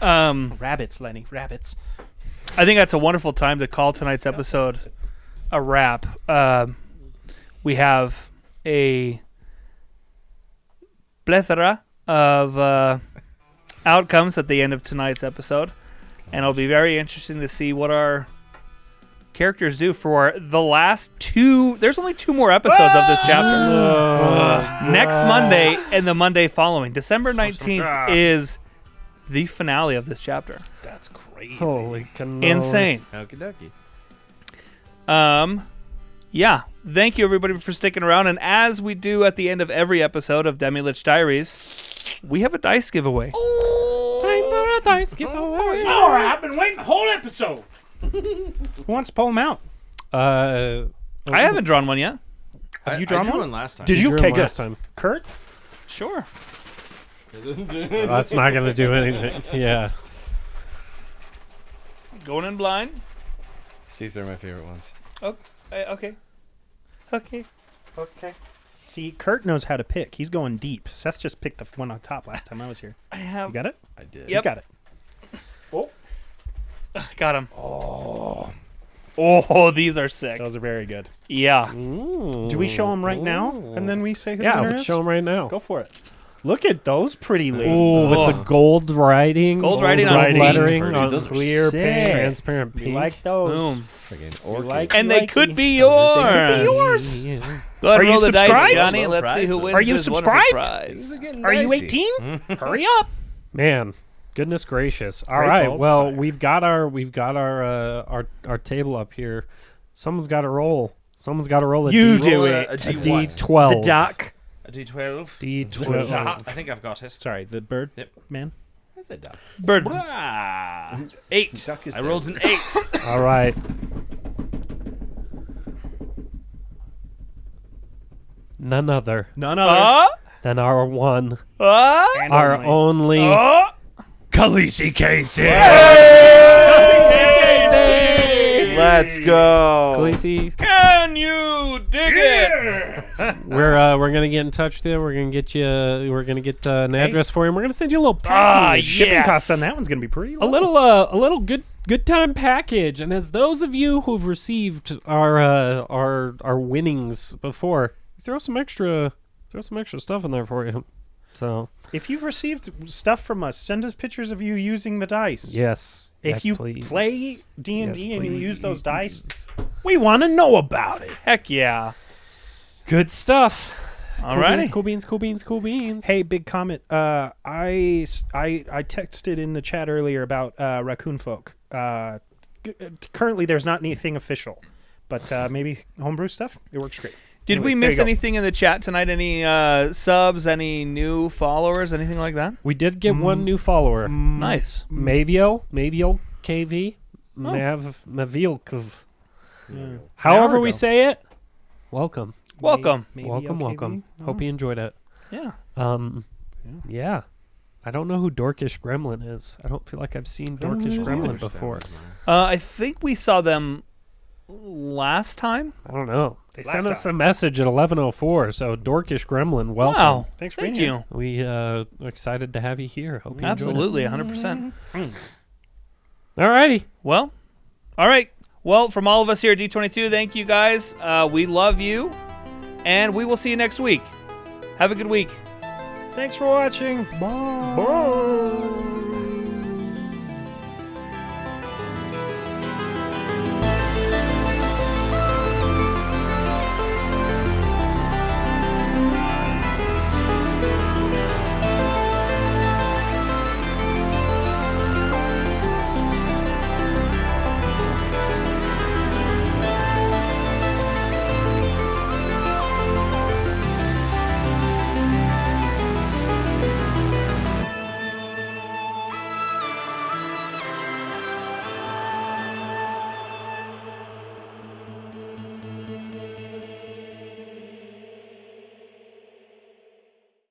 Rabbits, Lenny. Rabbits. I think that's a wonderful time to call tonight's episode a wrap. We have a plethora of outcomes at the end of tonight's episode, and it'll be very interesting to see what our characters do for the last two. There's only 2 more episodes of this chapter. Next Monday and the Monday following, December 19th, is the finale of this chapter. That's crazy. Holy cannoli. Insane. Okie dokie. Yeah. Thank you, everybody, for sticking around. And as we do at the end of every episode of Demi-Lich Diaries, we have a dice giveaway. Time for a dice giveaway. All right, I've been waiting the whole episode. Who wants to pull them out? I haven't drawn one yet. Have you I drawn drew one? last time. Did you? drew Okay, him good. last time. Kurt? Sure. That's not going to do anything. Yeah. Going in blind. See if they're my favorite ones. Okay. Okay. See, Kurt knows how to pick. He's going deep. Seth just picked the one on top last time I was here. I have. You got it? I did. He's got it. Got him. Oh, these are sick. Those are very good. Yeah. Do we show them right now? And then we say who the Yeah, winner let's is? show them right now. Go for it. Look at those pretty ladies. Ooh, with the gold writing. Gold writing gold on lettering Dude, on those are clear sick. pink, transparent We pink. like those. Boom. Friggin' We orchid. like- And they like could the- be Those yours. Yeah. Go ahead Are and you roll the dice, subscribed? Johnny. Let's see who wins Are you this wonderful subscribed? prize. Are you 18? Hurry up. Man, goodness gracious! All Great right, balls of well fire. we've got our table up here. Someone's got to roll. Someone's got to roll a You D- do Roll it. a a D1. D12. The duck. A D12. D12. I think I've got it. Sorry, the bird Yep. man. That's a duck. Bird. Ah, 8. Duck is I there. rolled an 8. All right. None other None other. than our one, And our only Khaleesi Casey. Let's go. Khaleesi, Can you dig it? we're gonna get in touch with you. We're gonna get you. We're gonna get an address for you. And we're gonna send you a little package. Shipping Yes. costs on that one's gonna be pretty low. a little good time package. And as those of you who've received our winnings before, throw some extra stuff in there for you. So If you've received stuff from us, send us pictures of you using the dice. yes, If yes, you please. play D&D Yes, and you use those please. dice, we want to know about it. Heck yeah. Good stuff. Alrighty. Cool beans. Hey, big comment. I texted in the chat earlier about Raccoon Folk. Currently, there's not anything official, but maybe homebrew stuff. It works great. Did Anyway, we there miss you go. anything in the chat tonight? Any subs? Any new followers? Anything like that? We did get one new follower. Nice. Maviel KV. Oh. Mavilkov. Yeah. However An we hour say it. Welcome. Welcome. Maybe Welcome. LKV? Hope you enjoyed it. Yeah. Yeah. I don't know who Dorkish Gremlin is. I don't feel like I've seen Dorkish Gremlin before. I think we saw them last time. I don't know. They Last sent us time. a message at 11:04. So Dorkish Gremlin, welcome. Wow. Thanks for Thank being you. We are excited to have you here. Hope you enjoyed Absolutely. 100%. it. Alrighty. Well, all right. Well, from all of us here at D22, thank you guys. We love you. And we will see you next week. Have a good week. Thanks for watching. Bye.